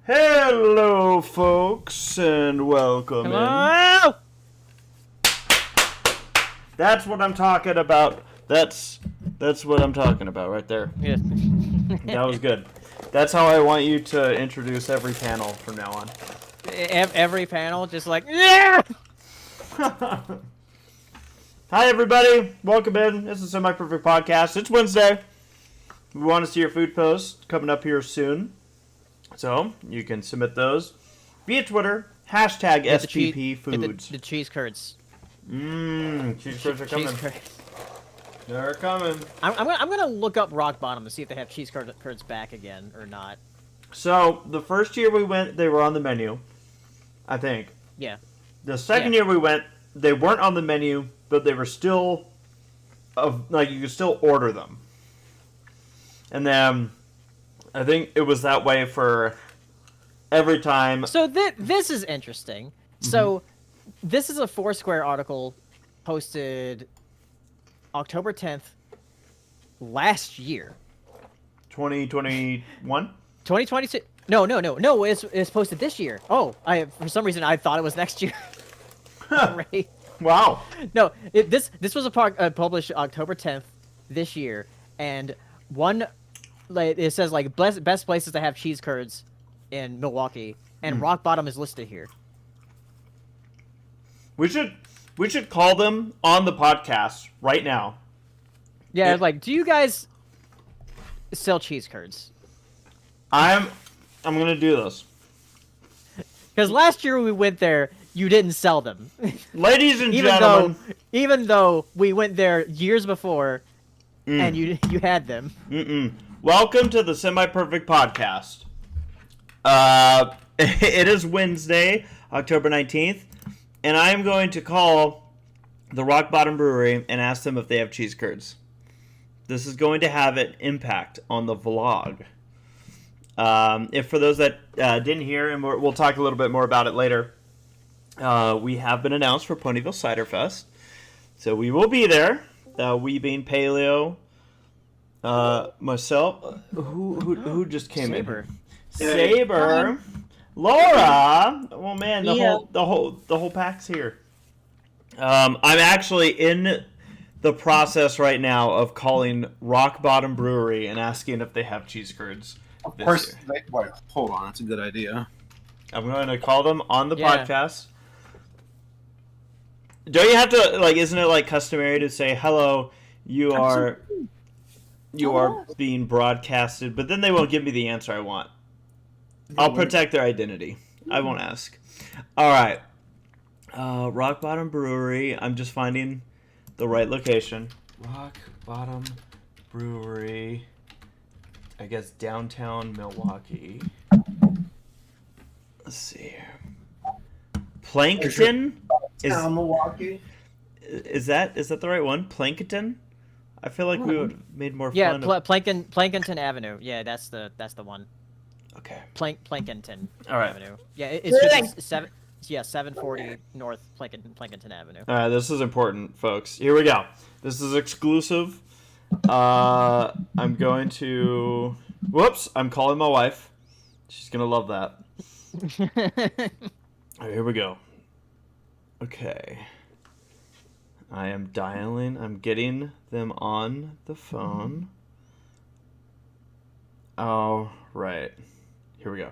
Hello, folks, and welcome Hello? in. That's what I'm talking about. That's what I'm talking about right there. Yes. That was good. That's how I want you to introduce every panel from now on. Every panel, just like, yeah! Hi, everybody. Welcome in. This is Semi-Perfect Podcast. It's Wednesday. We want to see your food posts coming up here soon. So, you can submit those via Twitter, hashtag SPP Foods. The cheese curds. Cheese curds are coming. Cheese curds. They're coming. I'm gonna look up Rock Bottom to see if they have cheese curds back again or not. So, the first year we went, they were on the menu, I think. Yeah. The second year we went, they weren't on the menu, but they were still, you could still order them. And then, I think it was that way for every time. So this is interesting. So, this is a Foursquare article posted October 10th last year. 2021? 2022. No. It's posted this year. Oh, for some reason I thought it was next year. Right. Wow. No, this was published October 10th this year, and it says like best places to have cheese curds in Milwaukee, and Rock Bottom is listed here. We should call them on the podcast right now. Yeah, it's like, do you guys sell cheese curds? I'm gonna do this. Because last year we went there, you didn't sell them. Ladies and gentlemen. Even though we went there years before, and you had them. Welcome to the Semi-Perfect Podcast. It is Wednesday, October 19th, and I am going to call the Rock Bottom Brewery and ask them if they have cheese curds. This is going to have an impact on the vlog. If for those that didn't hear, and we'll talk a little bit more about it later, we have been announced for Ponyville Cider Fest, so we will be there. We being Paleo, myself, who just came Saber. in? Saber, Laura. Well, man, the whole pack's here. I'm actually in the process right now of calling Rock Bottom Brewery and asking if they have cheese curds. Of course. Wait, hold on. That's a good idea. I'm going to call them on the podcast. Don't you have to, isn't it, customary to say, hello, you are being broadcasted, but then they won't give me the answer I want. I'll protect their identity. I won't ask. All right. Rock Bottom Brewery. I'm just finding the right location. Rock Bottom Brewery. I guess downtown Milwaukee. Let's see here. Plankton? Milwaukee. Is that the right one? Plankton? I feel like we would have made more fun of... Plankinton Avenue. Yeah, that's the one. Okay. Plankinton All right. Avenue. Yeah, it's 740 North Plankinton Avenue. All right, this is important, folks. Here we go. This is exclusive. I'm going to... Whoops, I'm calling my wife. She's going to love that. All right, here we go. Okay. I am dialing. I'm getting them on the phone. All right. Here we go.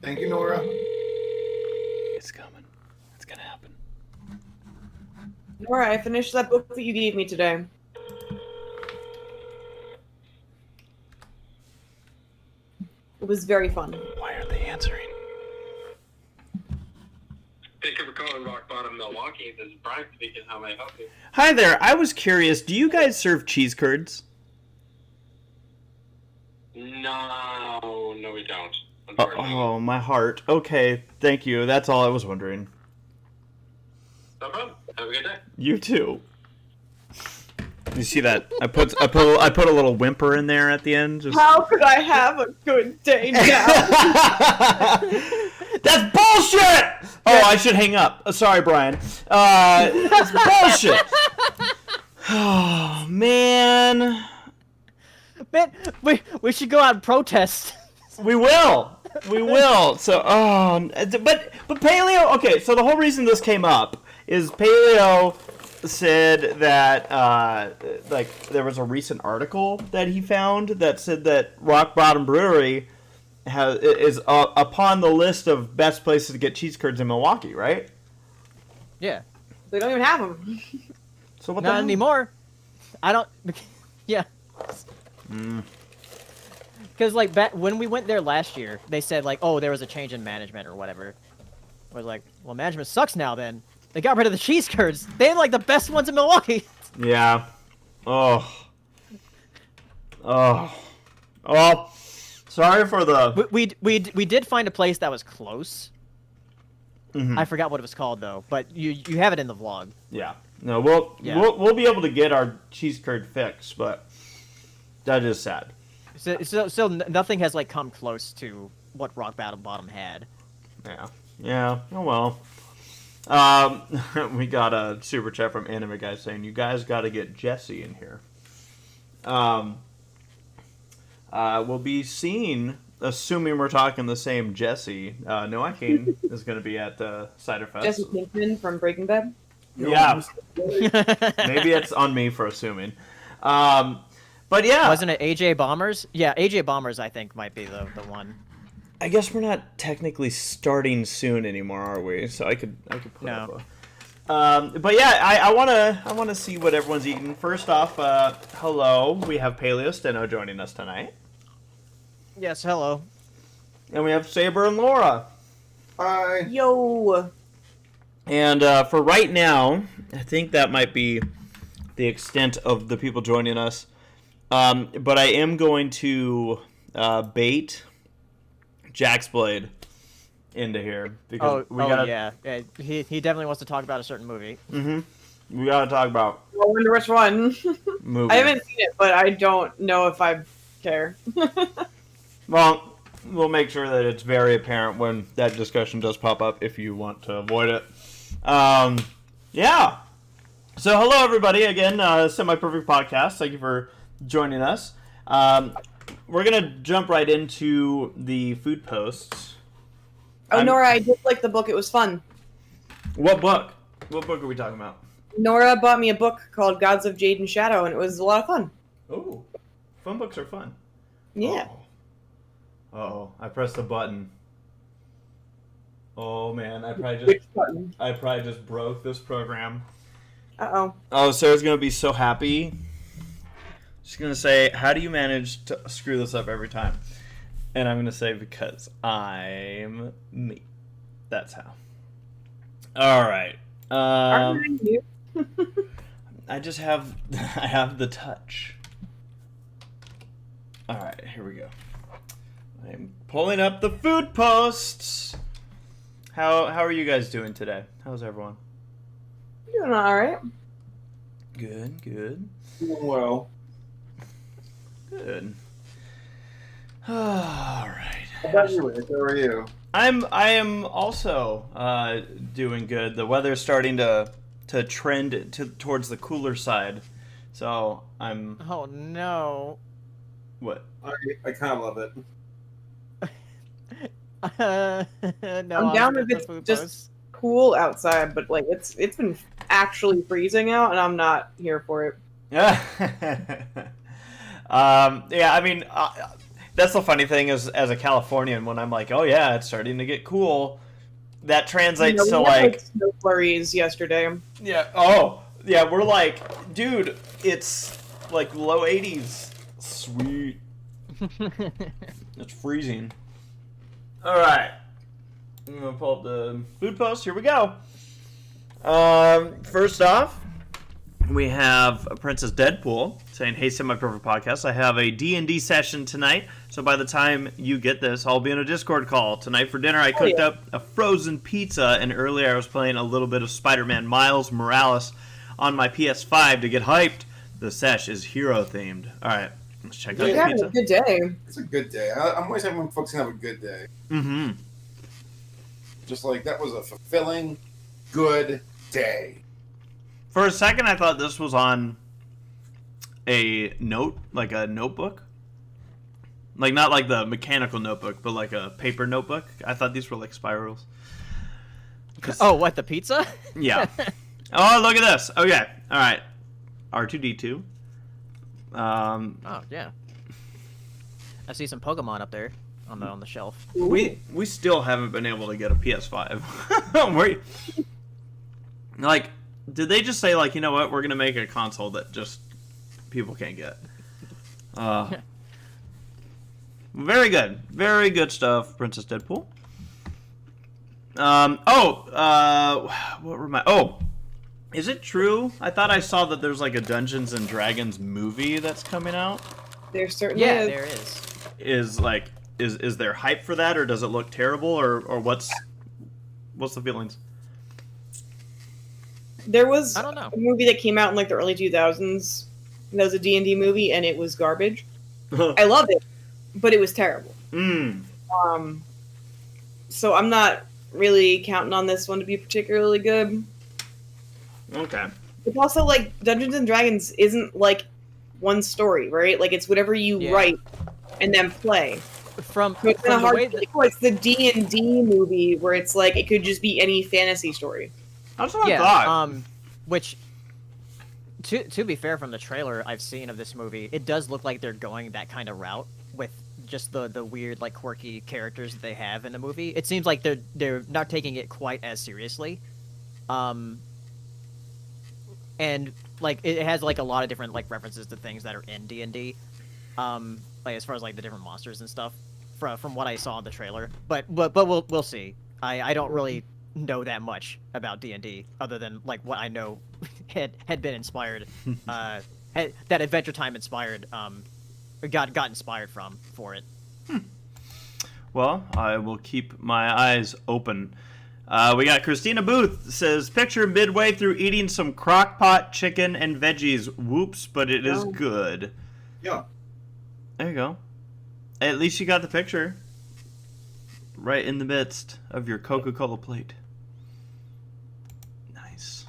Thank you, Nora. It's coming. It's going to happen. Nora, I finished that book that you gave me today. It was very fun. Why aren't they answering? Thank you for calling Rock Bottom Milwaukee. This is Brian speaking. How may I help you? Hi there. I was curious. Do you guys serve cheese curds? No, we don't. Oh, my heart. Okay, thank you. That's all I was wondering. No problem. Have a good day. You too. You see that? I put a little whimper in there at the end. Just... How could I have a good day now? That's bullshit! Oh, I should hang up. Sorry, Brian. That's bullshit. Oh, man. Man, we should go out and protest. We will. So, but Paleo. Okay, so the whole reason this came up is Paleo said that there was a recent article that he found that said that Rock Bottom Brewery is upon the list of best places to get cheese curds in Milwaukee, right? Yeah. They don't even have them. So what? Not anymore. I don't. Yeah. Because like back when we went there last year, they said like, oh, there was a change in management or whatever. I was like, well, management sucks now. Then they got rid of the cheese curds. They had like the best ones in Milwaukee. Yeah. Oh. Well, sorry for the. We did find a place that was close. Mhm. I forgot what it was called though, but you have it in the vlog. Yeah. No, we'll be able to get our cheese curd fix, but that is sad. So nothing has like come close to what Rock Bottom had. Yeah. Oh well. We got a super chat from Anime Guy saying you guys got to get Jesse in here. We'll be seeing, assuming we're talking the same Jesse. Noah Kane is going to be at the Cider Fest. Jesse Pinkman from Breaking Bad. Yeah. Maybe it's on me for assuming. But yeah. Wasn't it AJ Bombers? Yeah, AJ Bombers I think might be the one. I guess we're not technically starting soon anymore, are we? So I could put No. up a... but yeah, I wanna see what everyone's eating. First off, hello, we have PaleoSteno joining us tonight. Yes, hello. And we have Saber and Laura. Hi. Yo. And for right now, I think that might be the extent of the people joining us. But I am going to bait Jaxblade into here because we gotta. Yeah. He definitely wants to talk about a certain movie. We gotta talk about I wonder which one. movie. I haven't seen it, but I don't know if I care. Well, we'll make sure that it's very apparent when that discussion does pop up if you want to avoid it. Yeah. So hello everybody again. Semi Perfect Podcast. Thank you for joining us. We're gonna jump right into the food posts. Oh, Nora, I did like the book. It was fun. What book? What book are we talking about? Nora bought me a book called Gods of Jade and Shadow, and it was a lot of fun. Oh, fun books are fun. Yeah. Oh, I pressed the button. Oh man, I probably Which button? just broke this program. Uh-oh. Oh, Sarah's gonna be so happy. She's gonna say, "How do you manage to screw this up every time?" And I'm gonna say, "Because I'm me." That's how. All right. Aren't you? I just have I have the touch. All right, here we go. I'm pulling up the food posts. How are you guys doing today? How's everyone? Doing all right. Good. Doing well. Good. All right. How about you, Rick? How are you? I am also doing good. The weather's starting to trend towards the cooler side, so I'm. Oh no. What? I kind of love it. No, I'm down if it's food just posts. cool outside, but like it's been actually freezing out, and I'm not here for it. Yeah. Yeah. I mean, that's the funny thing is, as a Californian, when I'm like, oh yeah, it's starting to get cool, that translates We to had, like snow flurries yesterday. yeah. Oh yeah, we're like, dude, it's like low 80s. Sweet. It's freezing. All right. I'm going to pull up the food post. Here we go. First off, we have Princess Deadpool saying, "Hey, Semi-Perfect Podcast, I have a D&D session tonight, so by the time you get this, I'll be in a Discord call. Tonight for dinner, I cooked up a frozen pizza, and earlier I was playing a little bit of Spider-Man Miles Morales on my PS5 to get hyped. The sesh is hero themed. All right, let's check out You're the having pizza. a good day. It's a good day. I'm always having folks have a good day. Mm-hmm. Just like that was a fulfilling, good day. For a second, I thought this was on a note, like a notebook. Like, not like the mechanical notebook, but like a paper notebook. I thought these were like spirals. Oh, what, the pizza? Yeah. Oh, look at this. Okay. All right. R2-D2. Oh, yeah. I see some Pokemon up there on the shelf. We still haven't been able to get a PS5. Like, did they just say, like, you know what, we're going to make a console that just people can't get? Very good. Very good stuff, Princess Deadpool. What remind? Oh, is it true? I thought I saw that there's like a Dungeons and Dragons movie that's coming out. There certainly Yeah, is. there is. Is there hype for that, or does it look terrible, or what's the feelings? There was I don't know. a movie that came out in like the early 2000s. That was a D&D movie, and it was garbage. I loved it, but it was terrible. So I'm not really counting on this one to be particularly good. Okay. It's also like Dungeons and Dragons isn't like one story, right? Like it's whatever you Yeah. write and then play. From So it's kind of the hard way to that, think, it's the D&D movie where it's like it could just be any fantasy story. That's what I yeah, thought. which to be fair, from the trailer I've seen of this movie, it does look like they're going that kind of route with just the weird, like, quirky characters that they have in the movie. It seems like they're not taking it quite as seriously. And like it has like a lot of different like references to things that are in D&D. Like as far as like the different monsters and stuff from what I saw in the trailer. But we'll see. I don't really know that much about D&D other than like what I know had been inspired that Adventure Time inspired got inspired from for it. Well, I will keep my eyes open. We got Christina Booth says, picture midway through eating some crock-pot chicken and veggies. Whoops, but it is good. Yeah. There you go. At least you got the picture. Right in the midst of your Coca-Cola plate. Nice.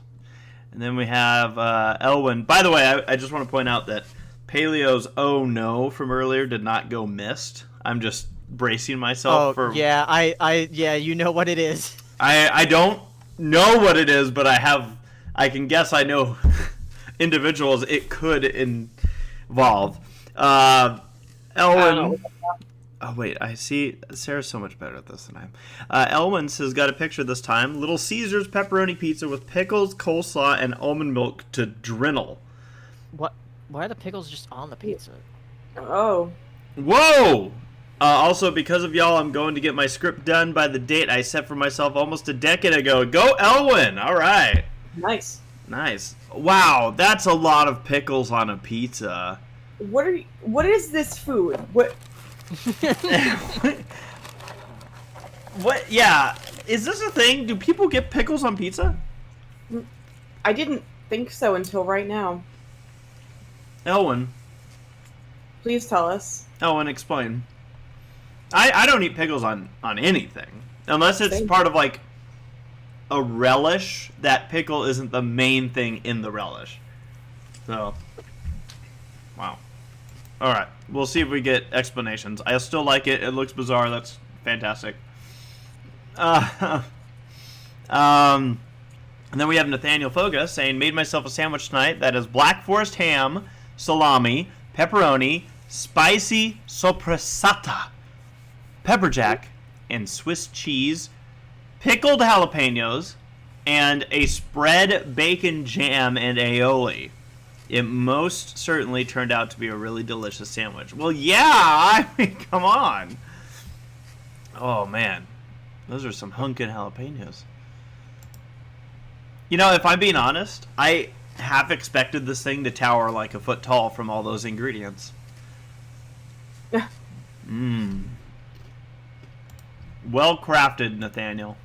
And then we have Elwin. By the way, I just want to point out that Paleo's "oh no" from earlier did not go missed. I'm just bracing myself for... yeah, yeah, you know what it is. I don't know what it is, but I can guess I know individuals it could involve. Elwin. Oh, wait, I see. Sarah's so much better at this than I am. Elwin says, got a picture this time. Little Caesar's pepperoni pizza with pickles, coleslaw, and almond milk to drinnel. What? Why are the pickles just on the pizza? Oh. Whoa! Also, because of y'all, I'm going to get my script done by the date I set for myself almost a decade ago. Go, Elwin! All right. Nice. Nice. Wow, that's a lot of pickles on a pizza. What is this food? What? What? Yeah. Is this a thing? Do people get pickles on pizza? I didn't think so until right now. Elwin. Please tell us. Elwin, explain. I don't eat pickles on anything. Unless it's Same. part of, like, a relish. That pickle isn't the main thing in the relish. So, wow. Alright, we'll see if we get explanations. I still like it. It looks bizarre. That's fantastic. And then we have Nathaniel Foga saying, made myself a sandwich tonight that is Black Forest ham, salami, pepperoni, spicy sopressata, pepper jack, and Swiss cheese, pickled jalapenos, and a spread bacon jam and aioli. It most certainly turned out to be a really delicious sandwich. Well, yeah, I mean, come on. Oh, man. Those are some hunkin' jalapenos. You know, if I'm being honest, I half expected this thing to tower like a foot tall from all those ingredients. Mmm. Well crafted, Nathaniel.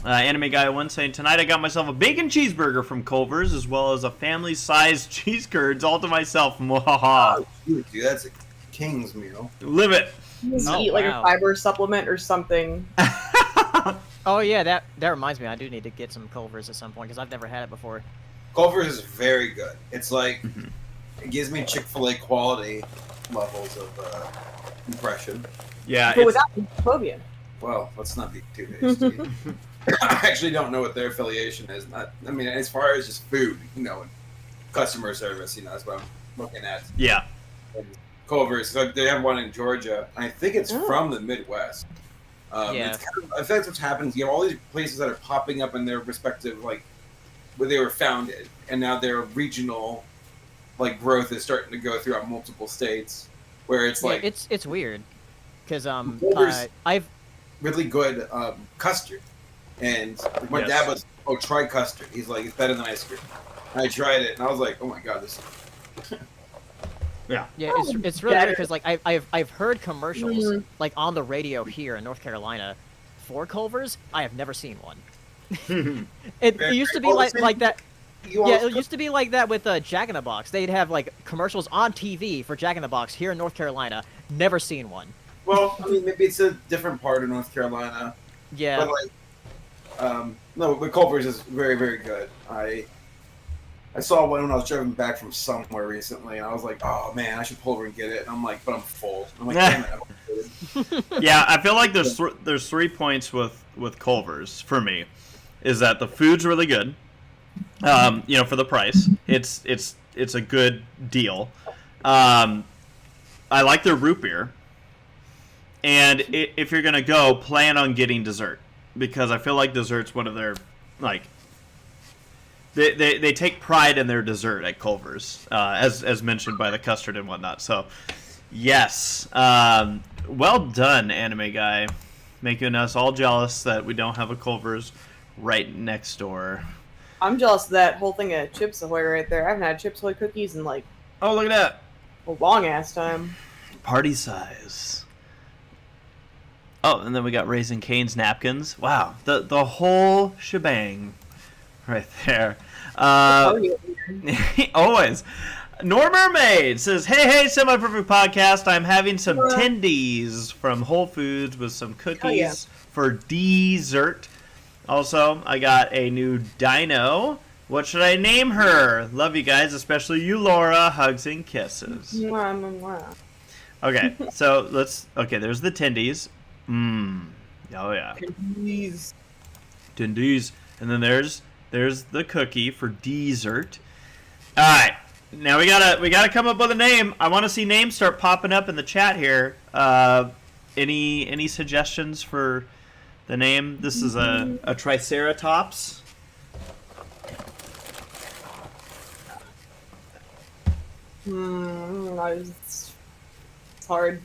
Anime Guy 1 saying, tonight I got myself a bacon cheeseburger from Culver's as well as a family-sized cheese curds all to myself. Mwahaha. Oh, dude, that's a king's meal. Live it. Just Oh, eat like wow. a fiber supplement or something. Oh yeah, that reminds me. I do need to get some Culver's at some point because I've never had it before. Culver's is very good. It's like it gives me Chick-fil-A quality levels of impression. Yeah, But it's, without phobia. Well, let's not be too hasty. I actually don't know what their affiliation is. I mean, as far as just food, and customer service, that's what I'm looking at. yeah. And Culver's, so they have one in Georgia. I think it's from the Midwest. Yeah. It's kind of, I think that's what's happening. You have all these places that are popping up in their respective, like, where they were founded, and now their regional, like, growth is starting to go throughout multiple states, where it's like it's weird because Culver's- I've really good custard. And my Yes. dad was, try custard. He's like, it's better than ice cream. And I tried it, and I was like, oh my god, this. yeah it's really weird because like I've heard commercials like on the radio here in North Carolina for Culver's. I have never seen one. It used to be like that. Yeah, it used to be like that with Jack in the Box. They'd have like commercials on TV for Jack in the Box here in North Carolina. Never seen one. Well, I mean, maybe it's a different part of North Carolina. Yeah. But no, but Culver's is very, very good. I saw one when I was driving back from somewhere recently, and I was like, oh man, I should pull over and get it. And I'm like, but I'm full. I'm like, damn it. Yeah, I feel like there's 3 points with Culver's for me, is that the food's really good. For the price, it's a good deal. I like their root beer, and if you're gonna go, plan on getting dessert, because I feel like dessert's one of their like. They take pride in their dessert at Culver's, as mentioned by the custard and whatnot. So, yes, well done, Anime Guy, making us all jealous that we don't have a Culver's right next door. I'm jealous of that whole thing of Chips Ahoy right there. I haven't had Chips Ahoy cookies in like Oh, look at that. a long ass time. Party size. Oh, and then we got Raising Cane's napkins. Wow, the whole shebang right there. Always. Nor Mermaid says, hey, Semi-Perfect Podcast. I'm having some tendies from Whole Foods with some cookies for dessert. Also, I got a new dino. What should I name her? Love you guys, especially you, Laura. Hugs and kisses. Okay, so there's the tendies. Oh yeah. Tendies. And then there's the cookie for dessert. All right. Now we gotta come up with a name. I want to see names start popping up in the chat here. Any suggestions for the name? This is a Triceratops. It's hard.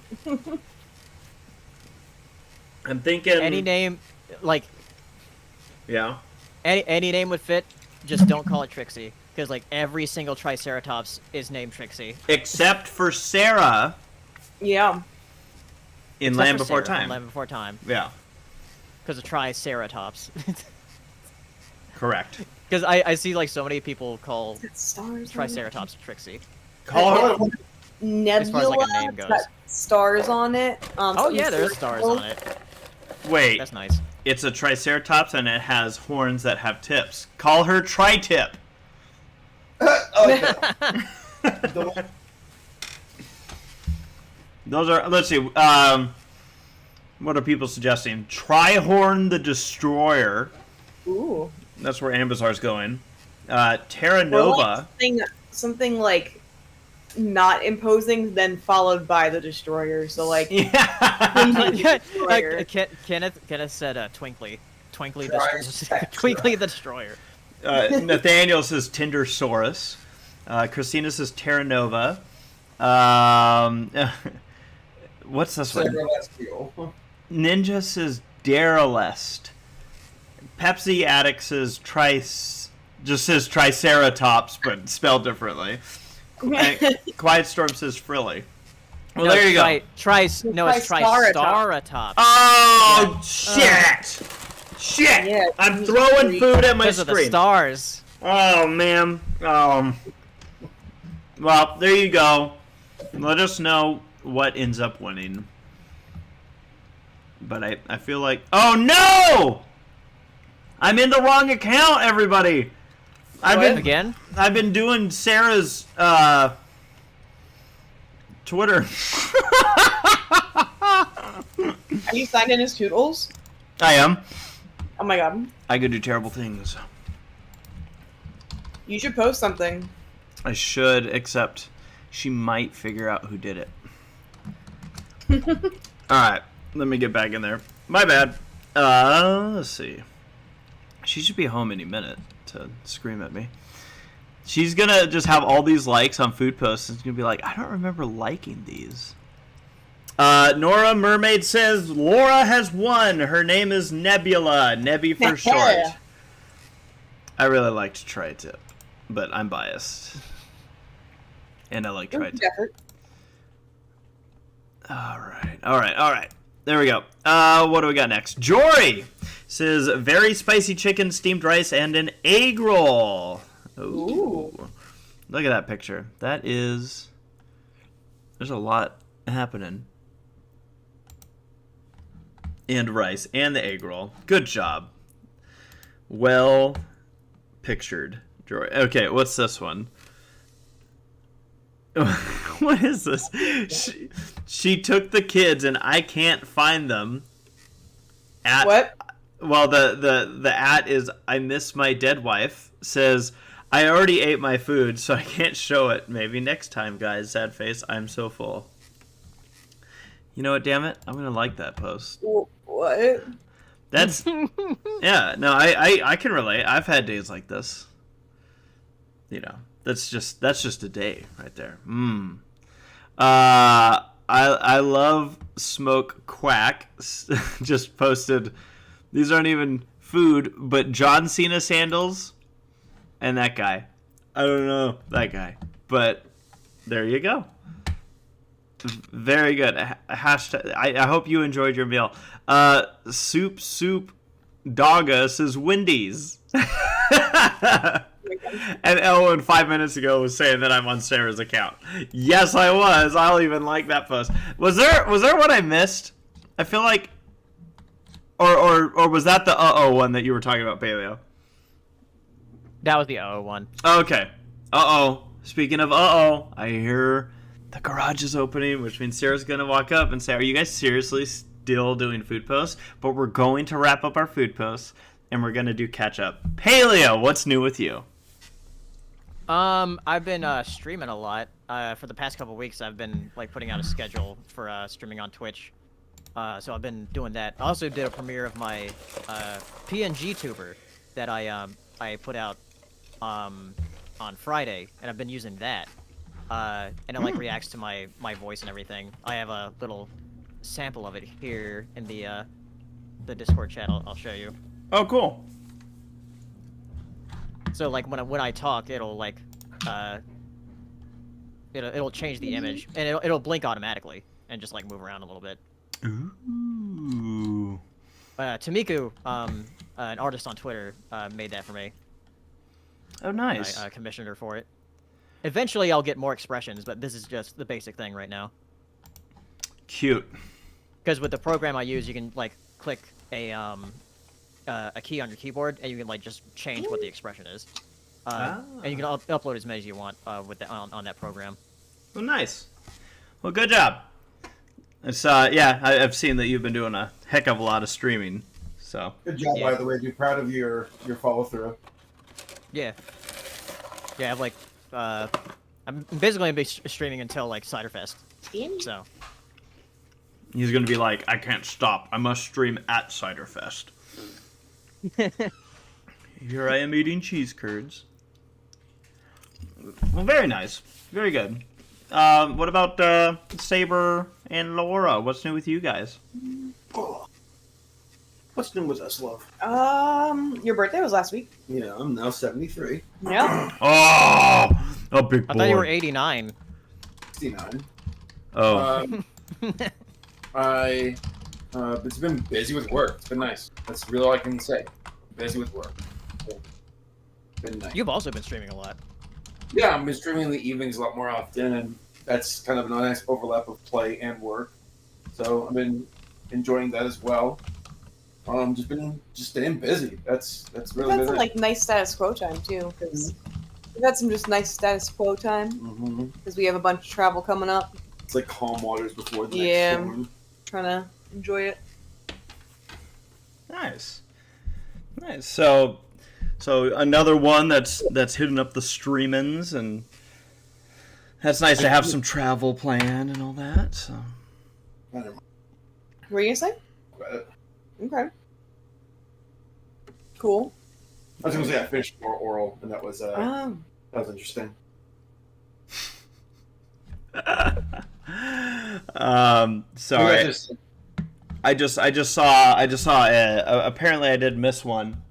I'm thinking Any name, like Yeah. any name would fit. Just don't call it Trixie, because like every single Triceratops is named Trixie. Except for Sarah Yeah. in Except Land for Before Sarah Time. in Land Before Time, Yeah. because of Triceratops. Correct. Because I see like so many people call Stars. Triceratops Trixie. Call her. Nebula. As far as, like, a name goes. Got stars on it. Oh yeah, there's stars on it. Wait. That's nice. It's a Triceratops and it has horns that have tips. Call her Tri-Tip. Those are. Let's see. What are people suggesting? Trihorn the Destroyer. Ooh. That's where Ambasar's going. Terra Nova. Something like not imposing, then followed by the destroyer. So like, Yeah. Destroyer. Kenneth said Twinkly the Tricecta. Twinkly the Destroyer. Nathaniel says Tindersaurus. Christina says Terra Nova. What's this one? Celestial. Ninja says Daralest. Pepsi Addict says just says Triceratops, but spelled differently. Quiet Storm says Frilly. Well, there you go. It's Triceratops. Oh, shit! Shit! Yeah, I'm he's throwing free. food at my Because of the screen. stars. Oh, man. Well, there you go. Let us know what ends up winning. But I feel like... Oh, no! I'm in the wrong account, everybody. Again? I've been doing Sarah's Twitter. Are you signed in as Toodles? I am. Oh my god. I could do terrible things. You should post something. I should, except she might figure out who did it. Alright, let me get back in there. My bad. Let's see. She should be home any minute to scream at me. She's gonna just have all these likes on food posts and she's gonna be like, I don't remember liking these. Nora Mermaid says, Laura has won. Her name is Nebula. Nebby for short. I really liked Tri-Tip, but I'm biased. And I like Tri-Tip. Alright. There we go. What do we got next? Jory says, very spicy chicken, steamed rice, and an egg roll. Ooh. Look at that picture. That is... There's a lot happening. And rice, and the egg roll. Good job. Well pictured, Jory. Okay, what's this one? What is this? She took the kids and I can't find them. What? Well, the at is I miss my dead wife. Says I already ate my food, so I can't show it. Maybe next time, guys. Sad face. I'm so full. You know what? Damn it! I'm gonna like that post. What? That's yeah. No, I can relate. I've had days like this. You know. That's just a day right there. I love Smoke Quack. Just posted. These aren't even food, but John Cena sandals, and that guy. I don't know that guy, but there you go. Very good. Hashtag. I hope you enjoyed your meal. Soup Dogga says Wendy's. And Ellen 5 minutes ago was saying that I'm on Sarah's account. Yes, I was. I'll even like that post. Was there one I missed? I feel like, or was that the one that you were talking about, Paleo? That was the one. Okay. Speaking of I hear the garage is opening, which means Sarah's gonna walk up and say, "Are you guys seriously still doing food posts?" But we're going to wrap up our food posts and we're gonna do catch up. Paleo, what's new with you? I've been streaming a lot. For the past couple weeks, I've been like putting out a schedule for streaming on Twitch. So I've been doing that. I also did a premiere of my PNG tuber that I put out on Friday, and I've been using that. And it like reacts to my voice and everything. I have a little sample of it here in the Discord chat. I'll show you. Oh, cool. So like when I talk, it'll like it'll change the image and it'll blink automatically and just like move around a little bit. Ooh. Tamiku, an artist on Twitter, made that for me. Oh, nice. I commissioned her for it. Eventually, I'll get more expressions, but this is just the basic thing right now. Cute. Because with the program I use, you can like click a key on your keyboard, and you can like just change what the expression is. And you can upload as many as you want with on that program. Well, nice. Well, good job. It's yeah, I've seen that you've been doing a heck of a lot of streaming. So Good job, by the way. Be proud of your follow through. Yeah. Yeah, I've like I'm basically gonna be streaming until like Ciderfest. So he's gonna be like, I can't stop. I must stream at Ciderfest. Here I am eating cheese curds. Well, very nice. Very good. What about Saber and Laura? What's new with you guys? What's new with us, love? Your birthday was last week. Yeah, I'm now 73. Yeah. Oh, a big boy. I thought you were 89. 69. Oh. I It's been busy with work. It's been nice. That's really all I can say. Busy with work. Been nice. You've also been streaming a lot. Yeah, I've been streaming in the evenings a lot more often, and that's kind of a nice overlap of play and work. So I've been enjoying that as well. Just staying busy. That's really We've had good. some like nice status quo time too, because we've had some just nice status quo time because we have a bunch of travel coming up. It's like calm waters before the next Yeah. storm. Trying to enjoy it. Nice. So another one that's hitting up the streamings, and that's nice to have some travel planned and all that. So. What were you gonna say? Okay. Cool. I was gonna say I finished more oral, and that was Oh. interesting. Sorry. I just saw. Apparently, I did miss one.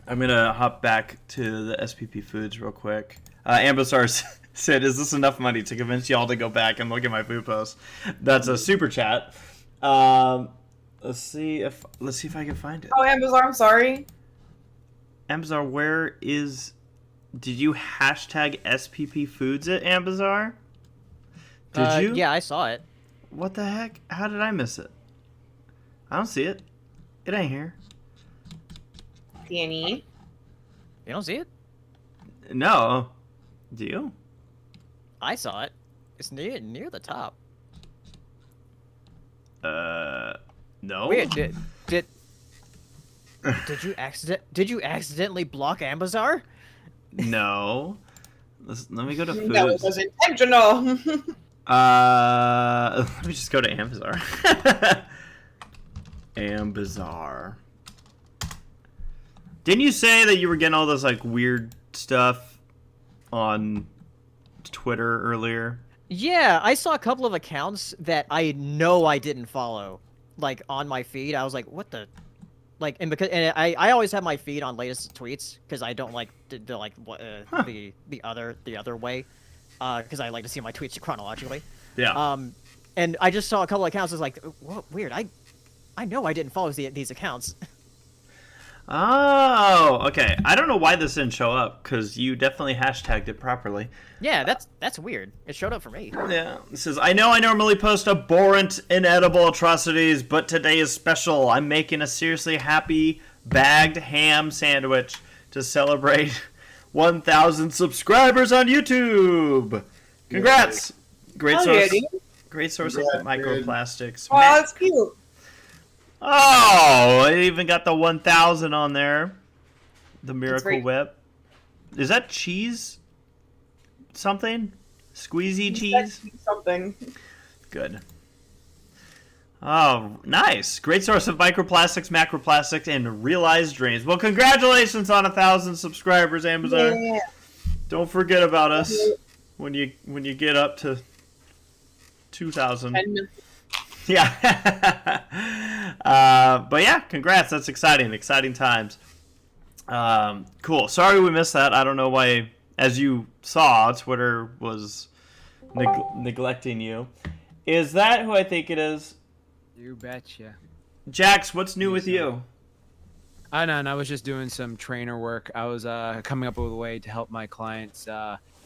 I'm gonna hop back to the SPP Foods real quick. Ambasar said, "Is this enough money to convince y'all to go back and look at my food posts?" That's a super chat. Let's see if I can find it. Oh, Ambazar, I'm sorry. Ambazar, where is? Did you hashtag SPP Foods at Ambazar? Did you? Yeah, I saw it. What the heck? How did I miss it? I don't see it. It ain't here. Danny. You don't see it? No. Do you? I saw it. It's near the top. No. Weird. Did you accidentally block Ambazar? No. Let me go to foods. That was intentional. Let me just go to Ambazar. Ambazar. Didn't you say that you were getting all this like weird stuff on Twitter earlier? Yeah, I saw a couple of accounts that I know I didn't follow, like on my feed. I was like, what the, like, and I always have my feed on latest tweets because I don't like the other way, because I like to see my tweets chronologically. Yeah. And I just saw a couple of accounts. I was like, what, weird. I know I didn't follow these accounts. Oh, okay. I don't know why this didn't show up, because you definitely hashtagged it properly. Yeah, that's weird. It showed up for me. Yeah. It says, I know I normally post abhorrent, inedible atrocities, but today is special. I'm making a seriously happy bagged ham sandwich to celebrate 1,000 subscribers on YouTube. Congrats. Great source. Great source of microplastics. Oh, that's cute. Oh, it even got the 1,000 on there. The Miracle right. Whip. Is that cheese? Something? Squeezy cheese? Something. Good. Oh, nice. Great source of microplastics, macroplastics, and realized dreams. Well, congratulations on 1,000 subscribers, Amazon. Yeah. Don't forget about us when you get up to 2,000. Yeah. But yeah, congrats. That's exciting. Exciting times. Cool. Sorry we missed that. I don't know why, as you saw, Twitter was neglecting you. Is that who I think it is? You betcha. Jax, what's new with you? I was just doing some trainer work. I was coming up with a way to help my clients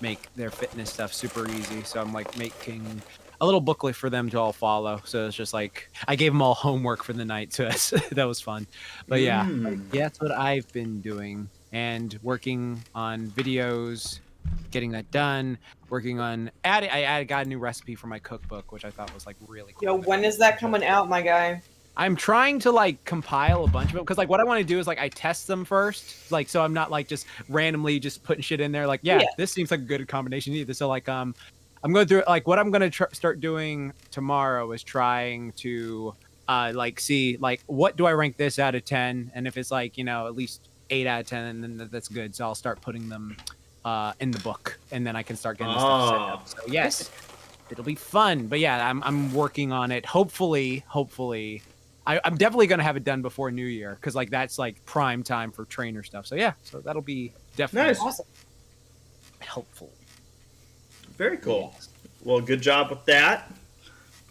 make their fitness stuff super easy. So I'm like making a little booklet for them to all follow. So it's just like I gave them all homework for the night, so that was fun. But yeah, that's what I've been doing, and working on videos, getting that done. Working on I got a new recipe for my cookbook, which I thought was like really cool. Yo, when is that coming out, my guy? I'm trying to like compile a bunch of them because like what I want to do is like I test them first, like so I'm not like just randomly just putting shit in there. Like yeah. This seems like a good combination either. So like I'm going through like what I'm gonna start doing tomorrow is trying to like see like what do I rank this out of 10, and if it's like at least 8 out of 10, then that's good. So I'll start putting them in the book, and then I can start getting this stuff set up. So yes, it'll be fun. But yeah, I'm working on it. Hopefully, I'm definitely gonna have it done before New Year because like that's like prime time for trainer stuff. So yeah, so that'll be definitely Awesome. helpful. Very cool. Well, good job with that.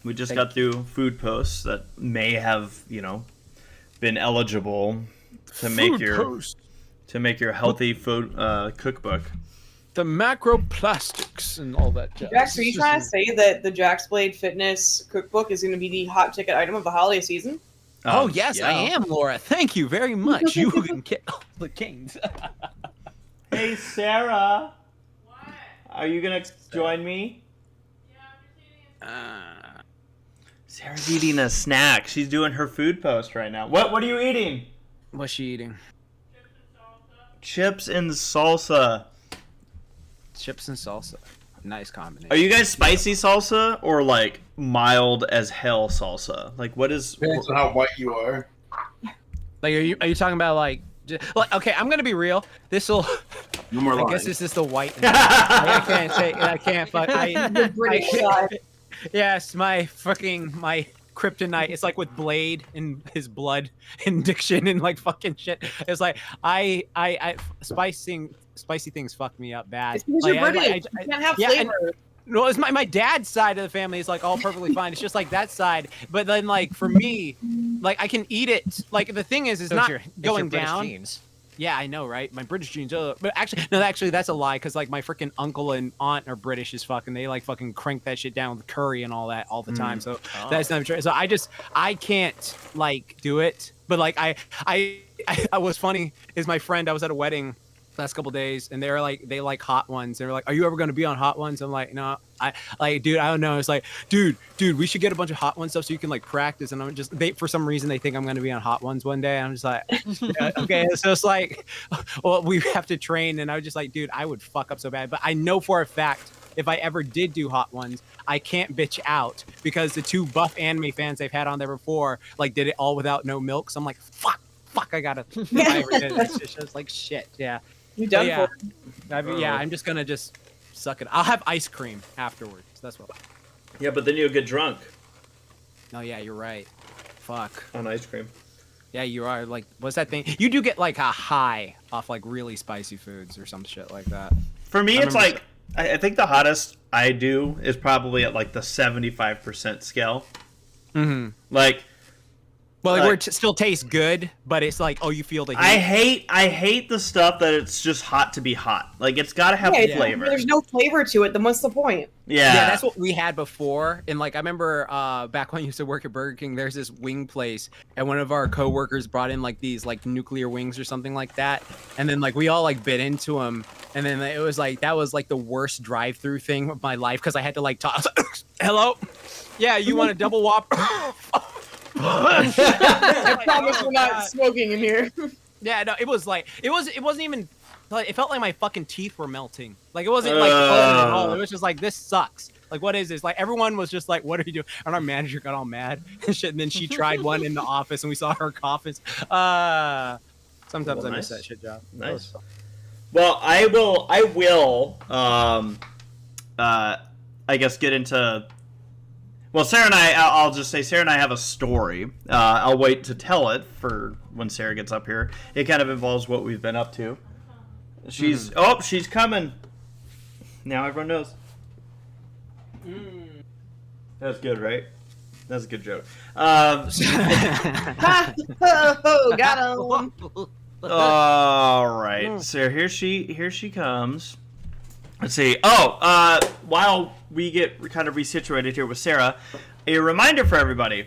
We just got through food posts that may have, been eligible to make your healthy food cookbook. The macroplastics and all that jazz. Jax, are you trying to say that the Jaxblade Fitness Cookbook is going to be the hot ticket item of the holiday season? Oh, yes, I am, Laura. Thank you very much. You can get all the kings. Hey, Sarah. What? Are you going to join me? Yeah, I'm just eating Sarah's eating a snack. She's doing her food post right now. What are you eating? What's she eating? Chips and salsa. Chips and salsa. Nice combination. Are you guys spicy salsa or like mild as hell salsa? Like what is? Depends on how white you are. Like are you talking about like okay? I'm gonna be real. This'll. No more I lines. guess this is the white. I can't say. I can't. Fuck. The British side. Yes, my kryptonite. It's like with Blade and his blood and diction and like fucking shit. It's like spicy things fuck me up bad. It's because like, you're British. You can't have flavor. No, it's my dad's side of the family is like all perfectly fine. It's just like that side. But then like for me, like I can eat it. Like the thing is, it's not going down. Genes. Yeah, I know, right? My British genes. But actually, that's a lie because like my freaking uncle and aunt are British as fuck, and they like fucking crank that shit down with curry and all that all the time. So that's not true. So I can't like do it. But like I was funny is my friend. I was at a wedding last couple days, and they like hot ones. They were like, "Are you ever going to be on hot ones?" I'm like, "No, dude, I don't know." It's like, dude, we should get a bunch of hot ones stuff so you can like practice. And I'm just for some reason they think I'm going to be on hot ones one day. I'm just like, yeah, okay. So it's like, well, we have to train, and I was just like, dude, I would fuck up so bad. But I know for a fact if I ever did do hot ones, I can't bitch out because the two buff anime fans they've had on there before like did it all without no milk. So I'm like, fuck, I gotta. I ever did it. It's just like shit. Yeah. You done yeah. for it. I'm just gonna just suck it. I'll have ice cream afterwards. That's what. Yeah, but then you'll get drunk No, yeah, you're right. Fuck. on ice cream. Yeah, you are. Like, what's that thing? You do get like a high off like really spicy foods or some shit like that. For me, it's like I think the hottest I do is probably at like the 75% scale. Mm-hmm. Like. Well, like, where it still tastes good, but it's like, oh, you feel the heat. I hate the stuff that it's just hot to be hot. Like it's got to have flavor. There's no flavor to it. Then what's the point? Yeah, that's what we had before. And like I remember back when I used to work at Burger King, there's this wing place, and one of our coworkers brought in like these like nuclear wings or something like that, and then like we all like bit into them, and then it was like that was like the worst drive-through thing of my life because I had to like talk. Hello, yeah, you want a double Whopper? I promise we're not smoking in here. Yeah, no, it was like it wasn't even like it felt like my fucking teeth were melting. Like it wasn't like fun at all. It was just like this sucks. Like what is this? Like everyone was just like, what are you doing? And our manager got all mad and shit. And then she tried one in the office and we saw her coughing. Sometimes I miss that shit job. Nice. Well, I will I guess get into. Well, Sarah and I'll just say Sarah and I have a story. I'll wait to tell it for when Sarah gets up here. It kind of involves what we've been up to. She's coming. Now everyone knows. That's good, right? That's a good joke. Oh, got him. All right. So here she comes. Let's see. While we get kind of resituated here with Sarah, a reminder for everybody.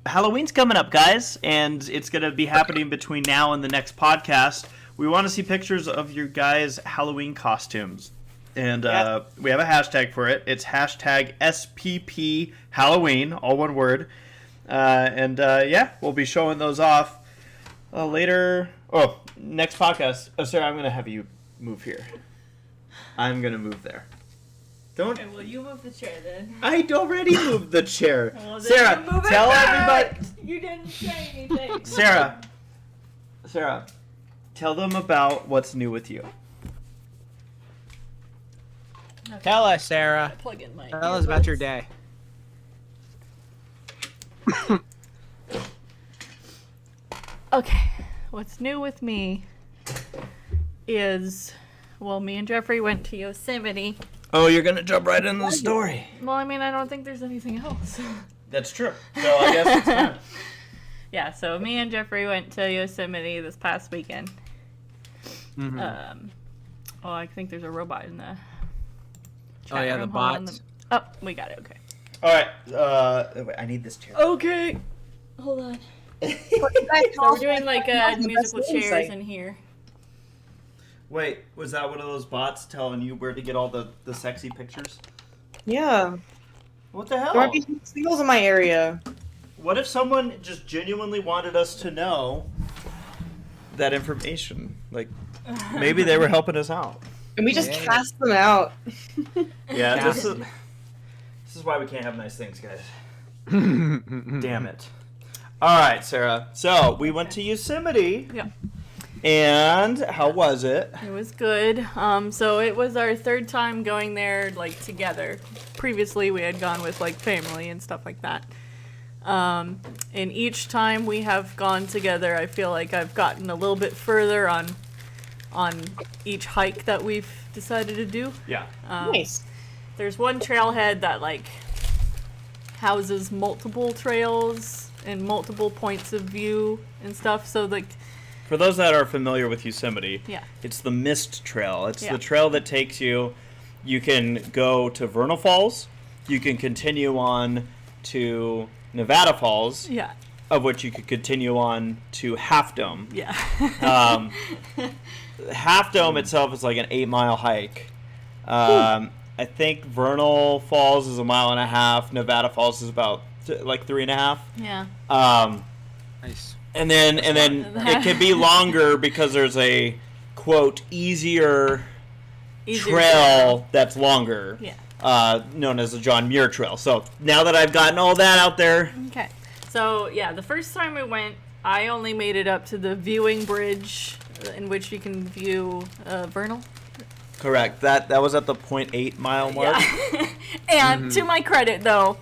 Halloween's coming up, guys, and it's going to be happening between now and the next podcast. We want to see pictures of your guys' Halloween costumes. And we have a hashtag for it. It's hashtag SPP Halloween, all one word. We'll be showing those off later. Oh, next podcast. Oh, Sarah, I'm going to have you move here. I'm going to move there. Don't. Okay, well, you move the chair then. I already moved the chair. Well, Sarah, move tell everybody. You didn't say anything. Sarah, tell them about what's new with you. Okay. Tell us, Sarah. Plug in my Tell us about your day. Okay, what's new with me is, well, me and Jeffrey went to Yosemite. Oh, you're gonna jump right into the story. Well, I mean, I don't think there's anything else. That's true. So I guess it's fine. Yeah, so me and Jeffrey went to Yosemite this past weekend. Mhm. Oh, I think there's a robot in the Oh yeah, the room. Hold on, bots. Oh, we got it. Okay. All right. Wait, I need this chair. Okay. Hold on. So we're doing like musical chairs in here. Wait, was that one of those bots telling you where to get all the sexy pictures? Yeah. What the There hell? might be some singles in my area. What if someone just genuinely wanted us to know that information? Like, maybe they were helping us out. And we just Yeah. cast them out. Yeah, this is why we can't have nice things, guys. Damn it. All right, Sarah. So we went to Yosemite. Yeah. And how was it? It was good. So it was our third time going there, like, together. Previously, we had gone with, like, family and stuff like that. And each time we have gone together, I feel like I've gotten a little bit further on each hike that we've decided to do. Yeah. Nice. There's one trailhead that, like, houses multiple trails and multiple points of view and stuff. So, like, For those that are familiar with Yosemite, yeah. it's the Mist Trail. It's Yeah. the trail that takes you. You can go to Vernal Falls. You can continue on to Nevada Falls, Yeah. of which you could continue on to Half Dome. Yeah. Half Dome itself is like an 8-mile hike. I think Vernal Falls is 1.5 miles. Nevada Falls is about like 3.5. Yeah. Nice. And then it can be longer because there's a quote easier trail that's longer. Yeah. Known as the John Muir Trail. So now that I've gotten all that out there, Okay. So, yeah, the first time we went, I only made it up to the viewing bridge in which you can view Vernal. correct. That was at the 0.8 mile mark. Yeah. And to my credit, though,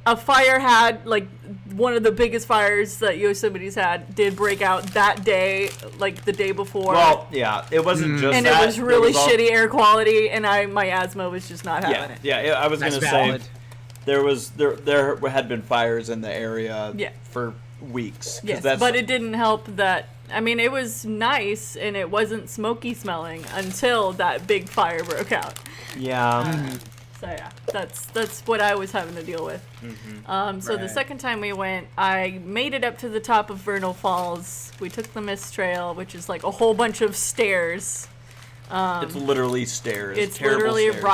a fire had, like, one of the biggest fires that Yosemite's had did break out that day, like the day before. Well, yeah, it wasn't just and that. it was really shitty air quality, and my asthma was just not having Yeah, it. yeah. I was That's gonna valid. say there had been fires in the area Yeah. for weeks. 'Cause Yes, that's, but it didn't help that. I mean, it was nice and it wasn't smoky smelling until that big fire broke out. yeah. So yeah, that's what I was having to deal with. So the Right. second time we went, I made it up to the top of Vernal Falls. We took the Mist Trail, which is like a whole bunch of stairs. It's literally stairs. It's terrible literally stairs.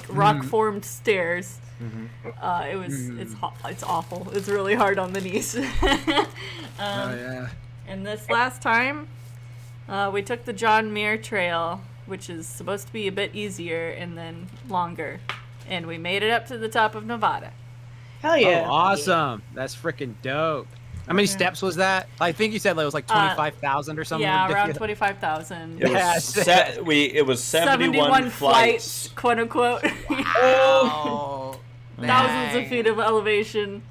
rock formed stairs. It's awful. It's really hard on the knees. Oh yeah. And this last time, we took the John Muir Trail, which is supposed to be a bit easier and then longer. And we made it up to the top of Nevada. Hell yeah. Oh, awesome. That's freaking dope. How many steps was that? I think you said it was like 25,000 or something. Yeah, around ridiculous. 25,000. It was, Yes. it was 71 flights. quote unquote. Oh, Thousands of dang. feet of elevation.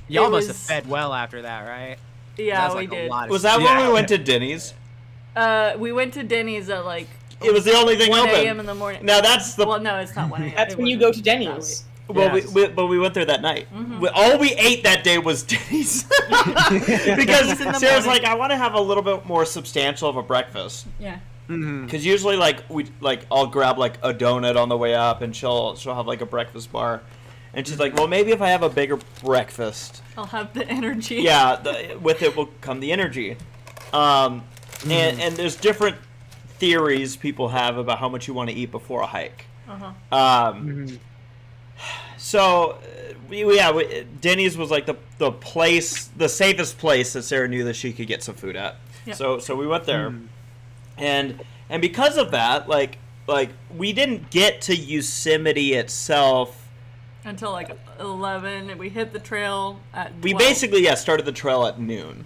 Y'all It must have was- fed well after that, right? Yeah, That's we like a did. lot of Was that yeah. when we went to Denny's? We went to Denny's at like It was the only thing 1 a.m. open. in the morning. Now that's the Well, no, it's not 1 a.m. That's It when you wasn't go to that Denny's. well, Yes. but we went there that night. All we ate that day was Denny's because in the Sarah's morning. like, I want to have a little bit more substantial of a breakfast. late. Yeah. Because usually, I'll grab like a donut on the way up, and she'll have like a breakfast bar, and she's like, well, maybe if I have a bigger breakfast, I'll have the energy. yeah, with it will come the energy. And there's different theories people have about how much you want to eat before a hike. So, Denny's was like the place, the safest place that Sarah knew that she could get some food at. Yep. So we went there, and because of that, like we didn't get to Yosemite itself. Until like 11, and we hit the trail at 12. We basically started the trail at noon.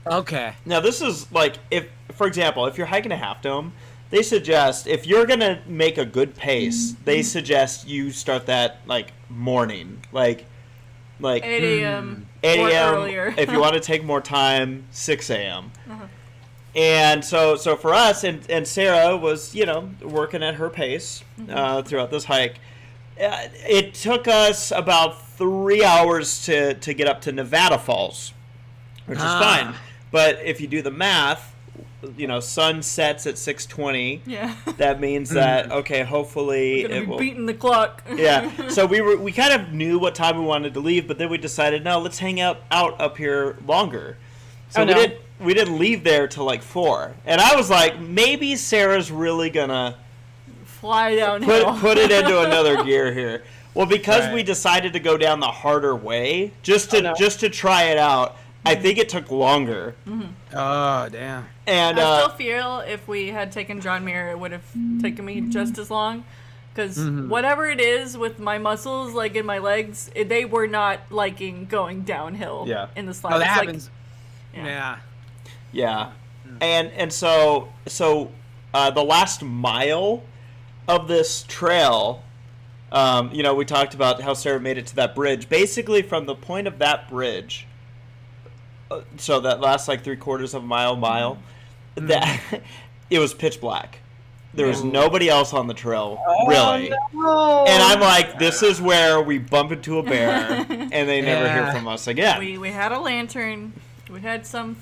Okay. Now this is like, if for example, if you're hiking a Half Dome, they suggest, if you're gonna make a good pace, they suggest you start that like morning, like 8 a.m. 8 or a.m. earlier. If you want to take more time, 6 a.m. And so for us, and Sarah was, working at her pace throughout this hike. It took us about 3 hours to get up to Nevada Falls, which is fine. But if you do the math, sun sets at 6:20. Yeah. That means that, okay, hopefully We're it gonna be will... beating the clock. Yeah. So we kind of knew what time we wanted to leave, but then we decided, no, let's hang out up here longer. So we didn't leave there till like 4. And I was like, maybe Sarah's really gonna fly downhill. put it into another gear here. Well, because we decided to go down the harder way, just to try it out, I think it took longer. Oh, damn. And I still feel if we had taken John Muir, it would have taken me just as long. Because whatever it is with my muscles, like in my legs, they were not liking going downhill in the slide. Oh, that happens. Yeah. And so the last mile of this trail, we talked about how Sarah made it to that bridge. Basically, from the point of that bridge, so that last like 3/4 of a mile, that it was pitch black. There was nobody else on the trail, really. No. And I'm like, this is where we bump into a bear, and they never hear from us again. We had a lantern. We had some,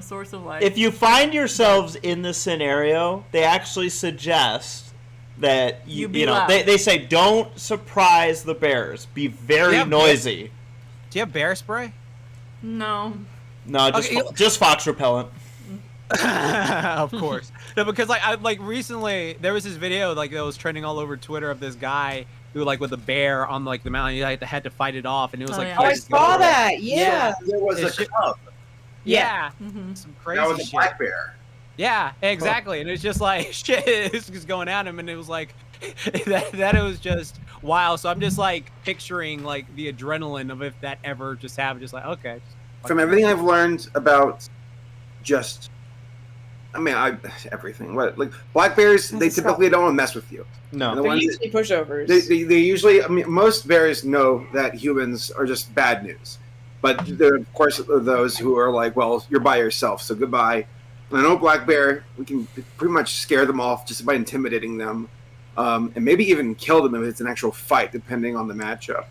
source of light. If you find yourselves in this scenario, they actually suggest that they say don't surprise the bears. Be very noisy. Do you have bear spray? No. No, just fox repellent. Of course. No, because I recently there was this video that was trending all over Twitter of this guy who with a bear on the mountain. He had to fight it off, and it was I saw that. Yeah. There was a cub. Yeah. Some crazy That was a shit. black bear. Yeah, exactly. And it's just like shit is just going at him, and it was like that it was just wow. So I'm just picturing the adrenaline of if that ever just happened. Just okay. From everything I've learned about everything. Black bears, they typically don't want to mess with you. No. They're usually pushovers. They usually, most bears know that humans are just bad news. But there, of course, are those who are well, you're by yourself, so goodbye. And I know black bear, we can pretty much scare them off just by intimidating them, and maybe even kill them if it's an actual fight, depending on the matchup.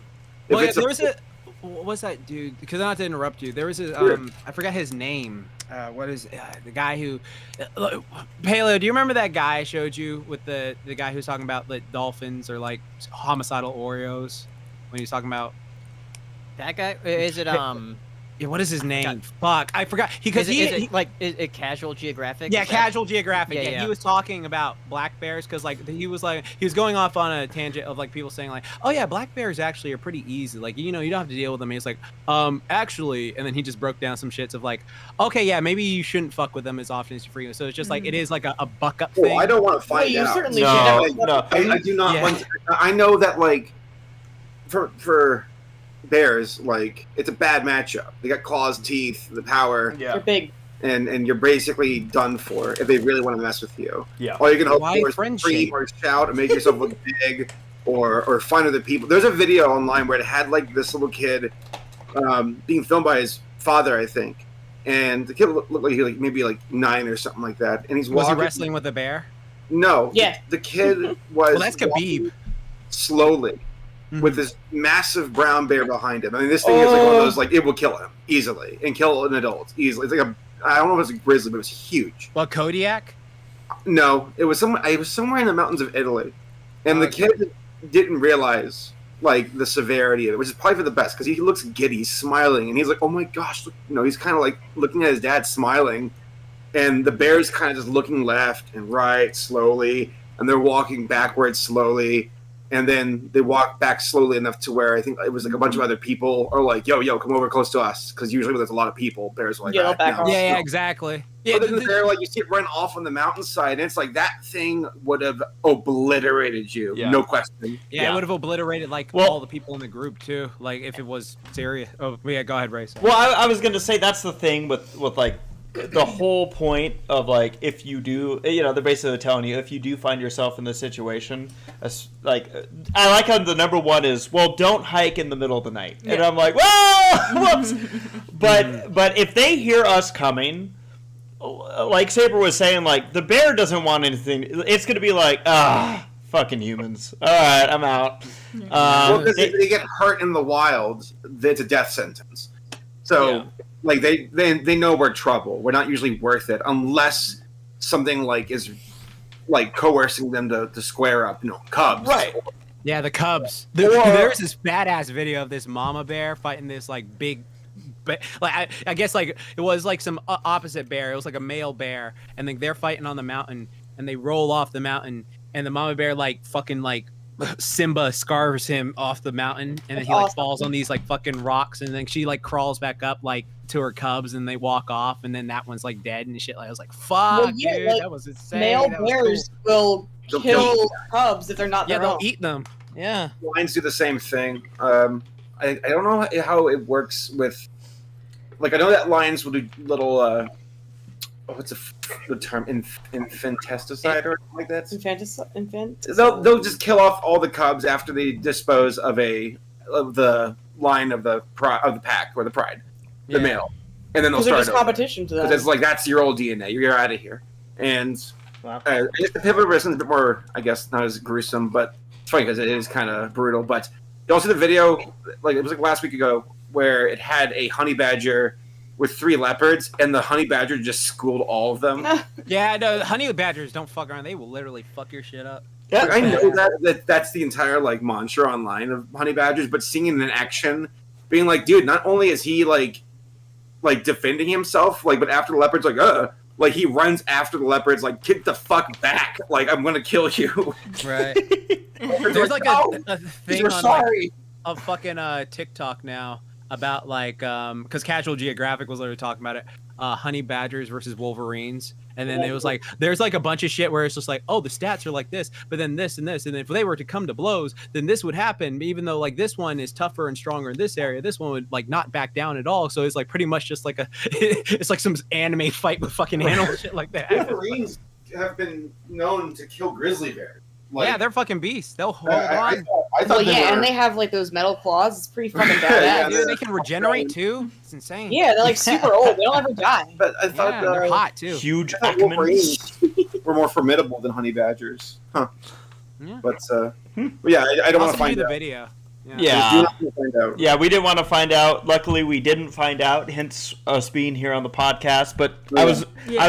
What was that dude? Because not to interrupt you, there was I forgot his name. What is the guy who Paleo? Do you remember that guy I showed you with the guy who's talking about dolphins or homicidal Oreos when he's talking about that guy? Is it Yeah, what is his name? Fuck, I forgot. Is it Casual Geographic? Yeah, Casual Geographic. Yeah. He was talking about black bears because he was going off on a tangent of people saying oh yeah, black bears actually are pretty easy. You don't have to deal with them. And he's actually, and then he just broke down some shits of okay, yeah, maybe you shouldn't fuck with them as often as you frequent. So it's just it is a buck up thing. I don't want to find out. Certainly No. I do not want to. I know that for bears, it's a bad matchup. They got claws, teeth, the power. Yeah. They're big. And you're basically done for if they really want to mess with you. Yeah. All you can hope for is friendship. scream or shout and make yourself look big, or find other people. There's a video online where it had this little kid being filmed by his father, I think, and the kid looked like he was maybe 9 or something like that, and he's walking. Was he wrestling with a bear? No. Yeah. The kid was. Well, that's Khabib. Slowly. With this massive brown bear behind him. This thing is one of those it will kill him easily and kill an adult easily. It's I don't know if it was a grizzly, but it was huge. Well, Kodiak? No, it was somewhere in the mountains of Italy, and the kid didn't realize the severity of it, which is probably for the best because he looks giddy, smiling, and he's oh my gosh, he's kind of looking at his dad, smiling, and the bear's kind of just looking left and right slowly, and they're walking backwards slowly. And then they walk back slowly enough to where I think it was a bunch of other people are yo, come over close to us. Because usually when there's a lot of people, bears are back off. Yeah, exactly. Yeah, Other than the bear, you see it run off on the mountainside, and it's that thing would have obliterated you, no question. Yeah, it would have obliterated all the people in the group too. If it was serious. Oh, yeah, go ahead, Ray. Well, I was going to say that's the thing with the whole point of if you do, they're basically telling you if you do find yourself in this situation, I like how the number one is, well, don't hike in the middle of the night. Yeah. And I'm whoa, whoops. But if they hear us coming, like Saber was saying, like the bear doesn't want anything. It's gonna be like, fucking humans. All right, I'm out. Well, because if they get hurt in the wild, it's a death sentence. So, like they know we're trouble. We're not usually worth it unless something like is like coercing them to square up. Cubs. Right. Yeah, the cubs. There's this badass video of this mama bear fighting this like big. But like I guess like it was like some opposite bear. It was like a male bear, and then they're fighting on the mountain, and they roll off the mountain, and the mama bear like fucking like Simba scarves him off the mountain, and then he like falls on these like fucking rocks, and then she like crawls back up like to her cubs, and they walk off, and then that one's like dead and shit. Like I was like, fuck, dude, like, that was insane. Male That was bears cool. will kill cubs if they're not Yeah, their they'll own. eat them. Yeah, Lions do the same thing. I don't know how it works with. Like I know that lions will do little. What's the term? Infanticide or something like that. Infant. They'll just kill off all the cubs after they dispose of the line of the pack or the pride, the male, and then they'll start. It's competition to them. Because it's like that's your old DNA. You're out of here. And I guess the pivot version is a bit more, I guess, not as gruesome, but it's funny because it is kind of brutal. But you also see the video, like it was like last week ago, where it had a honey badger with 3 leopards, and the honey badger just schooled all of them. Yeah, no, honey badgers don't fuck around. They will literally fuck your shit up. Yeah, like, I know that's the entire like mantra online of honey badgers, but seeing it in action, being like, dude, not only is he like defending himself, like, but after the leopard's like he runs after the leopards, like, get the fuck back, like I'm gonna kill you. Right. There's like a thing on like, a fucking TikTok now about like because Casual Geographic was literally talking about it, honey badgers versus wolverines, and then it was like there's like a bunch of shit where it's just like, oh, the stats are like this, but then this and this, and if they were to come to blows, then this would happen, even though like this one is tougher and stronger in this area, this one would like not back down at all. So it's like pretty much just like it's like some anime fight with fucking animals, shit like that. Wolverines have been known to kill grizzly bears. Like, yeah, they're fucking beasts. They'll hold on. I thought and they have like those metal claws. It's pretty fucking badass. Yeah, dude, they can regenerate too. It's insane. Yeah, they're like super old. They don't ever die. But I thought they're hot too. Huge Wolverines were more formidable than honey badgers. Huh. Yeah. But yeah, I don't want to find the out. video. Yeah. Find Yeah, we didn't want to find out. Luckily, we didn't find out. Hence us being here on the podcast. But I was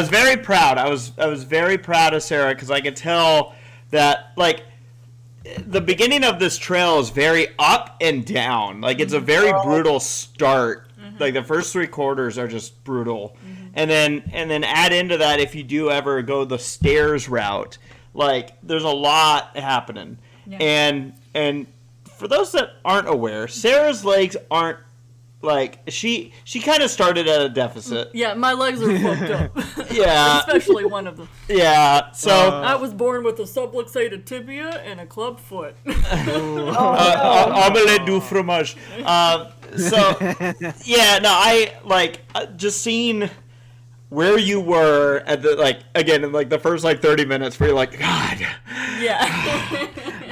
very proud. I was very proud of Sarah because I could tell that like the beginning of this trail is very up and down. Like it's a very brutal start. Like the first 3 quarters are just brutal, and then add into that if you do ever go the stairs route, like there's a lot happening, and for those that aren't aware, Sarah's legs aren't like she kind of started at a deficit. Yeah, my legs are fucked up. Yeah, especially one of them. Yeah, so I was born with a subluxated tibia and a club foot. Omelette du fromage. So yeah, no, I like just seeing where you were at the like again in like the first like 30 minutes where you're like, God, yeah.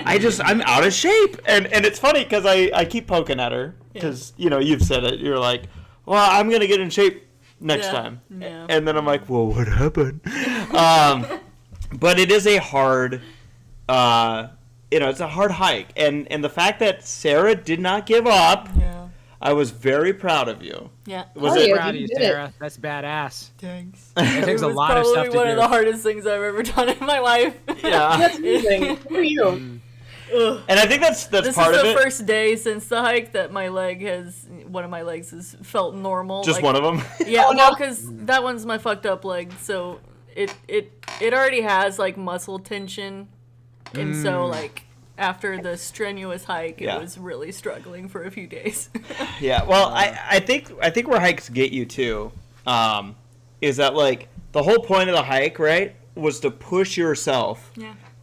I'm out of shape, and it's funny because I keep poking at her because you've said it. You're like, well, I'm gonna get in shape next time, and then I'm like, well, what happened? But it is a hard, it's a hard hike, and the fact that Sarah did not give up. Yeah. I was very proud of you. Yeah. Was it proud of you, Sarah? That's badass. Thanks. It takes a lot of stuff to do. Probably one of the hardest things I've ever done in my life. Yeah. That's amazing. Who are you? And I think that's this part of it. This is the first day since the hike that one of my legs has felt normal. Just one of them? Yeah, no, because that one's my fucked up leg, so it already has like muscle tension, and so like after the strenuous hike, it was really struggling for a few days. Yeah, well, I think where hikes get you too, is that like the whole point of the hike, right, was to push yourself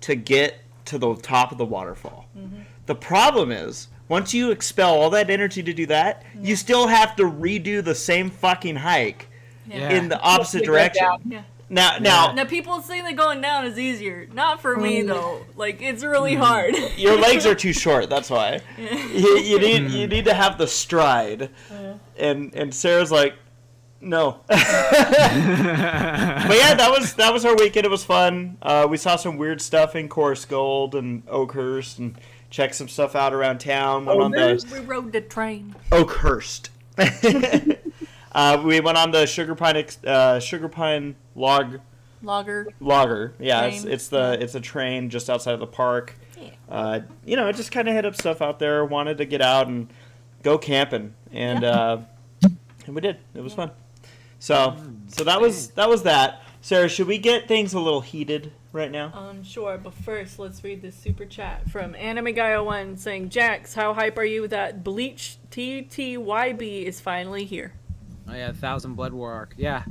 to get to the top of the waterfall. Mm-hmm. The problem is, once you expel all that energy to do that, you still have to redo the same fucking hike in the opposite direction. Yeah. Now, people say that going down is easier. Not for me though. Like it's really hard. Your legs are too short. That's why. You need to have the stride. And Sarah's like, No. But yeah, that was our weekend. It was fun. We saw some weird stuff in Course Gold and Oakhurst and checked some stuff out around town. We rode the train. Oakhurst. We went on the Sugar Pine Logger. Yeah, train. it's a train just outside of the park. Yeah. Just kind of hit up stuff out there. Wanted to get out and go camping, and we did. It was fun. So that was that. Sarah, should we get things a little heated right now? Sure, but first let's read this super chat from Anime Guy 01 saying, Jax, how hype are you that Bleach TTYB is finally here? Oh yeah, 1000 Blood War arc. Yeah,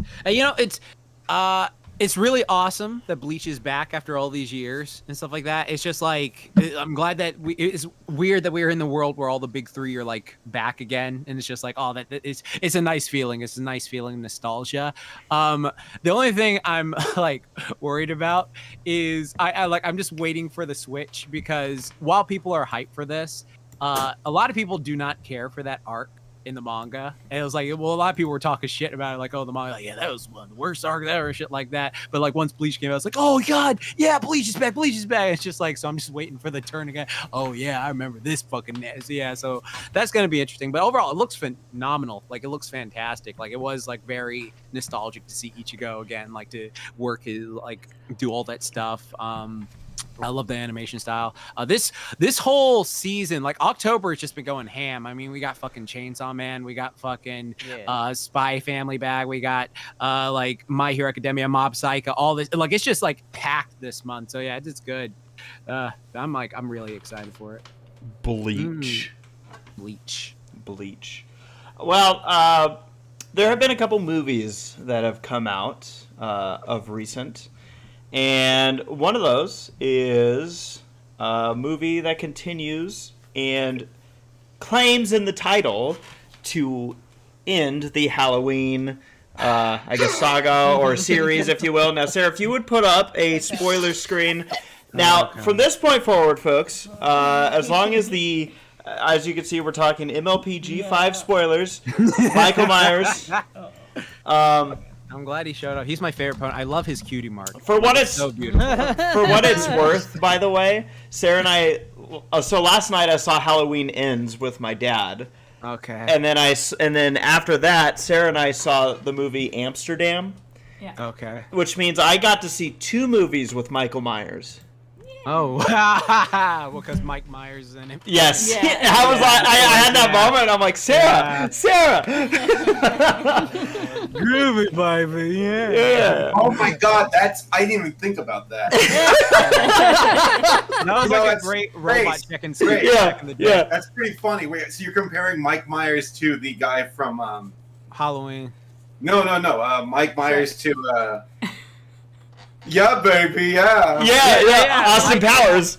it's really awesome that Bleach is back after all these years and stuff like that. It's just like, I'm glad that it's weird that we're in the world where all the big three are like back again, and it's just like, oh, it's a nice feeling. It's a nice feeling, nostalgia. The only thing I'm like worried about is I'm just waiting for the Switch, because while people are hyped for this, a lot of people do not care for that arc in the manga, and it was like, well, a lot of people were talking shit about it, like, oh, the manga, like, yeah, that was one of the worst arcs ever, shit like that. But like once Bleach came out, it's like, oh god, yeah, Bleach is back. It's just like, so I'm just waiting for the turn again. Oh yeah, I remember this fucking mess. Yeah, so that's gonna be interesting. But overall, it looks phenomenal. Like, it looks fantastic. Like, it was like very nostalgic to see Ichigo again, like to work his, like, do all that stuff. I love the animation style. This whole season, like October, has just been going ham. I mean, we got fucking Chainsaw Man, we got fucking Spy Family back, we got like My Hero Academia, Mob Psycho, all this. Like, it's just like packed this month. So yeah, it's good. I'm really excited for it. Bleach. Bleach. Well, there have been a couple movies that have come out of recent. And one of those is a movie that continues and claims in the title to end the Halloween, saga or series, if you will. Now, Sarah, if you would put up a spoiler screen. Now, from this point forward, folks, as long as as you can see, we're talking MLPG 5 spoilers, Michael Myers. I'm glad he showed up. He's my favorite opponent. I love his cutie mark. For what it's so beautiful. For what it's worth, by the way, Sarah and I. So last night I saw Halloween Ends with my dad. Okay. And then after that, Sarah and I saw the movie Amsterdam. Yeah. Okay. Which means I got to see 2 movies with Michael Myers. Oh, well, because Mike Myers is in it. Yes. Yeah. I was like, I had that moment. I'm like, Sarah. Groovy, baby, Yeah. Oh my god, I didn't even think about that. That was like a great robot chicken scene back in the day. Yeah. That's pretty funny. Wait, so you're comparing Mike Myers to the guy from Halloween. No. Mike Myers to yeah, baby, yeah. Yeah. Austin Powers.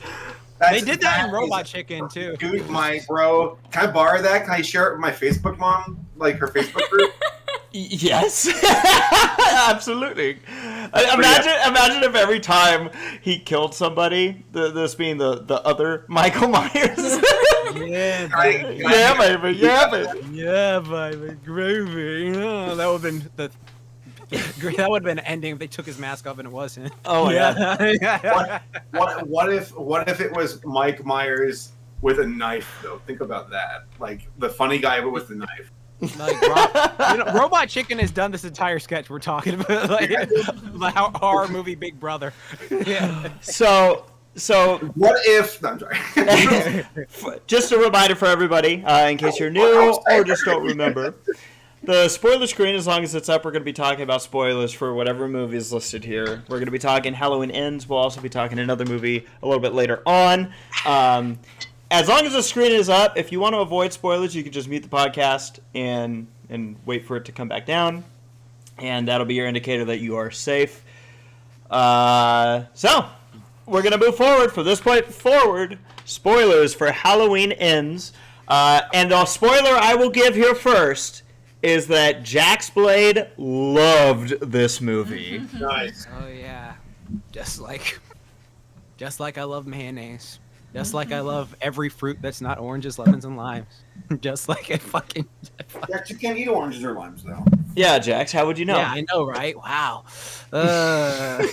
They did that in Robot Chicken too. Dude, my bro, can I borrow that? Can I share it with my Facebook mom, like her Facebook group? Yes, absolutely. Imagine if every time he killed somebody, this being the other Michael Myers. Yeah, baby, baby, groovy. Oh, that would have been that would have been an ending if they took his mask off and it wasn't. Oh yeah. What if it was Mike Myers with a knife though? Think about that. Like the funny guy but with the knife. Like, Robot Chicken has done this entire sketch we're talking about, like the horror movie Big Brother. Yeah. So what if? No, I'm sorry. Just a reminder for everybody, in case you're new or just don't remember. The spoiler screen, as long as it's up, we're going to be talking about spoilers for whatever movie is listed here. We're going to be talking Halloween Ends. We'll also be talking another movie a little bit later on. As long as the screen is up, if you want to avoid spoilers, you can just mute the podcast and wait for it to come back down. And that'll be your indicator that you are safe. So, we're going to move forward. From this point forward, spoilers for Halloween Ends. And the spoiler I will give here first is that Jaxblade loved this movie. Nice. Oh yeah, just like I love mayonnaise. Just like I love every fruit that's not oranges, lemons, and limes. Just like I fucking. Yeah, you can't eat oranges or limes though. Yeah, Jax, how would you know? Yeah, I know, right? Wow. I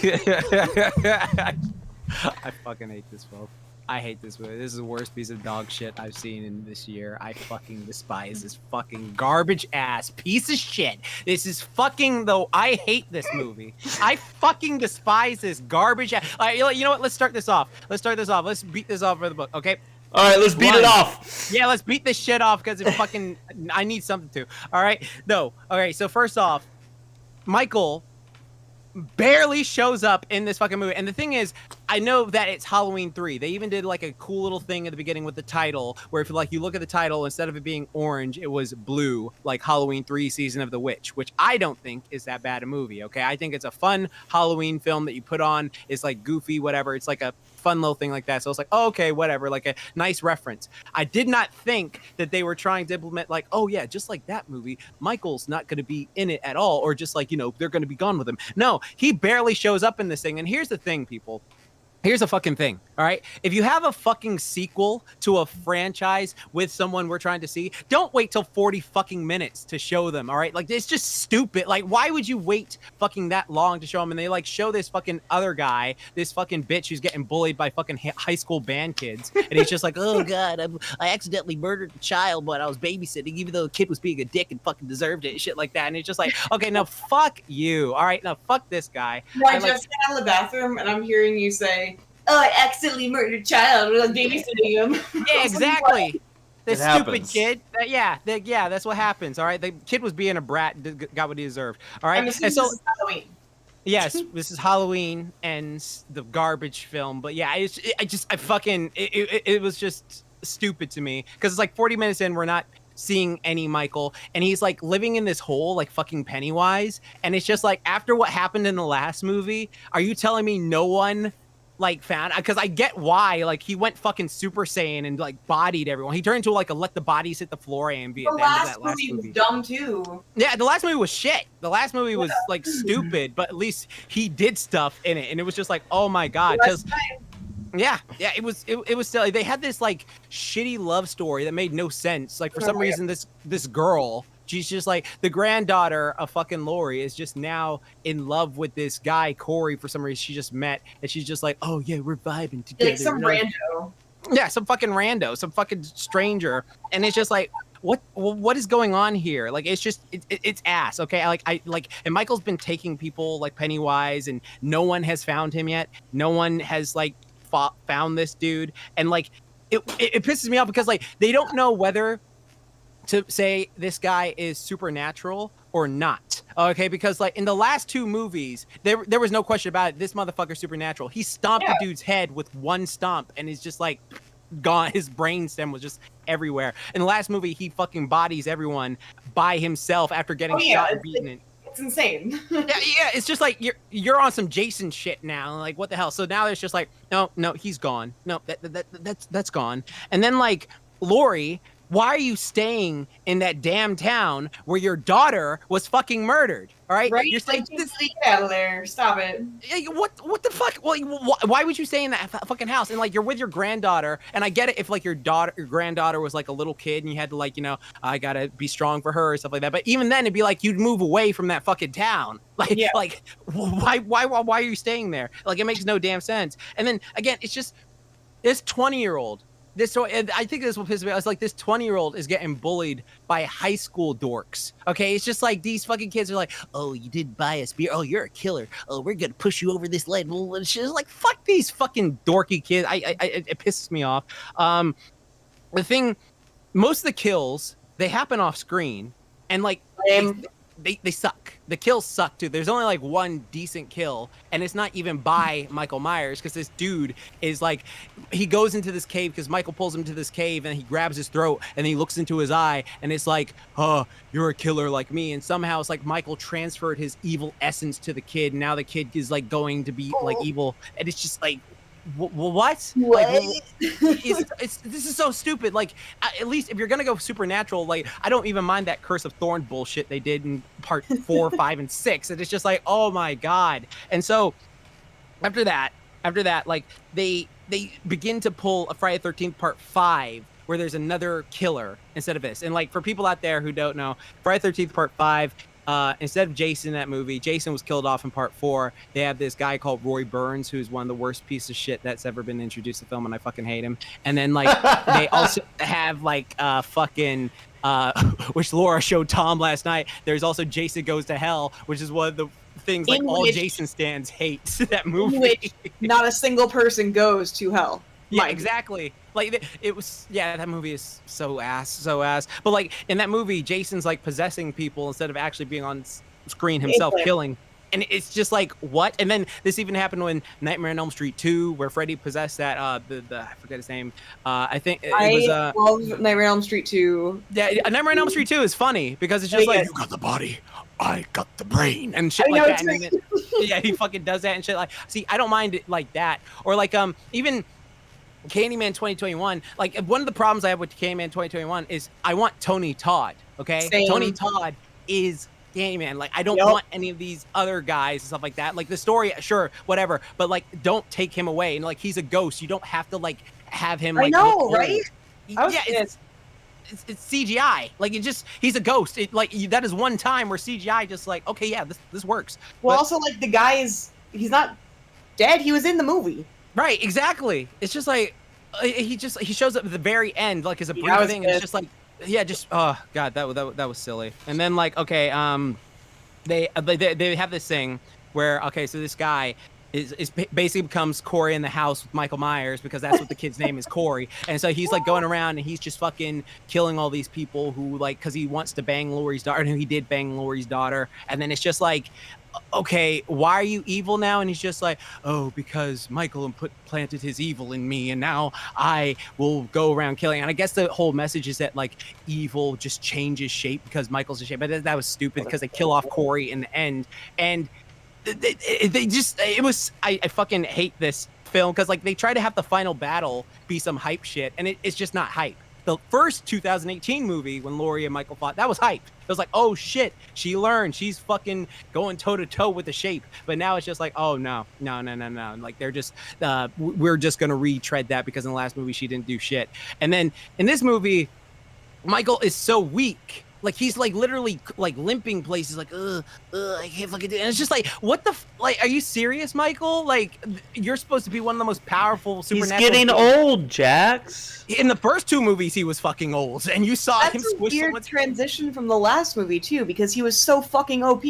fucking hate this film. I hate this movie. This is the worst piece of dog shit I've seen in this year. I fucking despise this fucking garbage ass piece of shit. This is fucking though. I hate this movie. I fucking despise this garbage ass. You know what? Let's start this off. Let's beat this off for the book. Okay. All right, let's beat it off. Yeah, let's beat this shit off because it fucking. I need something to. All right. No. Okay. So first off, Michael barely shows up in this fucking movie. And the thing is, I know that it's Halloween 3. They even did like a cool little thing at the beginning with the title, where if like you look at the title, instead of it being orange, it was blue, like Halloween 3 Season of the Witch, which I don't think is that bad a movie. Okay, I think it's a fun Halloween film that you put on. It's like goofy, whatever. It's like a fun little thing like that. So it's like, oh, okay, whatever, like a nice reference. I did not think that they were trying to implement like, oh yeah, just like that movie, Michael's not going to be in it at all, or just like, you know, they're going to be gone with him. No, he barely shows up in this thing. And here's the thing, people. Here's a fucking thing, all right? If you have a fucking sequel to a franchise with someone we're trying to see, don't wait till 40 fucking minutes to show them, all right? Like, it's just stupid. Like, why would you wait fucking that long to show them? And they, like, show this fucking other guy, this fucking bitch who's getting bullied by fucking high school band kids. And he's just like, oh, God, I accidentally murdered a child when I was babysitting, even though the kid was being a dick and fucking deserved it and shit like that. And it's just like, okay, now fuck you, all right? Now fuck this guy. No, I just got out of the bathroom and I'm hearing you say, oh, I accidentally murdered a child when I was babysitting him. Yeah, exactly. This It stupid happens. kid. Yeah, that's what happens. All right, the kid was being a brat, got what he deserved. All right, I'm assuming and so this is Halloween. yes, this is Halloween and the garbage film. But yeah, it was just stupid to me because it's like 40 minutes in, we're not seeing any Michael, and he's like living in this hole like fucking Pennywise, and it's just like after what happened in the last movie, are you telling me no one like found, because I get why, like he went fucking Super Saiyan and like bodied everyone. He turned into like a let the bodies hit the floor ambient at the end of that last movie. Was dumb too. Yeah, the last movie was shit. The last movie was like stupid, but at least he did stuff in it, and it was just like, oh my god, because yeah, it was still, they had this like shitty love story that made no sense. Like for some reason, this girl, she's just like the granddaughter of fucking Lori is just now in love with this guy, Corey, for some reason she just met. And she's just like, oh yeah, we're vibing together. Like some rando. Yeah, some fucking rando, some fucking stranger. And it's just like, what is going on here? Like, it's just, it's ass. Okay. And Michael's been taking people like Pennywise and no one has found him yet. No one has like found this dude. And like, it pisses me off because like, they don't know whether to say this guy is supernatural or not. Okay, because like in the last two movies, there was no question about it. This motherfucker's supernatural. He stomped the dude's head with one stomp and he's just like gone. His brainstem was just everywhere. In the last movie, he fucking bodies everyone by himself after getting shot and beaten. It's insane. yeah, it's just like you're on some Jason shit now. Like what the hell? So now it's just like no, he's gone. No, that's gone. And then like Lori, why are you staying in that damn town where your daughter was fucking murdered? All right, right? You're saying get out of there. Stop it. What the fuck? Well, why would you stay in that fucking house? And like you're with your granddaughter, and I get it if like your granddaughter was like a little kid, and you had to like I gotta be strong for her or stuff like that. But even then, it'd be like you'd move away from that fucking town. Like like why are you staying there? Like it makes no damn sense. And then again, it's just this 20-year-old. I think this will piss me off. It's like this 20-year-old is getting bullied by high school dorks. Okay, it's just like these fucking kids are like, oh, you didn't buy us beer. Oh, you're a killer. Oh, we're gonna push you over this ledge. Well, it's just like fuck these fucking dorky kids. It pisses me off. The thing, most of the kills they happen off screen, and like they suck. The kills suck too. There's only like one decent kill, and it's not even by Michael Myers because this dude is like, he goes into this cave because Michael pulls him to this cave and he grabs his throat and he looks into his eye and it's like, oh, you're a killer like me. And somehow it's like Michael transferred his evil essence to the kid. And now the kid is like going to be like evil, and it's just like, what? Like, this is so stupid. Like, at least if you're gonna go supernatural, like I don't even mind that Curse of Thorn bullshit they did in part 4, 5, and 6. And it's just like, oh my god. And so after that, like they begin to pull a Friday the 13th part 5, where there's another killer instead of this. And like for people out there who don't know, Friday the 13th part 5 instead of Jason in that movie, Jason was killed off in part 4. They have this guy called Roy Burns, who's one of the worst pieces of shit that's ever been introduced to film, and I fucking hate him. And then like they also have like fucking which Laura showed Tom last night. There's also Jason Goes to Hell, which is one of the things like all Jason stands hate that movie. In which not a single person goes to hell. Yeah, exactly. Like it was, that movie is so ass. But like in that movie, Jason's like possessing people instead of actually being on screen himself killing. And it's just like, what? And then this even happened when Nightmare on Elm Street 2, where Freddy possessed that the I forget his name. I think it was love Nightmare on Elm Street 2. Yeah, Nightmare on Elm Street 2 is funny because it's just like, you got the body, I got the brain, and shit like that. And then, yeah, he fucking does that and shit. Like, see, I don't mind it like that. Or like even Candyman 2021, like one of the problems I have with Candyman 2021 is I want Tony Todd. Okay, Same. Tony Todd is Candyman. Like I don't want any of these other guys and stuff like that. Like the story, sure, whatever, but like don't take him away. And like he's a ghost. You don't have to like have him. Like, I know, right? It's CGI. Like he's a ghost. That is one time where CGI just like, okay, yeah, this works. Well, also like the guy he's not dead. He was in the movie. Right, exactly. It's just like he shows up at the very end, like as a brief thing. And it's just like, oh god, that was silly. And then like, okay, they have this thing where so this guy is basically becomes Corey in the house with Michael Myers because that's what the kid's name is, Corey. And so he's like going around and he's just fucking killing all these people who like because he wants to bang Laurie's daughter, and he did bang Laurie's daughter. And then it's just like, okay, why are you evil now? And he's just like, oh, because Michael planted his evil in me, and now I will go around killing. And I guess the whole message is that like evil just changes shape because Michael's a shape. But that was stupid because they kill off Corey in the end, and I fucking hate this film because like they try to have the final battle be some hype shit, and it's just not hype. The first 2018 movie when Laurie and Michael fought, that was hype. It was like, oh shit, she learned. She's fucking going toe to toe with the shape. But now it's just like, oh no. Like they're just, we're just gonna retread that because in the last movie she didn't do shit. And then in this movie, Michael is so weak. Like he's like literally like limping places, like I can't fucking do it. And it's just like, what the like? Are you serious, Michael? Like you're supposed to be one of the most powerful supernatural. He's getting old, Jax. In the first 2 movies, he was fucking old, and you saw him squish. That's a weird transition from the last movie too, because he was so fucking OP.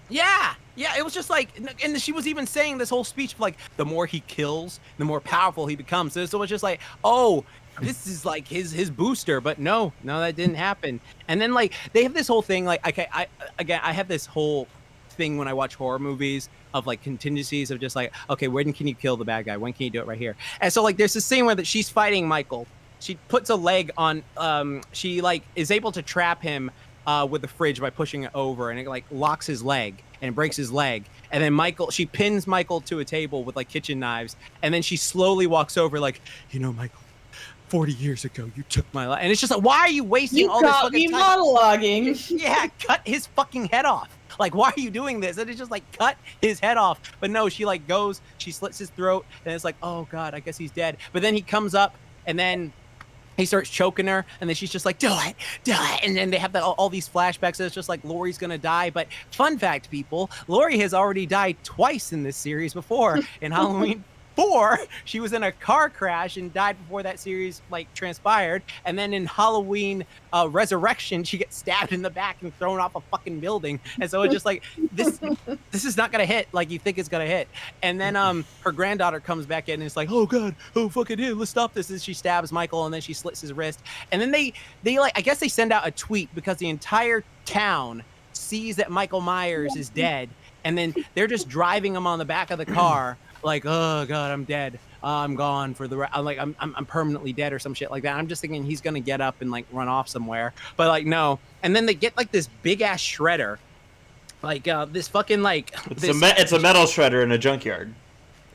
Yeah, it was just like, and she was even saying this whole speech of like, the more he kills, the more powerful he becomes. So it was just like, oh. This is like his booster, but no, that didn't happen. And then like they have this whole thing, like okay, I have this whole thing when I watch horror movies of like contingencies of just like, okay, when can you kill the bad guy? When can you do it right here? And so like there's this scene where that she's fighting Michael. She puts a leg on, she like is able to trap him with the fridge by pushing it over, and it like locks his leg and breaks his leg. And then she pins Michael to a table with like kitchen knives, and then she slowly walks over like, Michael, 40 years ago, you took my life. And it's just like, why are you wasting all this fucking time? Monologuing. Yeah, cut his fucking head off. Like, why are you doing this? And it's just like, cut his head off. But no, she like goes, she slits his throat, and it's like, oh God, I guess he's dead. But then he comes up, and then he starts choking her, and then she's just like, do it. And then they have all these flashbacks, and it's just like, Laurie's gonna die. But fun fact, people, Laurie has already died twice in this series before. In Halloween 4, she was in a car crash and died before that series like transpired. And then in Halloween Resurrection, she gets stabbed in the back and thrown off a fucking building. And so it's just like, this is not gonna hit like you think it's gonna hit. And then her granddaughter comes back in and it's like, oh God, oh fucking hit, let's stop this. And she stabs Michael, and then she slits his wrist. And then they like, I guess they send out a tweet because the entire town sees that Michael Myers is dead, and then they're just driving him on the back of the car. Like, oh God, I'm dead. I'm gone for the. I'm permanently dead or some shit like that. I'm just thinking he's gonna get up and like run off somewhere, but like no. And then they get like this big ass shredder, like this fucking like. It's a metal shredder in a junkyard.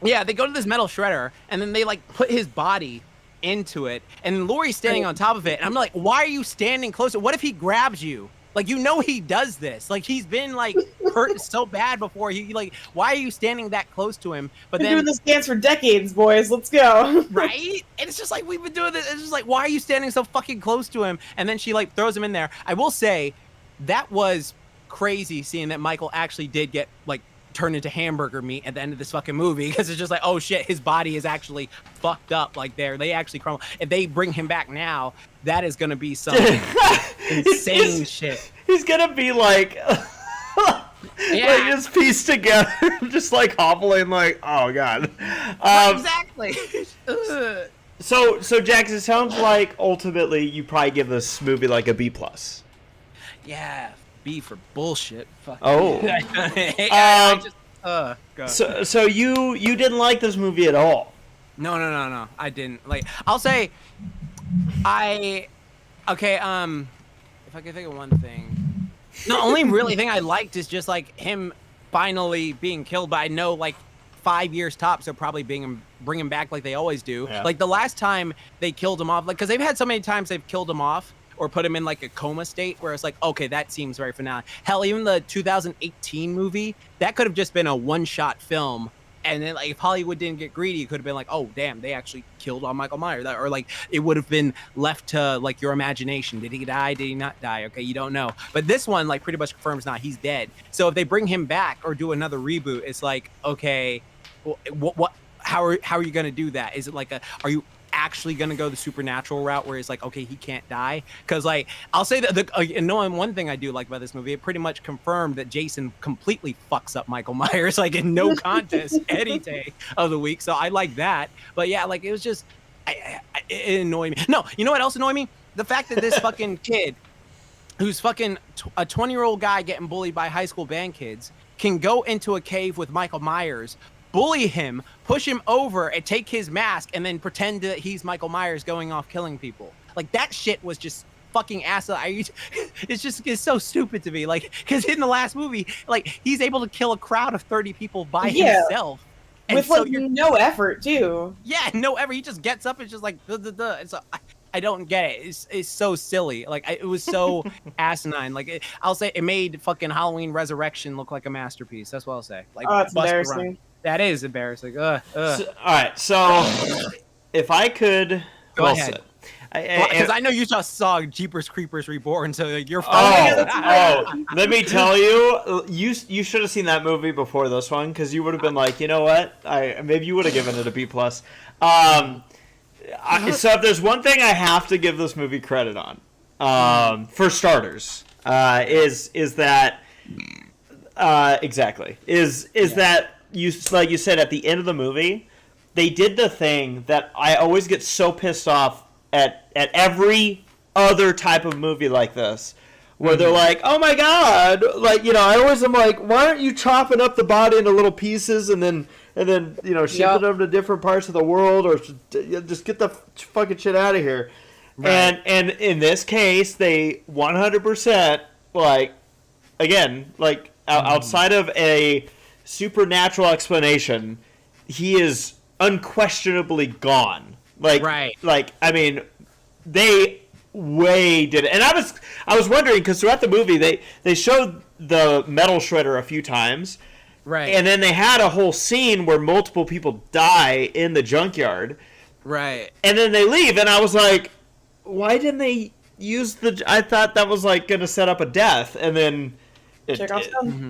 Yeah, they go to this metal shredder, and then they like put his body into it, and Laurie's standing on top of it. And I'm like, why are you standing closer? What if he grabs you? Like, he does this. Like, he's been, like, hurt so bad before. He, like, why are you standing that close to him? But been doing this dance for decades, boys. Let's go. Right? And it's just like, we've been doing this. It's just like, why are you standing so fucking close to him? And then she, like, throws him in there. I will say, that was crazy seeing that Michael actually did get like turned into hamburger meat at the end of this fucking movie, because it's just like, oh shit, his body is actually fucked up. Like they actually crumble. If they bring him back now, that is gonna be some insane shit. He's gonna be like, like just pieced together, just like hobbling, like, oh god. Exactly. So Jax, it sounds like ultimately you probably give this movie like a B+. Yeah, B for bullshit. Fuck. Oh. Go. So you didn't like this movie at all? No. I didn't. Like, I'll say, if I could think of one thing, the only really thing I liked is just like him finally being killed. But I know like 5 years tops, they'll probably bring him back like they always do. Yeah. Like the last time they killed him off, like because they've had so many times they've killed him off or put him in like a coma state where it's like, okay, that seems very finale. Hell, even the 2018 movie, that could have just been a one-shot film. And then, like, if Hollywood didn't get greedy, it could have been like, oh, damn, they actually killed on Michael Myers. Or, like, it would have been left to, like, your imagination. Did he die? Did he not die? Okay, you don't know. But this one, like, pretty much confirms not. He's dead. So if they bring him back or do another reboot, it's like, okay, well, what? How are you going to do that? Is it like are you actually going to go the supernatural route where it's like, okay, he can't die? Because, like, I'll say that knowing one thing I do like about this movie, it pretty much confirmed that Jason completely fucks up Michael Myers, like, in no contest any day of the week. So I like that. But yeah, like, it was just, it annoyed me. No, you know what else annoyed me? The fact that this fucking kid, who's fucking a 20-year-old guy getting bullied by high school band kids, can go into a cave with Michael Myers, bully him, push him over, and take his mask, and then pretend that he's Michael Myers going off killing people. Like, that shit was just fucking asinine. It's so stupid to me. Like, because in the last movie, like, he's able to kill a crowd of 30 people by himself. And with, so like, no effort, too. Yeah, no effort. He just gets up and just like, duh. And so I don't get it. It's so silly. Like, it was so asinine. Like, I'll say it made fucking Halloween Resurrection look like a masterpiece. That's what I'll say. Like, oh, it's embarrassing. That is embarrassing. So, all right, so if I could, go ahead. Because I know you just saw Jeepers Creepers Reborn, so you're fine. Let me tell you, you should have seen that movie before this one, because you would have been like, you know what, maybe you would have given it a B+. So if there's one thing I have to give this movie credit on, for starters, is that that like you said at the end of the movie, they did the thing that I always get so pissed off at every other type of movie like this, where they're like, oh my god, like, you know, I always am like, why aren't you chopping up the body into little pieces and then you know, shipping them to different parts of the world, or just get the fucking shit out of here. Right. And in this case, they 100%, like, again, like, outside of a supernatural explanation, he is unquestionably gone. Like, like, I mean, they way did it. And I was wondering, because throughout the movie, they showed the metal shredder a few times. Right. And then they had a whole scene where multiple people die in the junkyard. Right. And then they leave, and I was like, why didn't they use I thought that was, like, going to set up a death, and then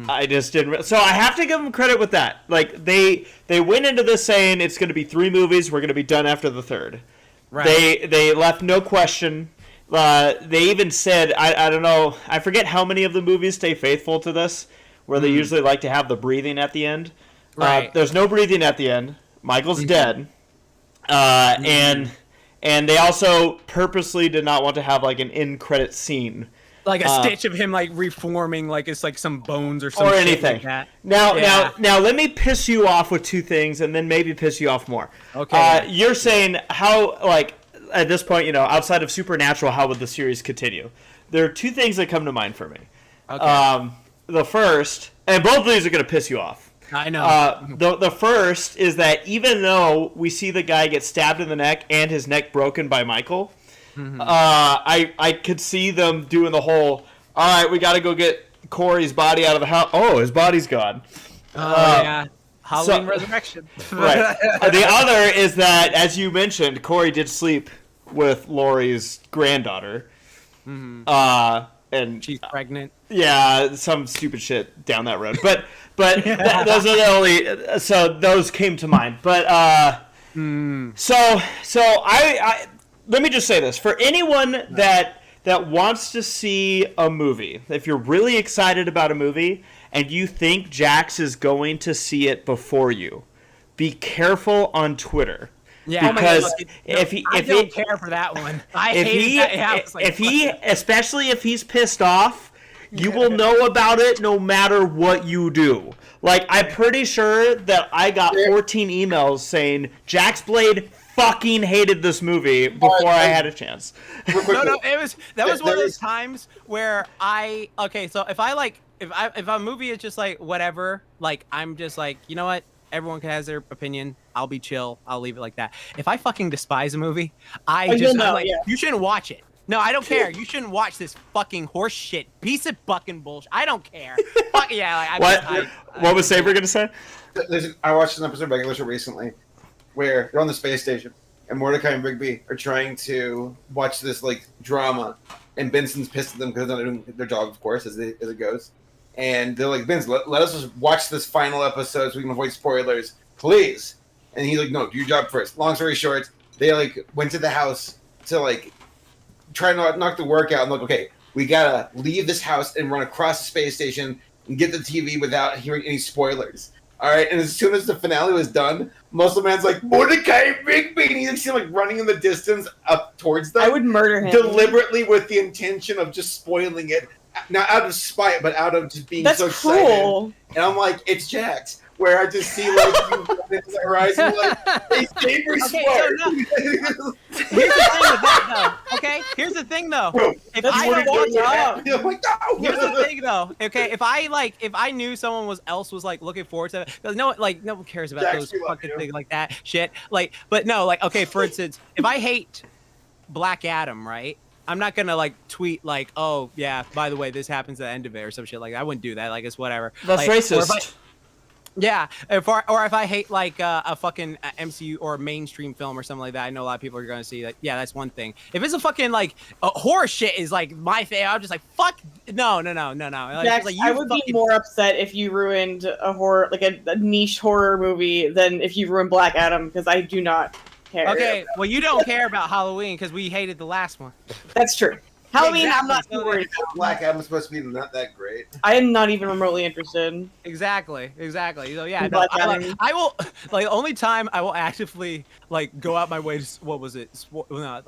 I just didn't. So I have to give them credit with that. Like, they went into this saying it's going to be 3 movies. We're going to be done after the 3rd. Right. They left no question. They even said, I don't know, I forget how many of the movies stay faithful to this, where they usually like to have the breathing at the end. Right. There's no breathing at the end. Michael's dead. And they also purposely did not want to have, like, an end credit scene. Like a stitch of him, like, reforming, like it's like some bones or something. Or anything. Like that. Now, let me piss you off with 2 things, and then maybe piss you off more. Okay. You're saying how, like, at this point, you know, outside of Supernatural, how would the series continue? There are 2 things that come to mind for me. Okay. The first, and both of these are going to piss you off. I know. The first is that even though we see the guy get stabbed in the neck and his neck broken by Michael, I could see them doing the whole, all right, we got to go get Corey's body out of the house. Oh, his body's gone. Yeah. Halloween Resurrection. Right. The other is that, as you mentioned, Corey did sleep with Laurie's granddaughter. And she's pregnant. Yeah, some stupid shit down that road. But those are the only. So those came to mind. But so I let me just say this for anyone that wants to see a movie. If you're really excited about a movie and you think Jax is going to see it before you, be careful on Twitter. Yeah, because I don't care for that one. I hate that. Yeah, especially if he's pissed off, you will know about it no matter what you do. Like, I'm pretty sure that I got 14 emails saying Jaxblade fucking hated this movie before I had a chance. No, that was one of those times where so if a movie is just like whatever, like I'm just like, you know what? Everyone has their opinion. I'll be chill. I'll leave it like that. If I fucking despise a movie, you shouldn't watch it. No, I don't care. You shouldn't watch this fucking horse shit piece of fucking bullshit. I don't care. Fuck yeah. What was Saber gonna say? I watched an episode of Regular Show recently where they're on the space station and Mordecai and Rigby are trying to watch this like drama, and Benson's pissed at them because they're not doing their job, of course, as it goes. And they're like, Vince, let us just watch this final episode so we can avoid spoilers, please. And he's like, no, do your job first. Long story short, they like went to the house to like try to knock the work out. And like, okay, we gotta leave this house and run across the space station and get the TV without hearing any spoilers. All right, and as soon as the finale was done, Muscle Man's like, Mordecai Rigby, and you see him like running in the distance up towards them. I would murder him deliberately with the intention of just spoiling it. Not out of spite, but out of just being so excited. Cool. And I'm like, it's Jax. Where I just see like you into the horizon, like, hey, Saber smart. Here's the thing with that, though. Okay, here's the thing, though. If I here's the thing, though. Okay, if I knew someone else was like looking forward to it, because no one cares about Jax, those fucking things like that shit. Like, but no, like, okay, for instance, if I hate Black Adam, right? I'm not gonna like tweet like, oh yeah, by the way, this happens at the end of it or some shit like that. I wouldn't do that. Like, it's whatever. That's like, racist. If I hate like a fucking MCU or a mainstream film or something like that, I know a lot of people are gonna see that. Yeah, that's one thing. If it's a fucking like horror shit is like my thing, I'm just like fuck no. Like, Jax, like, I would be more upset if you ruined a horror like a niche horror movie than if you ruined Black Adam, because I do not care. Okay, well you don't care about Halloween because we hated the last one. That's true. Halloween, Exactly. I'm not too worried about. Black Adam's supposed to be not that great. I am not even remotely interested. Exactly. So yeah, Black no, Adam. I will like the only time I will actively like go out my way to what was it? No,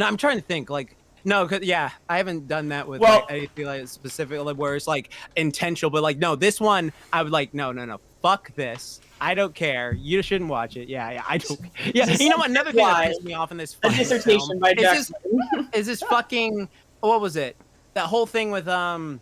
I'm trying to think like. No, cause yeah, I haven't done that with like, anything like specific, like, where it's like intentional. But like, no, this one I would like, no, fuck this. I don't care. You shouldn't watch it. Yeah, I don't. Yeah, you know what? Another thing that pissed me off in this A fucking dissertation film by Jackson. is this fucking what was it? That whole thing with like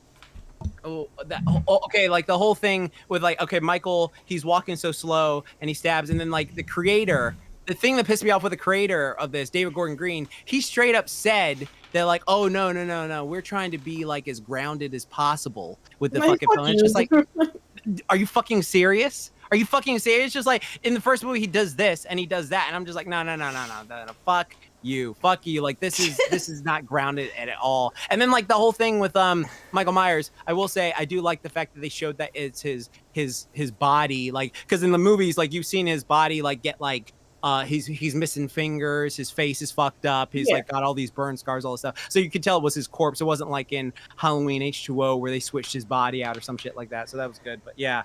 the whole thing with like Michael, he's walking so slow and he stabs, and then like the creator. The thing that pissed me off with the creator of this, David Gordon Green, he straight up said that like, oh no, we're trying to be like as grounded as possible with the fucking film. It's just like, are you fucking serious? Are you fucking serious? It's just like in the first movie he does this and he does that, and I'm just like, no, fuck you. Like this is not grounded at all. And then like the whole thing with Michael Myers, I will say I do like the fact that they showed that it's his body, like, because in the movies like you've seen his body like get like he's missing fingers, his face is fucked up, he's like got all these burn scars, all this stuff. So you could tell it was his corpse. It wasn't like in Halloween H2O where they switched his body out or some shit like that. So that was good. But yeah,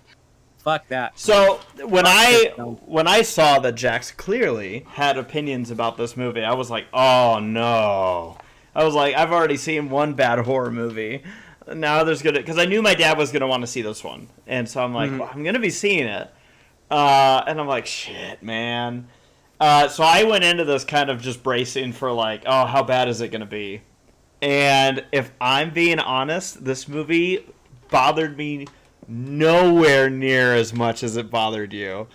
fuck that. So when I saw that Jax clearly had opinions about this movie, I was like, oh no. I was like, I've already seen one bad horror movie. Now there's because I knew my dad was gonna want to see this one, and so I'm like, well, I'm gonna be seeing it, and I'm like, shit, man. So I went into this kind of just bracing for like, oh, how bad is it going to be? And if I'm being honest, this movie bothered me nowhere near as much as it bothered you.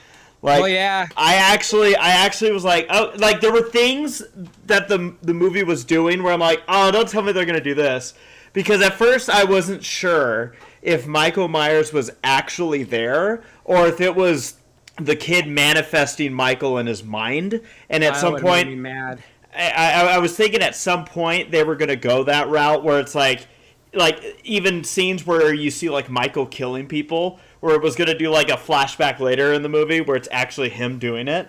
Like, well, yeah. I actually was like, oh, like there were things that the movie was doing where I'm like, oh, don't tell me they're going to do this. Because at first I wasn't sure if Michael Myers was actually there or if it was the kid manifesting Michael in his mind, and at some point, mad. I was thinking at some point they were going to go that route where it's like like even scenes where you see like Michael killing people, where it was gonna do like a flashback later in the movie where it's actually him doing it.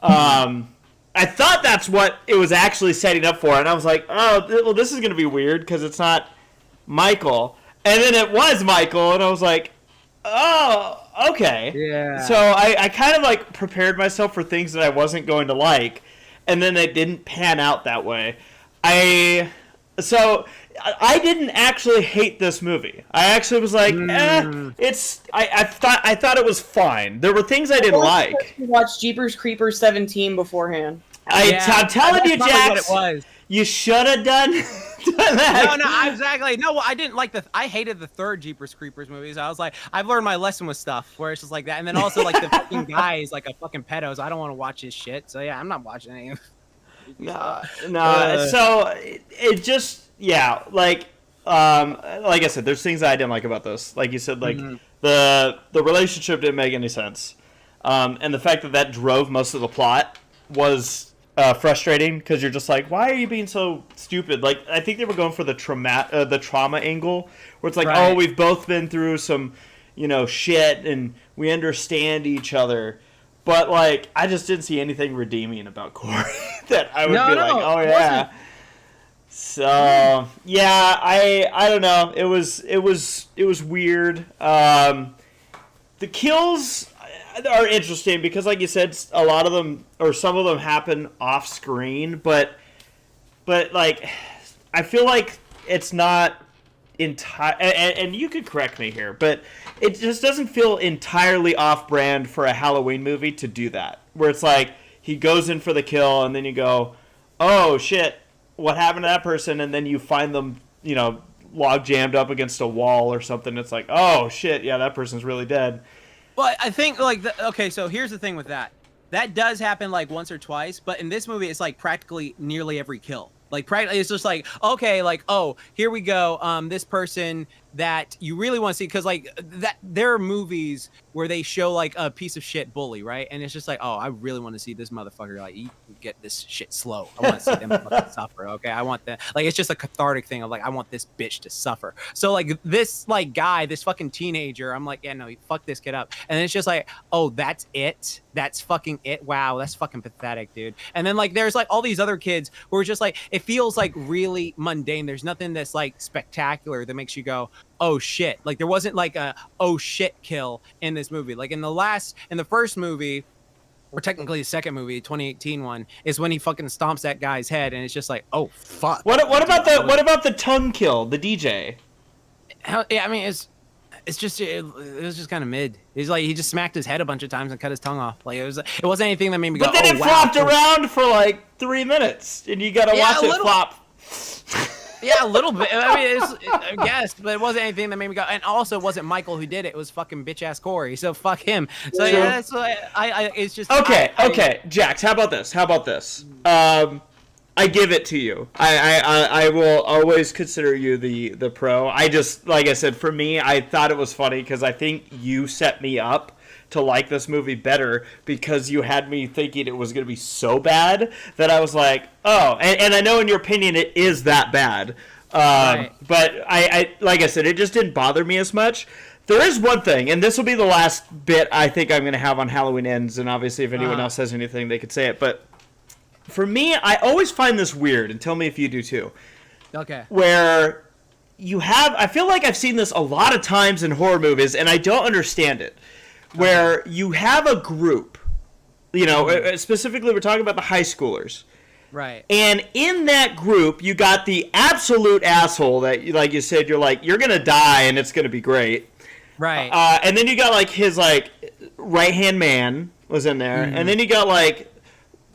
I thought that's what it was actually setting up for, and I was like, oh, well, this is gonna be weird because it's not Michael, and then it was Michael, and I was like, oh, okay. Yeah. So I kind of like prepared myself for things that I wasn't going to like, and then it didn't pan out that way. I didn't actually hate this movie. I actually was like, it's. I thought it was fine. There were things I didn't like. You watched Jeepers Creepers 17 beforehand. I'm telling you, That's Jax, what it was. you should have done that. No, exactly. No, I didn't like I hated the third Jeepers Creepers movies. I was like, I've learned my lesson with stuff where it's just like that. And then also like the fucking guy is like a fucking pedo, so I don't want to watch his shit. So yeah, I'm not watching any of No. So it just, like I said, there's things I didn't like about this. Like you said, like the relationship didn't make any sense, and the fact that drove most of the plot was frustrating because you're just like, why are you being so stupid? Like I think they were going for the trauma angle, where it's like, Right. oh, we've both been through some, shit, and we understand each other. But, like, I just didn't see anything redeeming about Corey that I would be like, oh, yeah. So, yeah, I don't know. It was weird. The kills are interesting because, like you said, a lot of them, or some of them happen off screen, but like, I feel like it's not entire, and you could correct me here, but it just doesn't feel entirely off-brand for a Halloween movie to do that, where it's like he goes in for the kill and then you go, oh shit, what happened to that person? And then you find them, log jammed up against a wall or something. It's like, oh shit, yeah, that person's really dead. Well, I think like okay, so here's the thing with that. That does happen like once or twice, but in this movie, it's like practically nearly every kill. Like practically, it's just like, okay, like, oh, here we go. This person that you really want to see, because like that there are movies where they show like a piece of shit bully, right? And it's just like, oh, I really want to see this motherfucker like get this shit slow. I want to see them fucking suffer. Okay, I want that. Like it's just a cathartic thing of like I want this bitch to suffer. So like this like guy, this fucking teenager, I'm like, yeah, no, fuck this kid up. And then it's just like, oh, that's it. That's fucking it. Wow, that's fucking pathetic, dude. And then like there's like all these other kids who are just like, it feels like really mundane. There's nothing that's like spectacular that makes you go, oh shit. Like there wasn't like a oh shit kill in this movie. Like in the first movie, or technically the second movie, 2018 one, is when he fucking stomps that guy's head, and it's just like, oh fuck. What about the tongue kill, the DJ? Yeah, I mean it's just it was just kind of mid. He's like he just smacked his head a bunch of times and cut his tongue off. Like it wasn't anything that made me go. But then it flopped around for like 3 minutes, and you gotta watch it flop. Yeah, a little bit. I mean, I guess, but it wasn't anything that made me go. And also, it wasn't Michael who did it. It was fucking bitch ass Corey. So fuck him. So yeah, that's why I it's just okay. Jax, how about this? I give it to you. I will always consider you the pro. I just, like I said, for me, I thought it was funny because I think you set me up to like this movie better because you had me thinking it was going to be so bad that I was like, oh, and I know in your opinion it is that bad. Right. But I like I said, it just didn't bother me as much. There is one thing, and this will be the last bit I think I'm going to have on Halloween Ends, and obviously if anyone else has anything, they could say it. But for me, I always find this weird, and tell me if you do too. Okay. Where you have, I feel like I've seen this a lot of times in horror movies, and I don't understand it. Where you have a group, specifically we're talking about the high schoolers. Right. And in that group, you got the absolute asshole that, like you said, you're going to die and it's going to be great. Right. And then you got, like, his, like, right-hand man was in there. Mm-hmm. And then you got, like,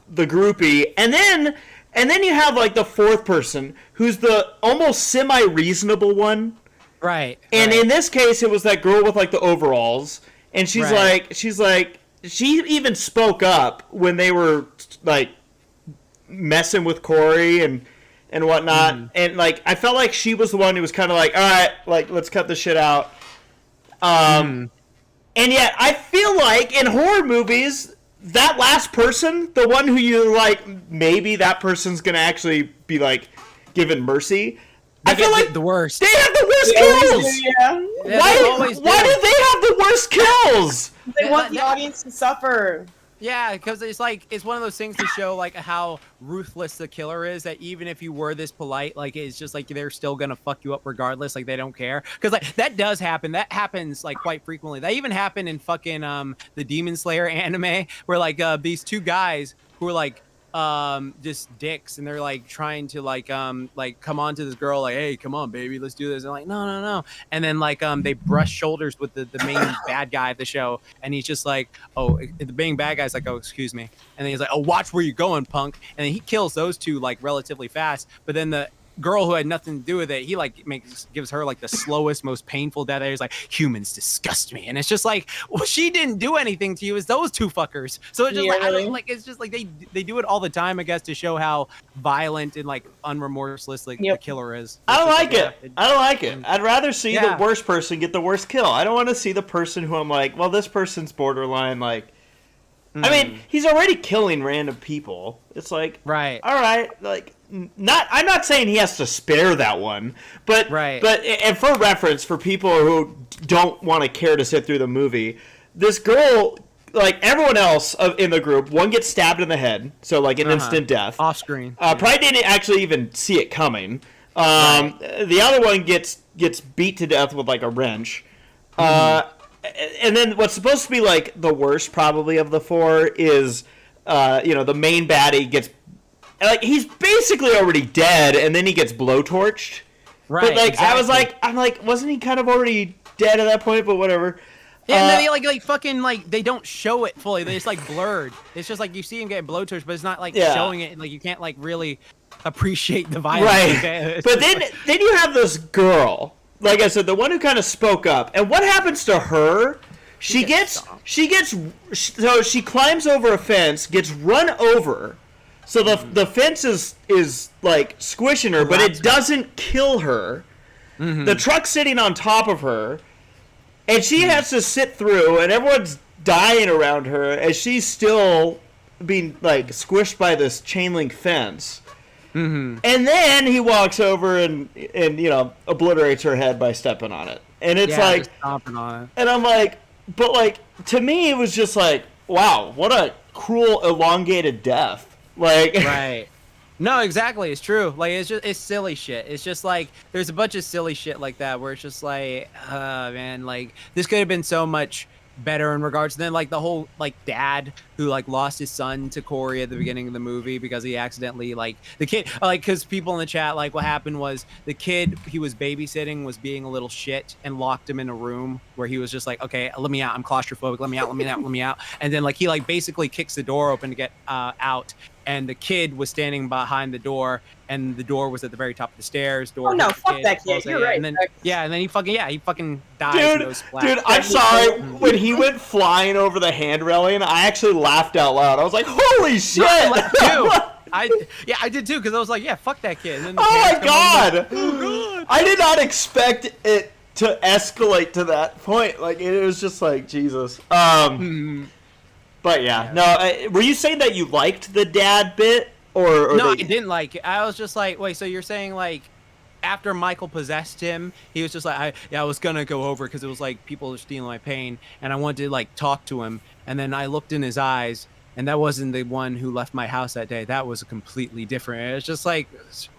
the groupie. And then you have, like, the fourth person who's the almost semi-reasonable one. Right. And in this case, it was that girl with, like, the overalls. And she's like, she even spoke up when they were, like, messing with Corey and whatnot. Mm. And, like, I felt like she was the one who was kind of like, all right, like, let's cut this shit out. And yet, I feel like in horror movies, that last person, the one who you like, maybe that person's going to actually be, like, given mercy, I feel like the worst. They have the worst kills. Yeah. Why do they have the worst kills? They want the audience to suffer. Yeah, because it's like it's one of those things to show like how ruthless the killer is. That even if you were this polite, like it's just like they're still gonna fuck you up regardless. Like they don't care. Because like that does happen. That happens like quite frequently. That even happened in fucking the Demon Slayer anime, where like these two guys who are like just dicks, and they're like trying to like come on to this girl like, hey, come on baby, let's do this, and like no, and then like they brush shoulders with the main bad guy of the show, and he's just like, oh, the main bad guy's like, oh, excuse me, and then he's like, oh, watch where you're going, punk, and then he kills those two like relatively fast, but then the girl who had nothing to do with it, he like gives her like the slowest, most painful death. He's like, humans disgust me, and it's just like, well, she didn't do anything to you. It's those two fuckers. So it's just like, I don't, like, it's just like they do it all the time, I guess, to show how violent and like unremorseless like the killer is. I don't like it. I don't like it. I'd rather see the worst person get the worst kill. I don't want to see the person who I'm like, well, this person's borderline like. I mean, he's already killing random people. It's like, right, all right, like, I'm not saying he has to spare that one, but and for reference, for people who don't want to care to sit through the movie, this girl, like everyone else in the group, one gets stabbed in the head, so like an instant death, off screen. Probably didn't actually even see it coming. The other one gets beat to death with like a wrench. And then what's supposed to be like the worst probably of the four is, the main baddie gets, like, he's basically already dead, and then he gets blowtorched. Right. But like, exactly. I'm like, wasn't he kind of already dead at that point? But whatever. Yeah, and then they like fucking like they don't show it fully. They just like blurred. It's just like you see him getting blowtorched, but it's not like showing it. Like you can't like really appreciate the violence. Right. Okay? But then you have this girl. Like I said, the one who kind of spoke up, and what happens to her? She climbs over a fence, gets run over, so the fence is like squishing her, but it doesn't kill her. Mm-hmm. The truck's sitting on top of her, and she has to sit through, and everyone's dying around her as she's still being like squished by this chain link fence. Mm-hmm. And then he walks over and obliterates her head by stepping on it. And it's like, just stomping on it. And I'm like, but like, to me it was just like, wow, what a cruel, elongated death. Like, right. No, exactly. It's true. Like, it's silly shit. It's just like, there's a bunch of silly shit like that where it's just like, man, like, this could have been so much better in regards to then like the whole like dad who like lost his son to Corey at the beginning of the movie because he accidentally like the kid like because people in the chat like what happened was the kid he was babysitting was being a little shit and locked him in a room where he was just like, okay, let me out, I'm claustrophobic, let me out, and then like he like basically kicks the door open to get out, and the kid was standing behind the door, and the door was at the very top of the stairs. Oh no, fuck that kid. You're right. And then he fucking dies. Dude, I'm sorry. When he went flying over the hand railing, I actually laughed out loud. I was like, "Holy shit!" I did too, because I was like, "Yeah, fuck that kid." And then oh my god! Oh god! I did not expect it to escalate to that point. Like it was just like Jesus. But yeah, no. Were you saying that you liked the dad bit, or no? I didn't like it. I was just like, wait. So you're saying like, after Michael possessed him, he was just like, I was gonna go over because it was like people are stealing my pain, and I wanted to like talk to him, and then I looked in his eyes, and that wasn't the one who left my house that day. That was completely different. It's just like,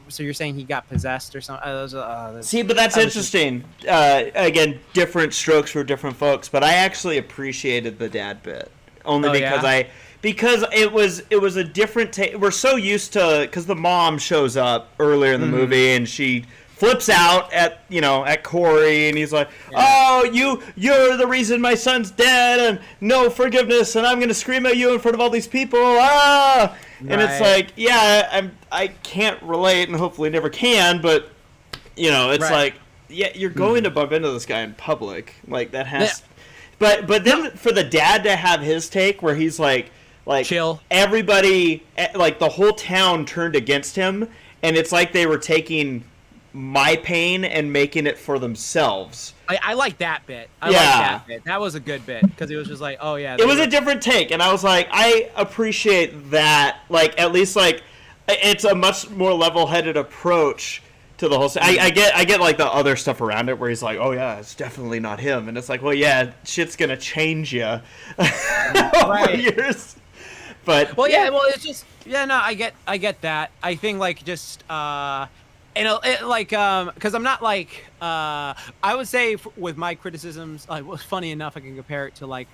so you're saying he got possessed or something? See, but that's interesting. Again, different strokes for different folks, but I actually appreciated the dad bit. Only because it was a different take. We're so used to, because the mom shows up earlier in the movie and she flips out at Corey, and he's like, oh, you're the reason my son's dead, and no forgiveness, and I'm gonna scream at you in front of all these people, and it's like, I can't relate, and hopefully never can, but it's like, you're going to bump into this guy in public, like that has. But then for the dad to have his take where he's like chill. Everybody, like the whole town turned against him, and it's like they were taking my pain and making it for themselves. I like that bit. I like that bit. That was a good bit because it was just like, oh yeah. It was a different take, and I was like, I appreciate that. Like at least like it's a much more level-headed approach to the whole. I get like the other stuff around it where he's like, oh yeah, it's definitely not him, and it's like, well, yeah, shit's gonna change you over years. But it's just no, I get that. I think like just because I'm not like I would say with my criticisms, like, well, funny enough, I can compare it to like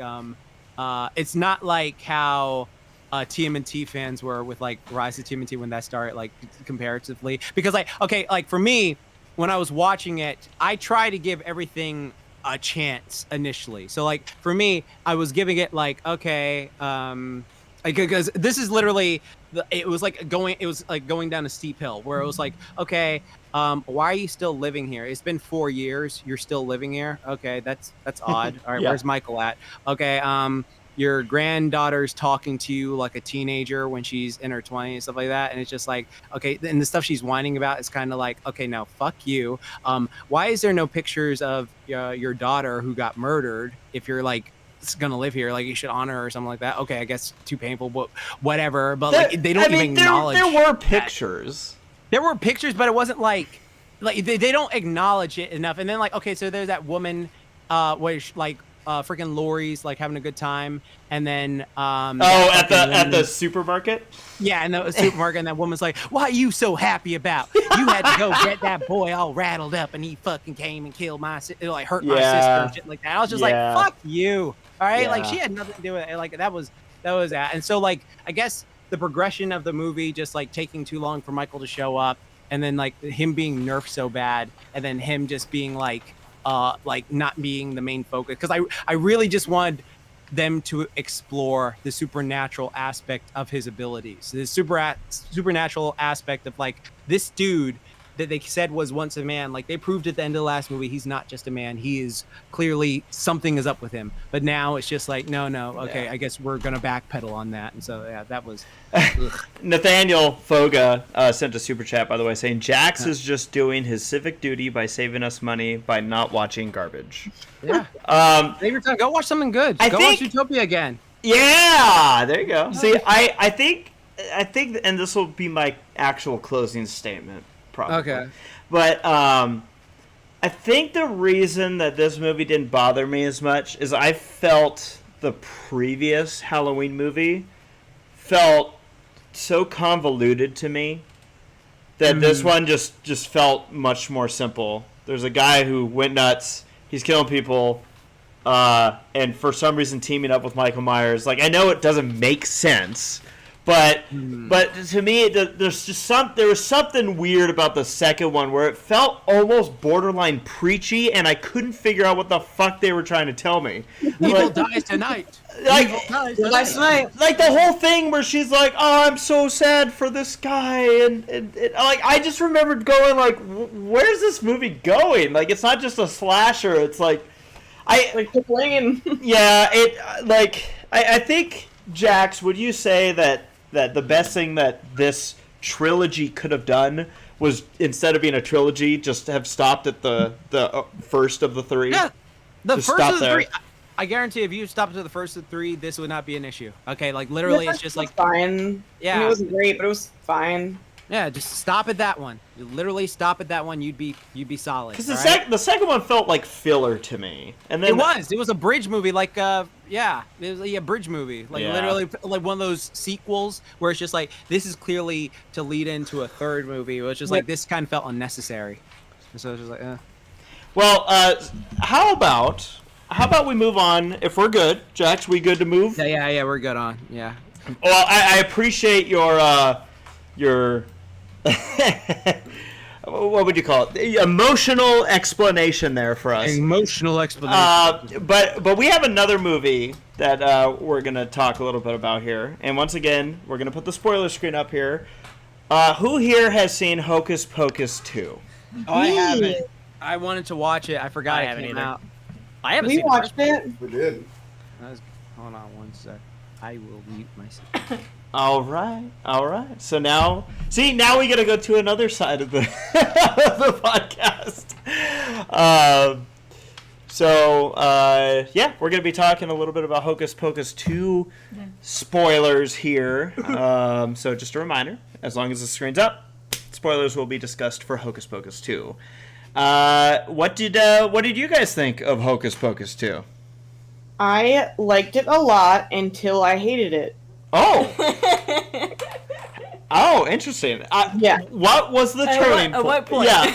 it's not like how TMNT fans were with like Rise of TMNT when that started, like comparatively, because like like for me, when I was watching it, I try to give everything a chance initially. So like for me, I was giving it like because this is literally it was like going down a steep hill where it was like, okay, why are you still living here? It's been 4 years, you're still living here. Okay, that's odd. All right, where's Michael at? Okay, your granddaughter's talking to you like a teenager when she's in her 20s and stuff like that, and it's just like, okay, and the stuff she's whining about is kind of like, okay, now fuck you. Why is there no pictures of your daughter who got murdered if you're like gonna live here? Like, you should honor her or something like that. Okay, I guess too painful, but whatever. But like, they don't even acknowledge there were pictures. There were pictures, but it wasn't like they don't acknowledge it enough. And then like, okay, so there's that woman where like freaking Lori's like having a good time, and then at the supermarket. Yeah, in the supermarket, and that woman's like, "What are you so happy about? You had to go get that boy all rattled up, and he fucking came and killed my sister, like hurt my sister and shit like that." I was just like, "Fuck you!" All right, like she had nothing to do with it. Like that was that. And so like, I guess the progression of the movie just like taking too long for Michael to show up, and then like him being nerfed so bad, and then him just being like not being the main focus, because I really just wanted them to explore the supernatural aspect of his abilities, the supernatural aspect of like this dude that they said was once a man. Like they proved at the end of the last movie, he's not just a man. He is clearly, something is up with him. But now it's just like, no, okay, I guess we're gonna backpedal on that. And so yeah, that was. Nathaniel Foga sent a super chat, by the way, saying Jax is just doing his civic duty by saving us money by not watching garbage. Yeah. Save your time. Go watch something good. Go watch Utopia again. Yeah, there you go. See, I think, and this will be my actual closing statement. Probably. Okay. But I think the reason that this movie didn't bother me as much is I felt the previous Halloween movie felt so convoluted to me that this one just felt much more simple. There's a guy who went nuts. He's killing people, and for some reason teaming up with Michael Myers. Like, I know it doesn't make sense. But to me, there was something weird about the second one where it felt almost borderline preachy, and I couldn't figure out what the fuck they were trying to tell me. Evil dies tonight. Like, Evil dies tonight. Like the whole thing where she's like, "Oh, I'm so sad for this guy," and like I just remembered going like, "Where's this movie going?" Like, it's not just a slasher. It's like, like playing. Yeah, I think, Jax, would you say that the best thing that this trilogy could have done was, instead of being a trilogy, just have stopped at the first of the three? Yeah, the first of the three. I guarantee if you stopped at the first of the three, this would not be an issue. Okay, like literally, it's just like fine. Yeah, I mean, it wasn't great, but it was fine. Yeah, just stop at that one. You literally stop at that one. You'd be solid. Because the second one felt like filler to me, and then it was a bridge movie, like it was a bridge movie, like literally like one of those sequels where it's just like, this is clearly to lead into a third movie, which is like, this kind of felt unnecessary. So it's just like, Well, how about we move on? If we're good, Jax, we good to move? Yeah, we're good on. Yeah. Well, I appreciate your what would you call it? The emotional explanation there for us. Emotional explanation. But we have another movie that we're gonna talk a little bit about here, and once again, we're gonna put the spoiler screen up here. Who here has seen Hocus Pocus 2? Oh, I haven't. I wanted to watch it. I forgot it came out. I haven't We seen watched it. We did. Hold on one sec. I will mute myself. All right. So now we got to go to another side of the the podcast. We're going to be talking a little bit about Hocus Pocus 2 spoilers here. So just a reminder, as long as the screen's up, spoilers will be discussed for Hocus Pocus 2. What did you guys think of Hocus Pocus 2? I liked it a lot until I hated it. Oh. Oh, interesting. Yeah. What was the turning point? At what point? Yeah.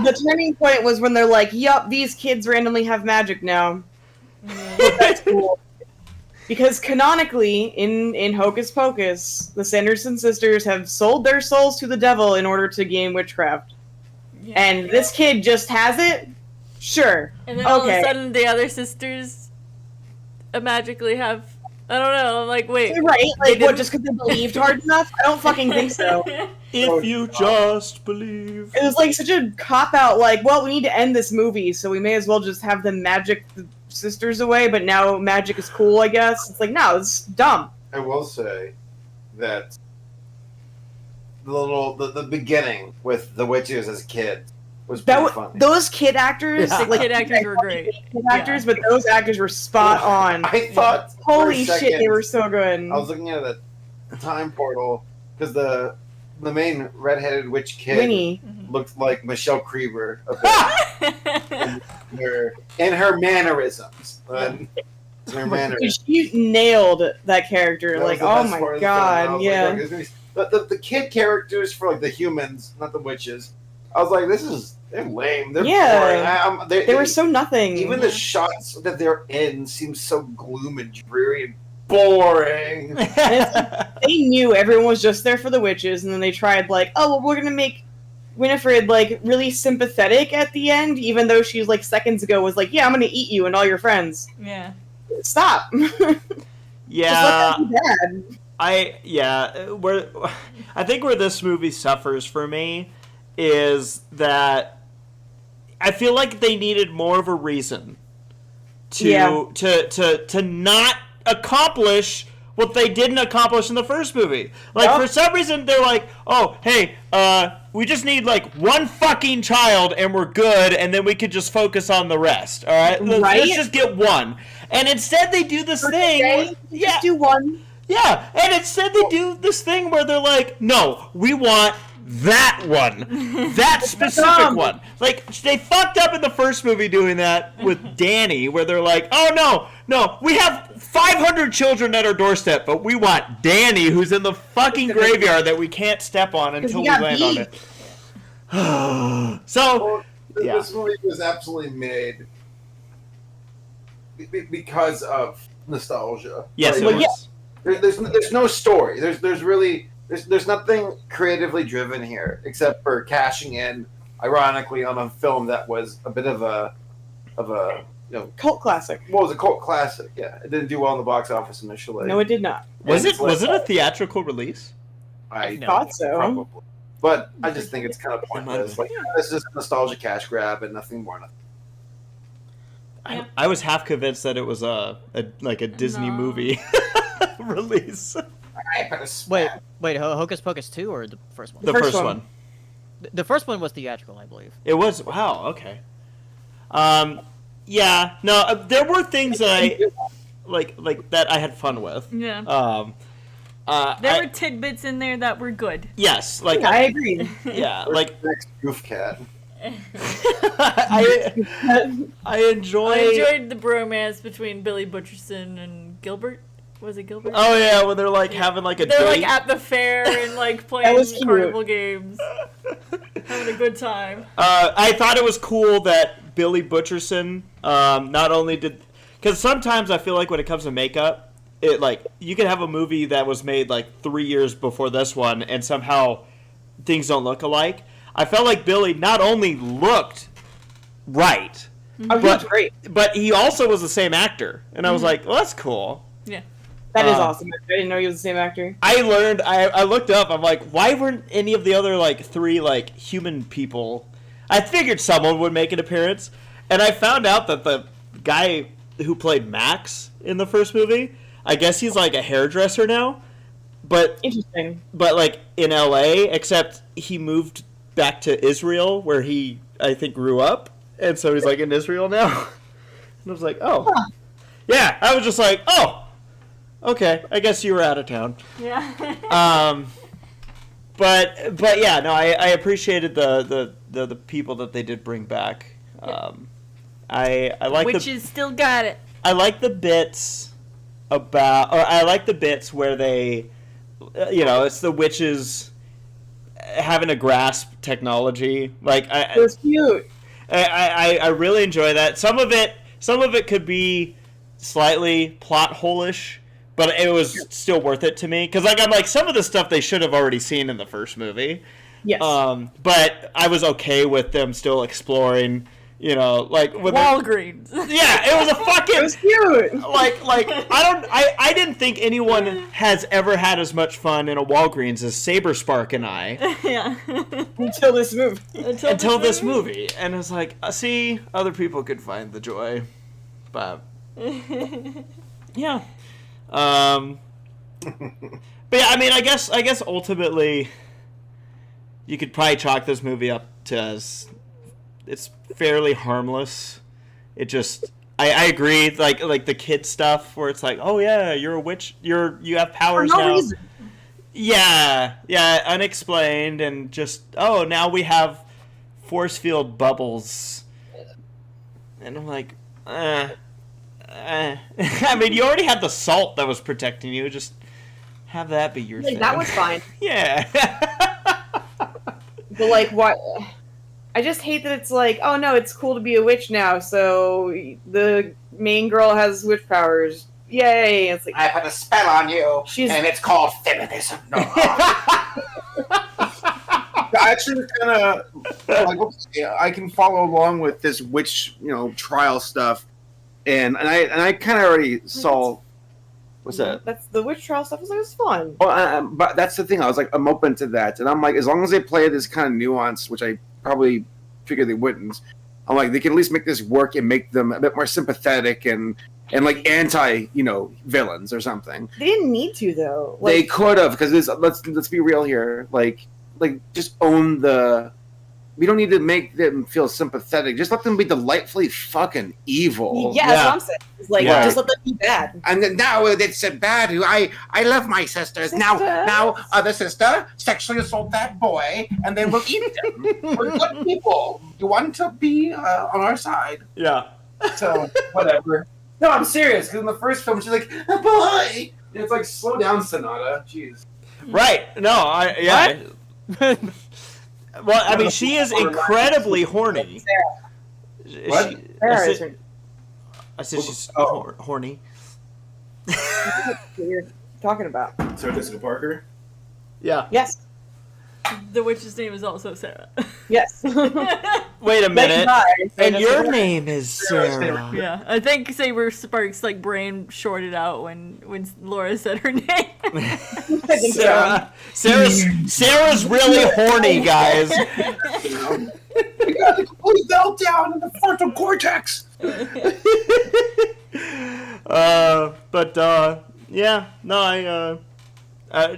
The turning point was when they're like, yup, these kids randomly have magic now. That's cool. Because canonically, in Hocus Pocus, the Sanderson sisters have sold their souls to the devil in order to gain witchcraft. Yeah. And this kid just has it? Sure. And then all of a sudden, the other sisters magically have. I don't know. I'm like, wait. Right? Like, what, just because they believed hard enough? I don't fucking think so. If you just believe. It was like such a cop-out, like, well, we need to end this movie, so we may as well just have them magic the sisters away, but now magic is cool, I guess. It's like, no, it's dumb. I will say that the beginning with the witches as kids was pretty funny. Those kid actors, like, kid actors were great. Kid actors, but those actors were spot on. I thought, holy for a shit, second, they were so good. I was looking at the time portal because the main redheaded witch kid Winnie looked like Michelle Creever a bit in her mannerisms. She nailed that character. That like, was the oh best my part of the film. god, I was yeah. Like, the kid characters for like the humans, not the witches. I was like, they're lame. They're boring. They were so nothing. Even the shots that they're in seem so gloom and dreary and boring. They knew everyone was just there for the witches, and then they tried like, oh, well, we're gonna make Winifred like really sympathetic at the end, even though she's like seconds ago was like, yeah, I'm gonna eat you and all your friends. Yeah. Stop. Yeah. Just let that be bad. I think where this movie suffers for me is that I feel like they needed more of a reason to not accomplish what they didn't accomplish in the first movie. Like, for some reason, they're like, oh, hey, we just need, like, one fucking child and we're good, and then we could just focus on the rest, all right? Let's just get one. And instead they do this thing. Just do one. Yeah, and instead they do this thing where they're like, no, we want that one. That specific one. Like, they fucked up in the first movie doing that with Danny, where they're like, oh, no, we have 500 children at our doorstep, but we want Danny, who's in the fucking graveyard that we can't step on until we land on it. So, this movie was absolutely made because of nostalgia. Yes, like, it was. There's no story. There's nothing creatively driven here except for cashing in, ironically, on a film that was a bit of a cult classic. Well, it was a cult classic. Yeah, it didn't do well in the box office initially. No, it did not. Was it a theatrical release? I thought so. Probably. But I just think it's kind of pointless. Like, this is just a nostalgia cash grab and nothing more. I was half convinced that it was a Disney movie release. Wait, Hocus Pocus 2 or the first one? The first one. The first one was theatrical, I believe. It was. Wow. Okay. Yeah. No. There were things that I like that I had fun with. Yeah. There were tidbits in there that were good. Yes. Like I agree. Yeah. Like next Goof Cat. I enjoyed the bromance between Billy Butcherson and Gilbert. Was it Gilbert? Oh yeah, when they're like having like a they're date. like at the fair and like playing carnival games, having a good time. I thought it was cool that Billy Butcherson not only did, because sometimes I feel like when it comes to makeup, it like you could have a movie that was made like 3 years before this one and somehow things don't look alike. I felt like Billy not only looked right, but he also was the same actor, and I was like, well, that's cool. Yeah. That is awesome. I didn't know he was the same actor. I looked up, I'm like, why weren't any of the other, like, 3, like, human people... I figured someone would make an appearance, and I found out that the guy who played Max in the first movie, I guess he's, like, a hairdresser now, but... Interesting. But, like, in L.A., except he moved back to Israel, where he, I think, grew up, and so he's, like, in Israel now. And I was like, oh. Huh. Yeah, I was just like, oh. Okay, I guess you were out of town. Yeah. but yeah, no, I appreciated the people that they did bring back. I like Witches still got it. I like the bits I like the bits where they, it's the witches having to grasp technology. Like It was cute. I really enjoy that. Some of it could be slightly plot hole-ish, but it was still worth it to me because I'm like some of the stuff they should have already seen in the first movie. Yes. But I was okay with them still exploring. Like with Walgreens. Yeah, it was a fucking. It was cute. I didn't think anyone has ever had as much fun in a Walgreens as Saberspark and I. Yeah. Until this movie. Until this movie, and it's like, see, other people could find the joy, but yeah. But yeah, I mean, I guess ultimately, you could probably chalk this movie up to as it's fairly harmless. It just, I agree, like the kid stuff where it's like, oh yeah, you're a witch, you have powers For no now. reason. Yeah, unexplained, and just, oh, now we have force field bubbles, and I'm like, I mean, you already had the salt that was protecting you. Just have that be your thing. That was fine. Yeah. But like, what? I just hate that it's like, oh no, it's cool to be a witch now. So the main girl has witch powers. Yay! It's like I put a spell on you, and it's called feminism. No. I actually kind of like. I can follow along with this witch, trial stuff, and I kind of already saw. What's that? That's the witch trial stuff. It was fun. Well, but that's the thing. I was like, I'm open to that, and I'm like, as long as they play this kind of nuance, which I probably figured they wouldn't. I'm like, they can at least make this work and make them a bit more sympathetic and like anti, villains or something. They didn't need to though. They could have, because let's be real here. Like just own the. We don't need to make them feel sympathetic. Just let them be delightfully fucking evil. Yeah, that's what I'm saying. It's like, just let them be bad. And then now it's bad. I love my sisters. Now other sister sexually assault that boy, and then we'll eat them. We're good people. You want to be on our side. Yeah. So whatever. No, I'm serious. Because in the first film, she's like, a boy. And it's like, slow down, Sonata. Jeez. Right. No. Yeah. Well, I mean, she is incredibly horny. What? I said she's horny. What you're talking about? Sarah Jessica Parker? Yeah. Yes. The witch's name is also Sarah. Yes. Wait a minute. And your name is Sarah. Yeah, I think Saberspark's brain shorted out when Laura said her name. Sarah's really horny, guys. We got a complete meltdown in the frontal cortex. Yeah, no,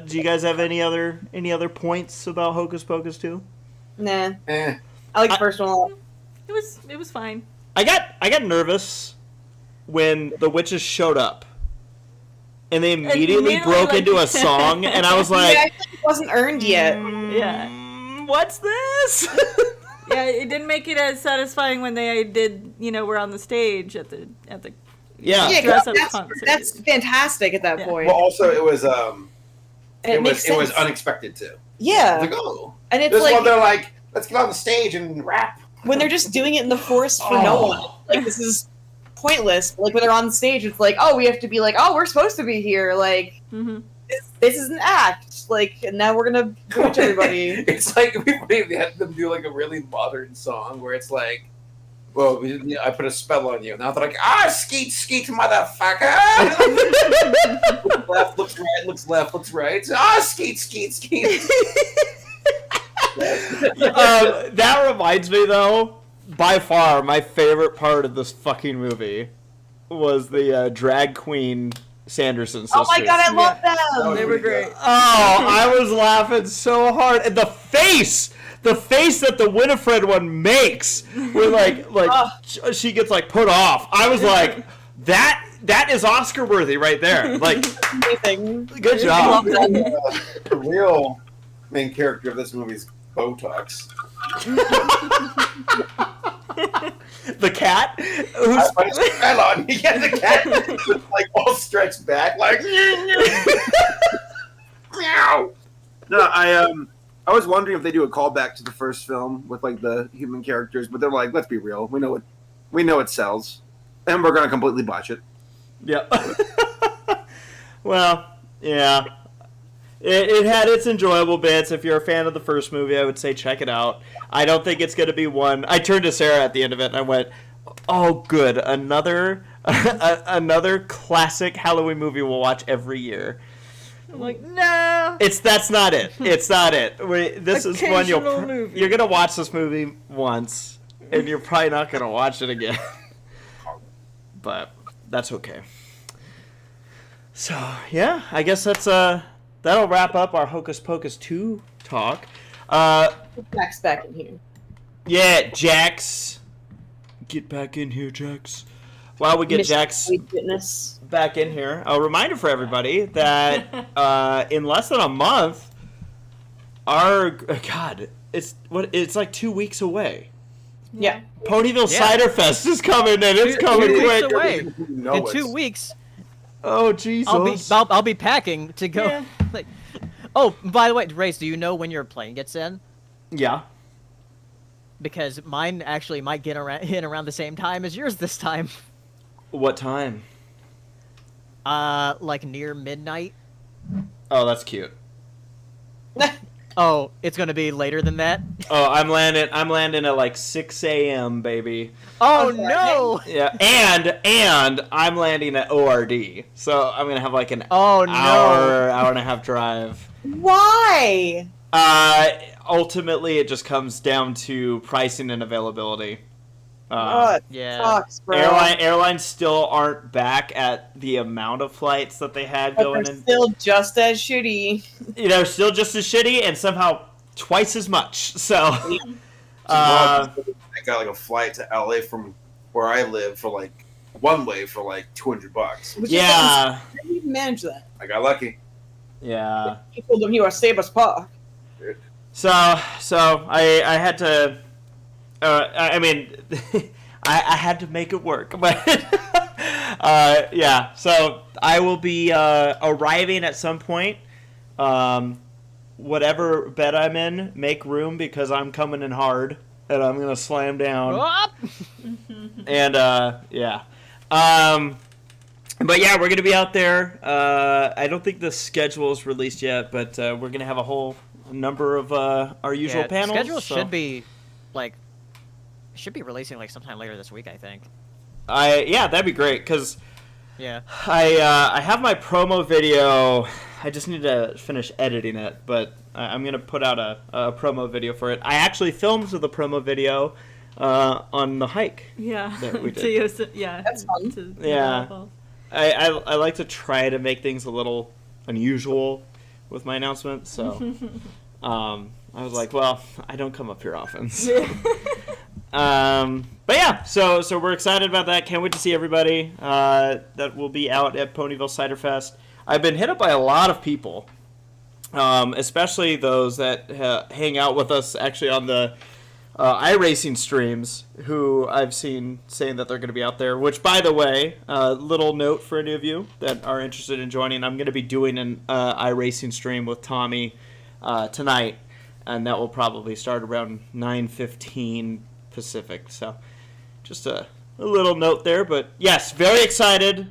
do you guys have any other points about Hocus Pocus 2? Nah. I like the first one a lot. It was fine. I got nervous when the witches showed up. And they immediately broke into a song, and I was like, yeah, I think it wasn't earned yet. Yeah. What's this? Yeah, it didn't make it as satisfying when they did, were on the stage at the dress up concert. That's fantastic at that point. Well, also it was it was unexpected too. Yeah. Like, oh, and it's this like one they're like, let's get on the stage and rap. When they're just doing it in the forest for no one. Like, this is pointless. Like, when they're on stage, it's like, oh, we have to be like, oh, we're supposed to be here. Like, this is an act. Like, and now we're gonna coach everybody. It's like we had them do like a really modern song where it's like, well, I put a spell on you. Now they're like, skeet, skeet, motherfucker. Left looks right, looks left, looks right. Skeet, skeet, skeet. That reminds me, though, by far, my favorite part of this fucking movie was the drag queen Sanderson sisters. Oh my god, I love them! They were great. Oh, I was laughing so hard. And the face that the Winifred one makes, where she gets put off. I was like, that is Oscar worthy right there. Like, amazing. Good job. The real main character of this movie is Botox. The cat? I fell on. Yeah, the cat was like all stretched back, like. Meow. No, I was wondering if they do a callback to the first film with like the human characters, but they're like, let's be real, we know it sells, and we're gonna completely botch it. Yeah. Well, yeah. It had its enjoyable bits. If you're a fan of the first movie, I would say check it out. I don't think it's going to be one. I turned to Sarah at the end of it and I went, "Oh, good, another classic Halloween movie we'll watch every year." I'm like, no. That's not it. It's not it. This is one movie. you're gonna watch this movie once, and you're probably not gonna watch it again. But that's okay. So yeah, I guess that'll wrap up our Hocus Pocus 2 talk. Jack's back in here. Yeah, Jax, get back in here, Jax. While we get Jax back in here, a reminder for everybody that in less than a month, it's like 2 weeks away. Yeah. Ponyville Cider Fest is coming, and it's coming 2 quick. weeks away. In 2 weeks. Oh Jesus! I'll be packing to go. Yeah. Like, oh, by the way, Race, do you know when your plane gets in? Yeah. Because mine actually might get in around the same time as yours this time. What time? Like near midnight. Oh, that's cute. Oh, it's gonna be later than that. Oh, I'm landing at like 6 a.m., baby. Oh no! Yeah, and I'm landing at ORD, so I'm gonna have like an hour and a half drive. Why? Ultimately, it just comes down to pricing and availability. Yeah. Sucks, bro. Airlines still aren't back at the amount of flights that they had But going they're in. still just as shitty. They're still just as shitty and somehow twice as much. So, I got like a flight to LA from where I live for like one way for like $200. Which yeah, how do you manage that? I got lucky. yeah. You told them you are Saberspark. So I had to. I mean, I had to make it work, but yeah. So I will be arriving at some point. Whatever bed I'm in, make room because I'm coming in hard and I'm gonna slam down. And yeah. But yeah, we're gonna be out there. I don't think the schedule is released yet, but we're gonna have a whole number of our usual panels. Schedule should be releasing like sometime later this week, I think. Yeah, that'd be great because yeah, I have my promo video. I just need to finish editing it, but I'm gonna put out a promo video for it. I actually filmed the promo video on the hike. Yeah. That we did. That's fun. Yeah. I like to try to make things a little unusual with my announcements, so I was like, well, I don't come up here often. So. But yeah, so we're excited about that. Can't wait to see everybody that will be out at Ponyville Cider Fest. I've been hit up by a lot of people, especially those that hang out with us actually on the iRacing streams, who I've seen saying that they're going to be out there. Which, by the way, little note for any of you that are interested in joining, I'm going to be doing an iRacing stream with Tommy tonight, and that will probably start around 9:15 Pacific. So just a little note there, but yes, very excited.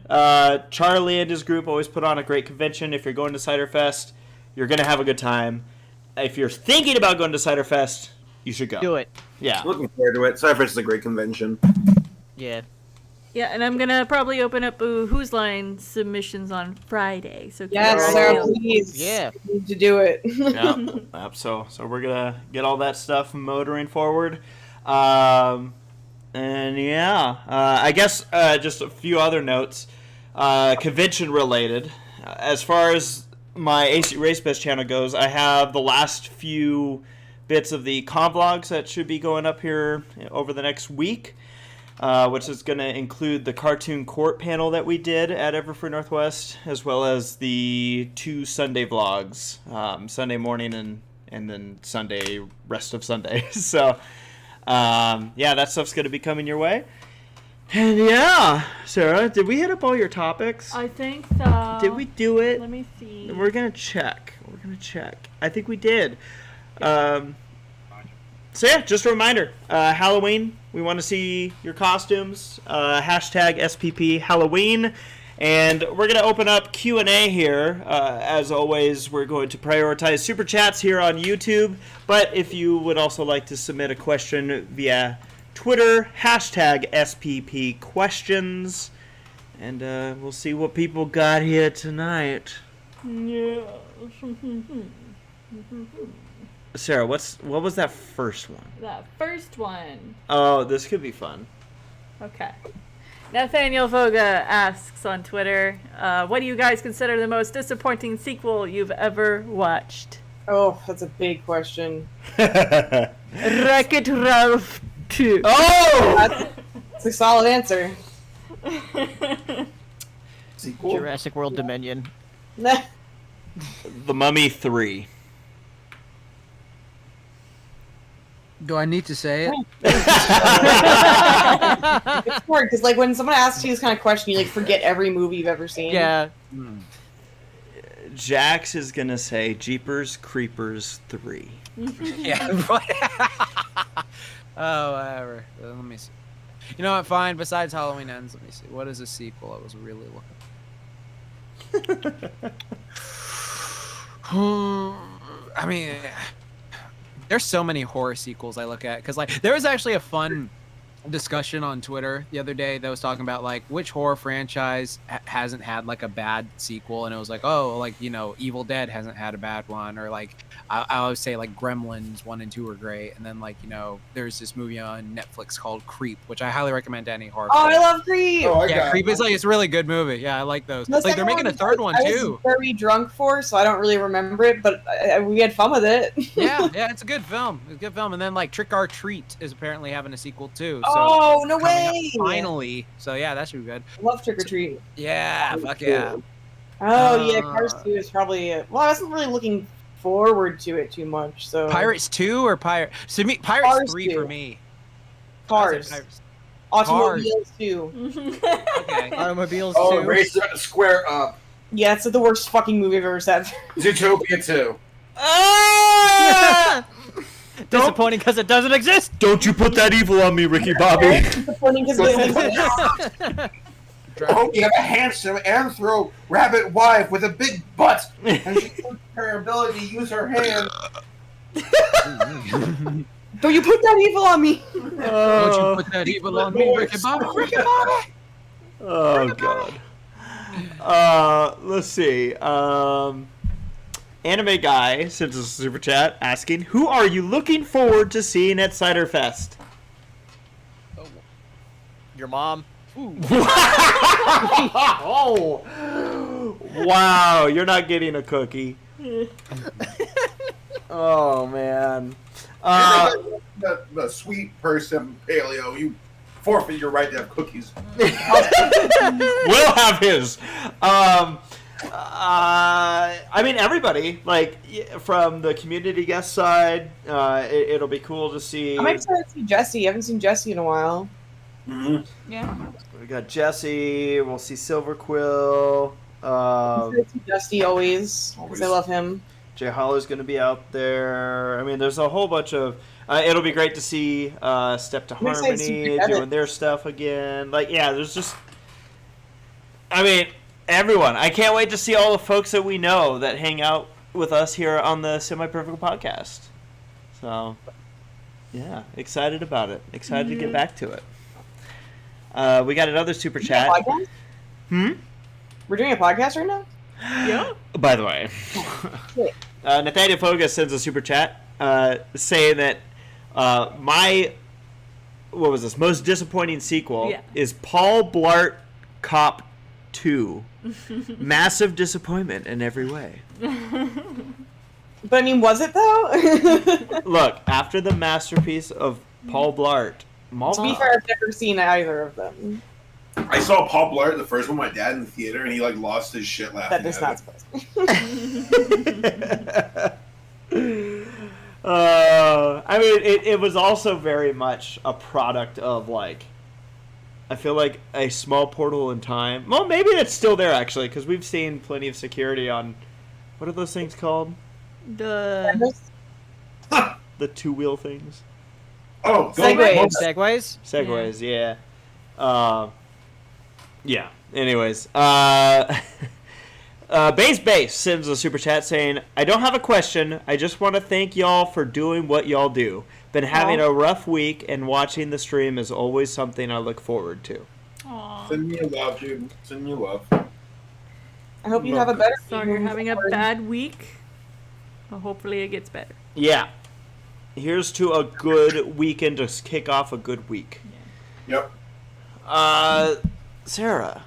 Charlie and his group always put on a great convention. If you're going to Cider Fest, you're going to have a good time. If you're thinking about going to Cider Fest, you should go. Do it. Yeah. Looking forward to it. Cypher's is a great convention. Yeah. Yeah, and I'm gonna probably open up Who's Line submissions on Friday. So Yes, Sarah, please. Yeah. You need to do it. Yeah. So we're gonna get all that stuff motoring forward. And yeah, I guess just a few other notes, convention related. As far as my ACRacebest channel goes, I have the last few bits of the convlogs that should be going up here over the next week, which is going to include the Cartoon Court panel that we did at Everfree Northwest, as well as the 2 Sunday vlogs, Sunday morning and then Sunday, rest of Sunday. So, yeah, that stuff's going to be coming your way. And yeah, Sarah, did we hit up all your topics? I think so. Did we do it? Let me see. We're going to check. I think we did. So yeah, just a reminder, Halloween, we want to see your costumes, hashtag SPP Halloween, and we're going to open up Q&A here. As always, we're going to prioritize super chats here on YouTube, but if you would also like to submit a question via Twitter, hashtag SPP questions, and we'll see what people got here tonight. Yeah. Sarah, what was that first one? That first one. Oh, this could be fun. Okay. Nathaniel Voga asks on Twitter, what do you guys consider the most disappointing sequel you've ever watched? Oh, that's a big question. Wreck-It Ralph 2. Oh! That's a solid answer. Sequel. Jurassic World Dominion. Nah. The Mummy 3. Do I need to say it? It's hard because, like, when someone asks you this kind of question, you like forget every movie you've ever seen. Yeah. Jax is gonna say Jeepers Creepers 3. Yeah. Oh, whatever. Let me see. You know what? Fine. Besides Halloween Ends, let me see. What is a sequel I was really looking for? I mean, there's so many horror sequels I look at, because like there was actually a fun discussion on Twitter the other day that was talking about like which horror franchise hasn't had like a bad sequel, and it was like, oh, like, you know, Evil Dead hasn't had a bad one, or like I always say like Gremlins 1 and 2 are great, and then like, you know, there's this movie on Netflix called Creep, which I highly recommend to any horror Oh, fan. I love Creep. Oh, Yeah, Creep is like, it's a really good movie. Yeah, I like those. The Like they're second making a third one I too. was very drunk for, so I don't really remember it, but we had fun with it. Yeah, it's a good film. It's a good film. And then like Trick or Treat is apparently having a sequel too. So Oh, no coming up way! finally. So yeah, that should be good. I love Trick or Treat. Yeah, fuck yeah. Oh yeah, Cars 2 is probably. Well, I wasn't really looking forward to it too much. So Pirates 2 or Pirates? So me, Pirates Cars 3 2. for me. Cars, Pirates. Automobiles 2. Okay. Automobiles Oh, 2. Race to Square Up. Yeah, it's the worst fucking movie I've ever said. Zootopia 2. Ah! Disappointing because it doesn't exist. Don't you put that evil on me, Ricky Bobby. Disappointing because I hope you have a handsome anthro rabbit wife with a big butt, and she uses her ability to use her hand. Don't you put that evil on me? Don't you put that evil on me, Ricky Bobby? Ricky Bobby! Oh god. Let's see. Anime Guy sends us a super chat asking, who are you looking forward to seeing at Cider Fest? Your mom. Oh, wow, you're not getting a cookie. Oh man. The sweet person, Paleo, you forfeit your right to have cookies. We'll have his. I mean, everybody, like, from the community guest side, it'll be cool to see. I'm excited to see Jesse. I haven't seen Jesse in a while. Mm-hmm. Yeah. We got Jesse. We'll see Silver Quill. I'm excited to see Jesse always, because I love him. Jay Holler's going to be out there. I mean, there's a whole bunch of. It'll be great to see Step to I'm excited to see Harmony Kevin. doing their stuff again. Like, yeah, there's just. I mean, everyone. I can't wait to see all the folks that we know that hang out with us here on the Semi Perfect podcast. So, yeah, excited about it. Excited to get back to it. We got another super chat. We're doing a podcast right now? Yeah. By the way, Nathaniel Foga sends a super chat saying that my most disappointing sequel is Paul Blart Cop 2. Massive disappointment in every way. But I mean, was it though? Look, after the masterpiece of Paul Blart, To be fair, I've never seen either of them. I saw Paul Blart, the first one, with my dad in the theater, and he like lost his shit laughing. That does at not it. surprise me. I mean, it was also very much a product of, like, I feel like a small portal in time. Well, maybe it's still there, actually, because we've seen plenty of security on, what are those things called? The two-wheel things? Oh, Segways? Segways, yeah. Yeah. Anyways, Base sends a super chat saying, I don't have a question. I just want to thank y'all for doing what y'all do. Been having a rough week, and watching the stream is always something I look forward to. Aww. Send me love, dude. Send me love. I hope you have a better. Sorry you're having a bad week. Well, hopefully it gets better. Yeah. Here's to a good weekend to kick off a good week. Yep. Sarah.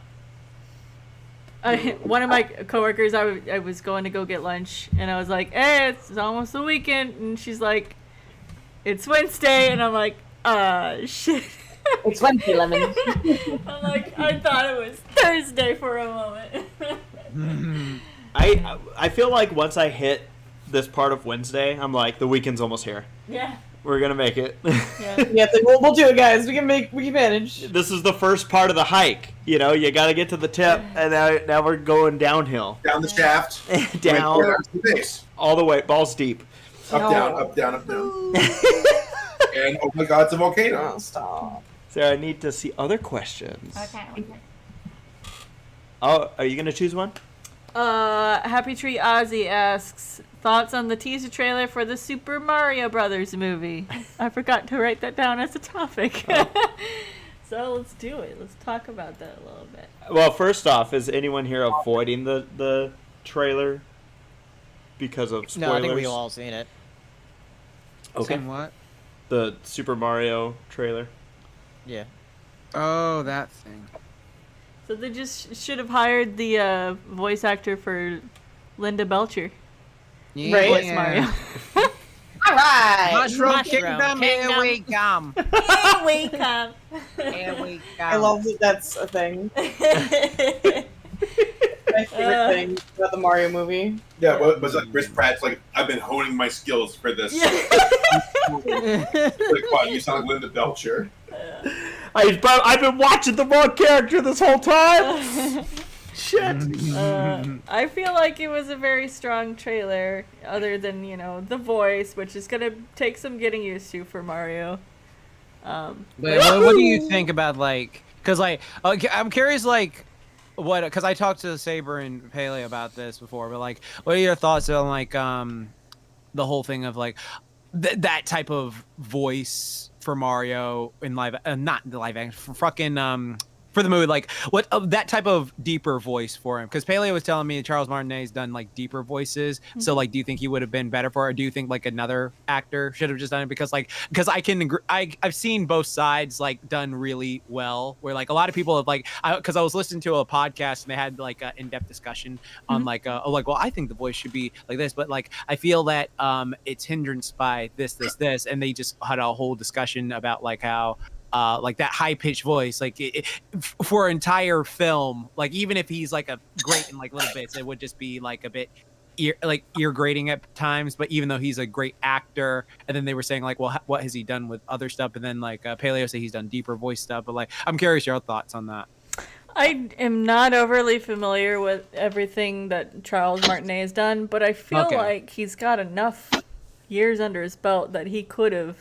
One of my coworkers, I was going to go get lunch, and I was like, hey, it's almost the weekend. And she's like, it's Wednesday. And I'm like, shit. It's Wednesday, Lemon. I'm like, I thought it was Thursday for a moment. I feel like once I hit this part of Wednesday, I'm like, the weekend's almost here. Yeah. We're gonna make it. Yeah, we'll do it, guys. We can manage. This is the first part of the hike. You know, you got to get to the tip, and now we're going downhill. Down the shaft. Down. Right to the base. All the way, balls deep. Up, down, up, down, up, down. And oh my God, it's a volcano. Oh, stop. Sarah, I need to see other questions. Okay. Oh, are you gonna choose one? Happy Tree Ozzy asks, thoughts on the teaser trailer for the Super Mario Brothers movie? I forgot to write that down as a topic. So let's do it. Let's talk about that a little bit. Well, first off, is anyone here avoiding the trailer because of spoilers? No, I think we've all seen it. Okay. Seen what? The Super Mario trailer. Yeah. Oh, that thing. So they just should have hired the voice actor for Linda Belcher. Yeah. Right. Voice Mario. All right. Mushroom Kingdom, here we come. Here we come. Here we come. I love that that's a thing. My favorite thing about the Mario movie. Yeah, but was like Chris Pratt's like, I've been honing my skills for this. Like, what? You sound like Linda Belcher. I've been watching the wrong character this whole time. Shit. I feel like it was a very strong trailer, other than, the voice, which is going to take some getting used to for Mario. Wait, what do you think about, like, because, like, I'm curious, like, because I talked to Saber and Paleo about this before, but, like, what are your thoughts on, like, the whole thing of, like, that type of voice for Mario in live, not the live action, for the movie, like what that type of deeper voice for him? Because Paleo was telling me Charles Martinet's done like deeper voices. So like, do you think he would have been better for it? Or do you think like another actor should have just done it? Because I can agree, I've seen both sides like done really well. Where like a lot of people have like, because I was listening to a podcast and they had like an in-depth discussion on well, I think the voice should be like this, but like I feel that it's hindered by this, and they just had a whole discussion about like how. Like that high-pitched voice, like for an entire film, like even if he's like a great in like little bits, it would just be like a bit ear grating at times. But even though he's a great actor, and then they were saying like, well, what has he done with other stuff? And then like Paleo said he's done deeper voice stuff. But like, I'm curious your thoughts on that. I am not overly familiar with everything that Charles Martinet has done, but I feel like he's got enough years under his belt that he could have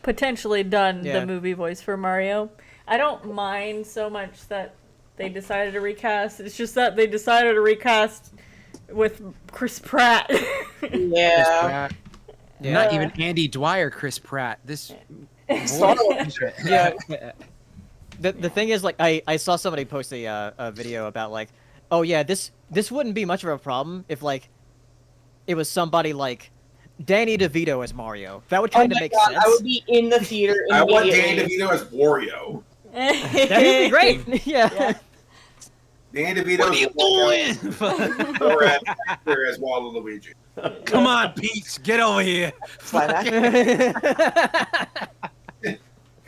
potentially done the movie voice for Mario. I don't mind so much that they decided to recast. It's just that they decided to recast with Chris Pratt. Yeah. Not even Andy Dwyer, Chris Pratt. This. Yeah. The thing is, like, I saw somebody post a video about like, oh yeah, this wouldn't be much of a problem if like it was somebody like Danny DeVito as Mario. That would kind of make sense. I would be in the theater immediately. I want Danny DeVito as Wario. That would be great. Yeah. Danny DeVito. What are you doing? Or as actor as Waluigi. Come on, Pete, get over here. Can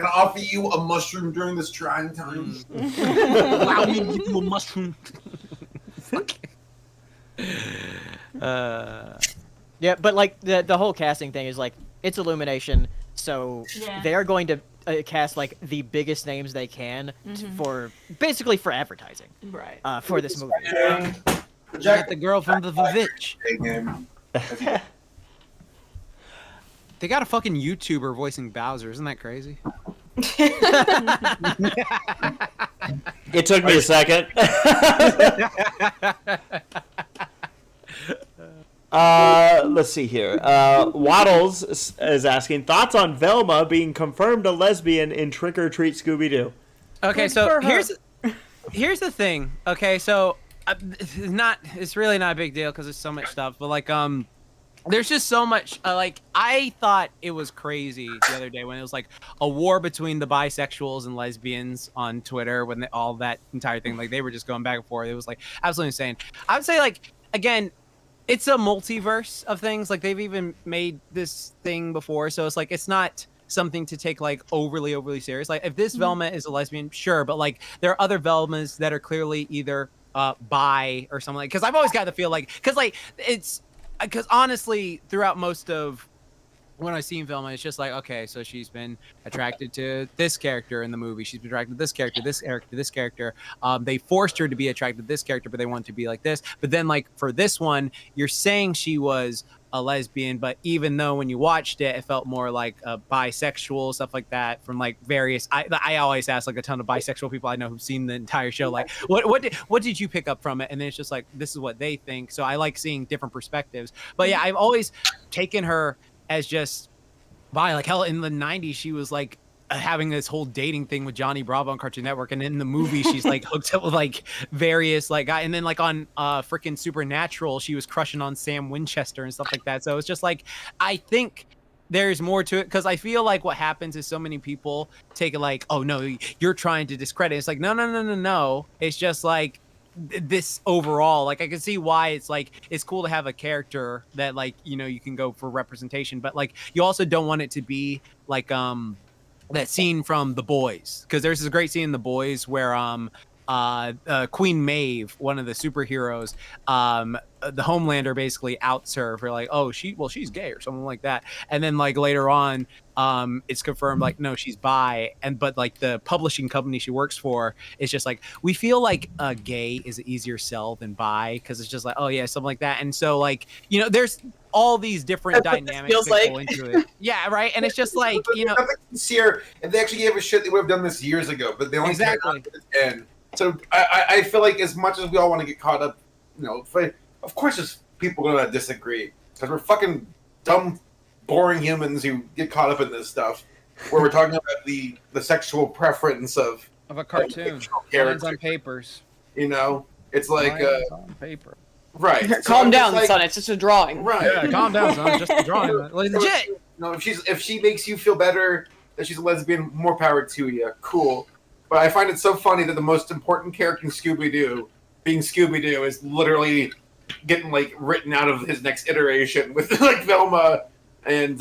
I offer you a mushroom during this trying time? Allow me to give you a mushroom. Yeah, but like the whole casting thing is like it's Illumination, so Yeah. they are going to cast like the biggest names they can for basically for advertising. Right. For this movie. Yeah. You got the girl from the Vivitch. They got a fucking YouTuber voicing Bowser. Isn't that crazy? It took me a second. Let's see here. Waddles is asking thoughts on Velma being confirmed a lesbian in Trick or Treat Scooby Doo. Okay, Good so for her. here's the thing. Okay, so it's really not a big deal because there's so much stuff, but like there's just so much like I thought it was crazy the other day when it was like a war between the bisexuals and lesbians on Twitter when all that entire thing, like they were just going back and forth. It was like absolutely insane. I would say like again, it's a multiverse of things. Like they've even made this thing before, so it's like it's not something to take like overly serious. Like if this Velma is a lesbian, sure, but like there are other Velmas that are clearly either bi or something like. Because I've always got the feel like because honestly, throughout most of when I've seen Velma, it's just like, okay, so she's been attracted to this character in the movie. She's been attracted to this character, this character. They forced her to be attracted to this character, but they want to be like this. But then, like, for this one, you're saying she was a lesbian, but even though when you watched it, it felt more like a bisexual, stuff like that from, like, various... I always ask, like, a ton of bisexual people I know who've seen the entire show, like, what did you pick up from it? And then it's just like, this is what they think. So I like seeing different perspectives. But, yeah, I've always taken her as just bi. Like hell, in the 90s she was like having this whole dating thing with Johnny Bravo on Cartoon Network, and in the movie she's like hooked up with like various like guys, and then like on freaking Supernatural she was crushing on Sam Winchester and stuff like that. So it's just like I think there's more to it, because I feel like what happens is so many people take it like, oh no, you're trying to discredit. It's like no, it's just like this overall, like I can see why it's like it's cool to have a character that like, you know, you can go for representation, but like you also don't want it to be like that scene from The Boys, because there's this great scene in The Boys where Queen Maeve, one of the superheroes, the Homelander basically outs her for like, oh, she's gay or something like that, and then like later on it's confirmed like no, she's bi, but like the publishing company she works for is just like, we feel like gay is an easier sell than bi, because it's just like, oh yeah, something like that. And so like, you know, there's all these different dynamics that go into it. Yeah, right. And it's just like, you know, sincere. If they actually gave a shit, they would have done this years ago. But they only exactly. And so I feel like as much as we all want to get caught up, you know, of course there's people going to disagree because we're fucking dumb, boring humans who get caught up in this stuff. Where we're talking about the sexual preference of a cartoon, lines on papers. You know, it's like on paper. Right. Calm down, son. It's just a drawing. Right. Yeah, calm down, son. It's just a drawing. Like, legit. No, if she makes you feel better that she's a lesbian, more power to you. Cool. But I find it so funny that the most important character in Scooby-Doo, being Scooby-Doo, is literally getting like written out of his next iteration with like Velma and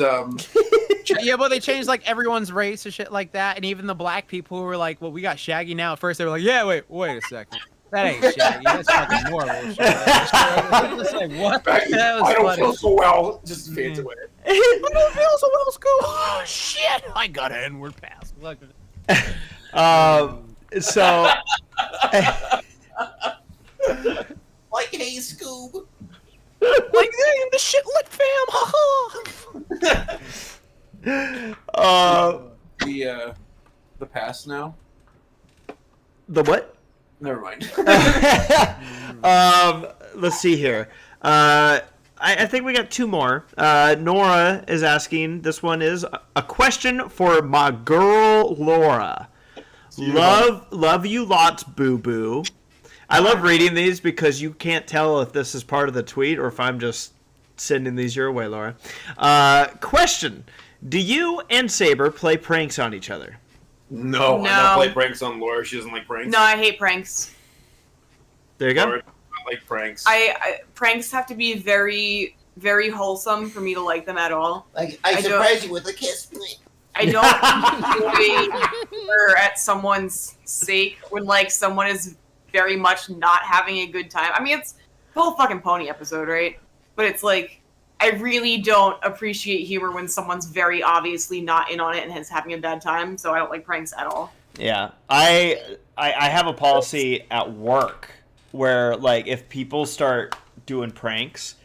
yeah, but they changed like everyone's race and shit like that, and even the black people who were like, well, we got Shaggy now. At first they were like, yeah, wait a second. That ain't Shaggy. That's fucking Marvel shit. It's like, what? That was I don't funny. feel so well. Just fades away. I don't feel so well, school. Oh, shit. I got an N-word pass. Look. So Like, hey, Scoob. Like, hey, the shit lit fam. The past now. the what? Never mind. Let's see here. I think we got two more. Nora is asking, this one is a question for my girl Laura. Love you lots, boo boo. I love reading these because you can't tell if this is part of the tweet or if I'm just sending these your way, Laura. Question: do you and Saber play pranks on each other? No, No. I don't play pranks on Laura. She doesn't like pranks. No, I hate pranks. There you go. Laura, I like pranks. I pranks have to be very, very wholesome for me to like them at all. Like, I I surprise you with a kiss. I don't enjoy or at someone's sake when like someone is very much not having a good time. I mean, it's the whole fucking pony episode, right? But it's like I really don't appreciate humor when someone's very obviously not in on it and is having a bad time. So I don't like pranks at all. Yeah, I have a policy at work where like if people start doing pranks,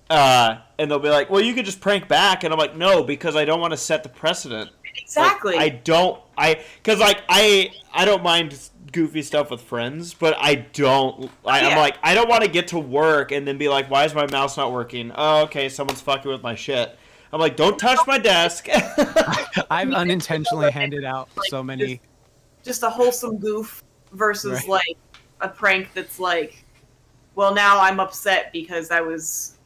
and they'll be like, "Well, you could just prank back," and I'm like, "No, because I don't want to set the precedent." Exactly. Like, because like I don't mind goofy stuff with friends, but I'm like, I don't want to get to work and then be like, "Why is my mouse not working?" Oh, okay, someone's fucking with my shit. I'm like, "Don't touch my desk." I've unintentionally handed out so many. Just a wholesome goof versus like a prank that's like, well, now I'm upset because I was,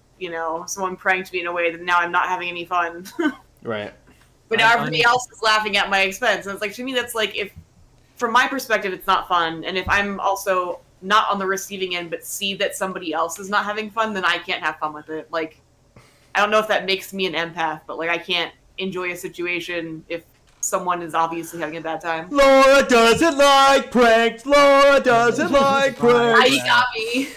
someone pranked me in a way that now I'm not having any fun. Right. But now everybody else is laughing at my expense. And it's like, to me, that's like, if, from my perspective, it's not fun. And if I'm also not on the receiving end, but see that somebody else is not having fun, then I can't have fun with it. Like, I don't know if that makes me an empath, but like, I can't enjoy a situation if someone is obviously having a bad time. Laura doesn't like pranks. Laura doesn't like pranks. You got me.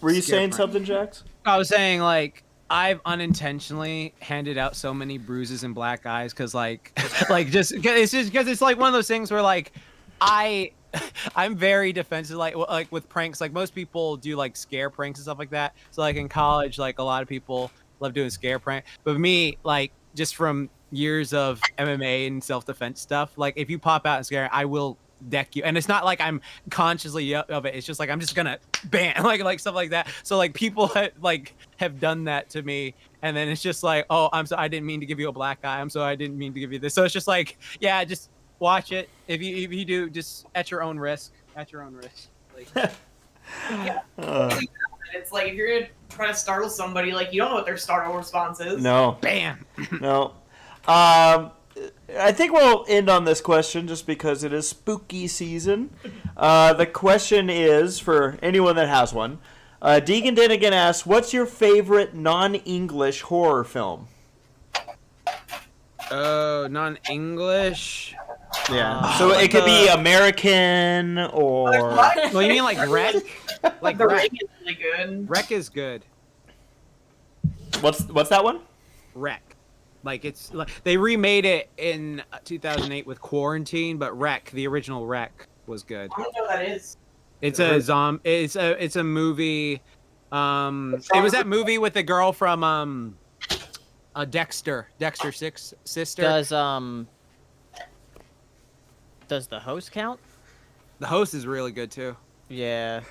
Were you saying something, Jax? I was saying, like, I've unintentionally handed out so many bruises and black eyes because, like, just because it's like one of those things where, like, I'm very defensive, like with pranks. Like most people do, like scare pranks and stuff like that. So, like in college, like a lot of people love doing scare prank. But me, like, just from years of MMA and self-defense stuff, like if you pop out and scare, I will deck you. And it's not like I'm consciously of it. It's just like I'm just gonna ban like stuff like that. So like people have done that to me, and then it's just like, oh, I didn't mean to give you a black eye. I didn't mean to give you this. So it's just like, yeah, just watch it. If you do, just at your own risk. Like, yeah. It's like if you're gonna try to startle somebody, like you don't know what their startle response is. No. Bam. No. I think we'll end on this question just because it is spooky season. The question is for anyone that has one. Deegan Dinnigan asks, "What's your favorite non-English horror film?" Oh, non-English. Yeah. So it could be American or. Well, you mean like Wreck? Like the Wreck. Ring is really good. Wreck is good. What's that one? Wreck. Like it's like they remade it in 2008 with Quarantine, but Wreck, the original Wreck, was good. I don't know what that is. It's a It's a movie. It was that movie with the girl from Dexter. Dexter's sister. Does the host count? The host is really good too. Yeah.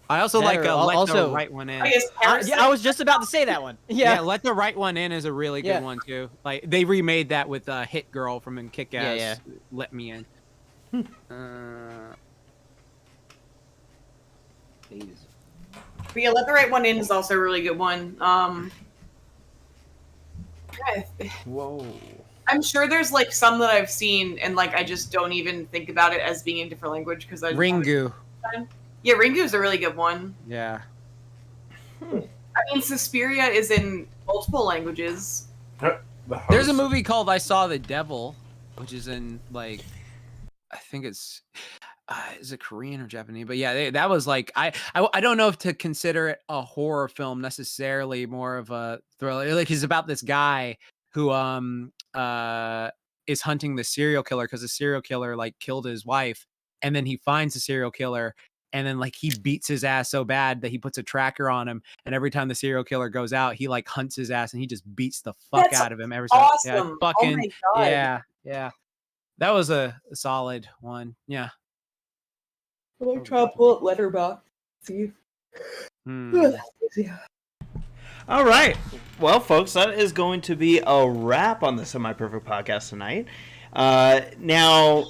I also like Let the Right One In. I guess I was just about to say that one. Yeah. Let the Right One In is a really good one too. Like they remade that with Hit Girl from Kick-Ass. Yeah. Let Me In. But yeah, Let the Right One In is also a really good one. Whoa. I'm sure there's like some that I've seen and like I just don't even think about it as being in different language because I Ringu. Yeah, Ringu is a really good one. Yeah. I mean, Suspiria is in multiple languages. There's a movie called I Saw the Devil, which is in like, I think it's, is it Korean or Japanese? But yeah, that was like, I don't know if to consider it a horror film necessarily, more of a thriller. Like it's about this guy who is hunting the serial killer because the serial killer like killed his wife, and then he finds the serial killer. And then, like, he beats his ass so bad that he puts a tracker on him. And every time the serial killer goes out, he, like, hunts his ass and he just beats the fuck out of him every time. Awesome. Yeah, fucking, oh my God. Yeah. That was a solid one. Yeah. I'm like trying to pull up Letterboxd. See. All right. Well, folks, that is going to be a wrap on the Semi-Perfect Podcast tonight. Now,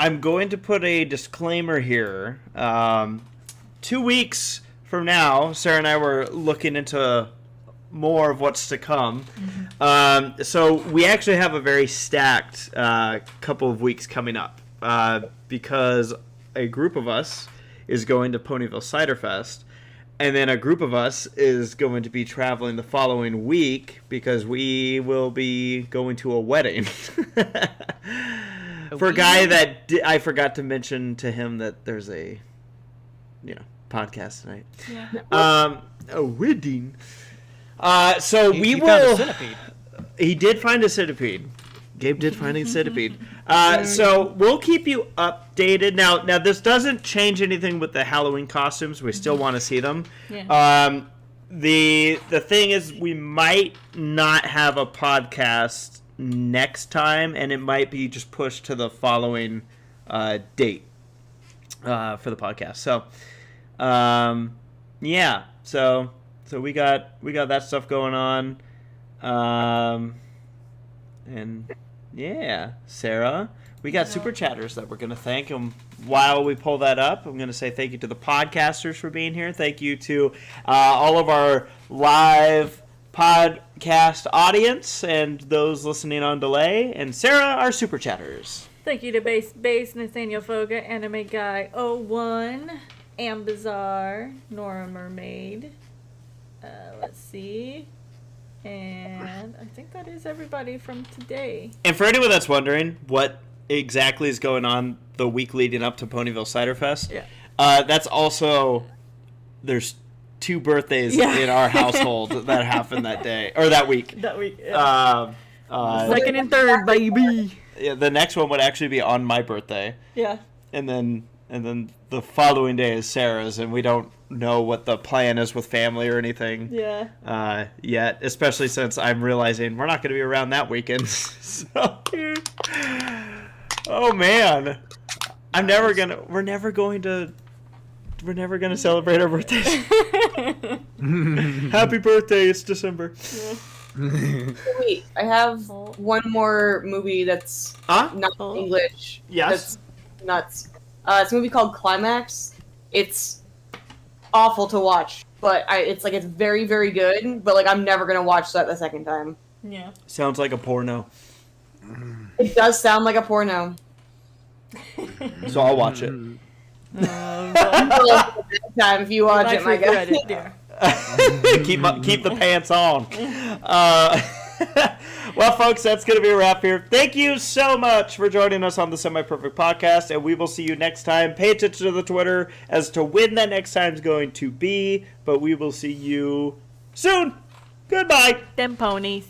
I'm going to put a disclaimer here. 2 weeks from now, Sarah and I were looking into more of what's to come. So we actually have a very stacked couple of weeks coming up because a group of us is going to Ponyville Cider Fest, and then a group of us is going to be traveling the following week because we will be going to a wedding. For a guy that I forgot to mention to him that there's a, podcast tonight. Yeah. A wedding. So we He will. found a centipede. He did find a centipede. Gabe did find a centipede. So we'll keep you updated. Now this doesn't change anything with the Halloween costumes. We still want to see them. Yeah. The thing is, we might not have a podcast next time, and it might be just pushed to the following date for the podcast. So, yeah. So we got that stuff going on. And yeah, Sarah, we got super chatters that we're going to thank. And while we pull that up, I'm going to say thank you to the podcasters for being here. Thank you to all of our live podcast audience and those listening on delay. And Sarah, our super chatters. Thank you to Base, Nathaniel Foga, Anime Guy 01, Ambizar, Nora Mermaid. Let's see. And I think that is everybody from today. And for anyone that's wondering what exactly is going on the week leading up to Ponyville Cider Fest, that's also, there's 2 birthdays in our household that happened that day, or that week. That week, yeah. Second and third, baby. Yeah, the next one would actually be on my birthday. Yeah. And then the following day is Sarah's, and we don't know what the plan is with family or anything yet, especially since I'm realizing we're not going to be around that weekend. So, oh man, we're never going to celebrate our birthdays. Happy birthday, it's December. Wait, I have one more movie that's not English. Yes. That's nuts. It's a movie called Climax. It's awful to watch, but it's very, very good, but I'm never going to watch that the second time. Yeah. Sounds like a porno. It does sound like a porno. So I'll watch it. Time if you watch it, my guy. Keep the pants on. Well, folks, that's going to be a wrap here. Thank you so much for joining us on the Semi-Perfect Podcast, and we will see you next time. Pay attention to the Twitter as to when that next time is going to be, but we will see you soon. Goodbye. Them ponies.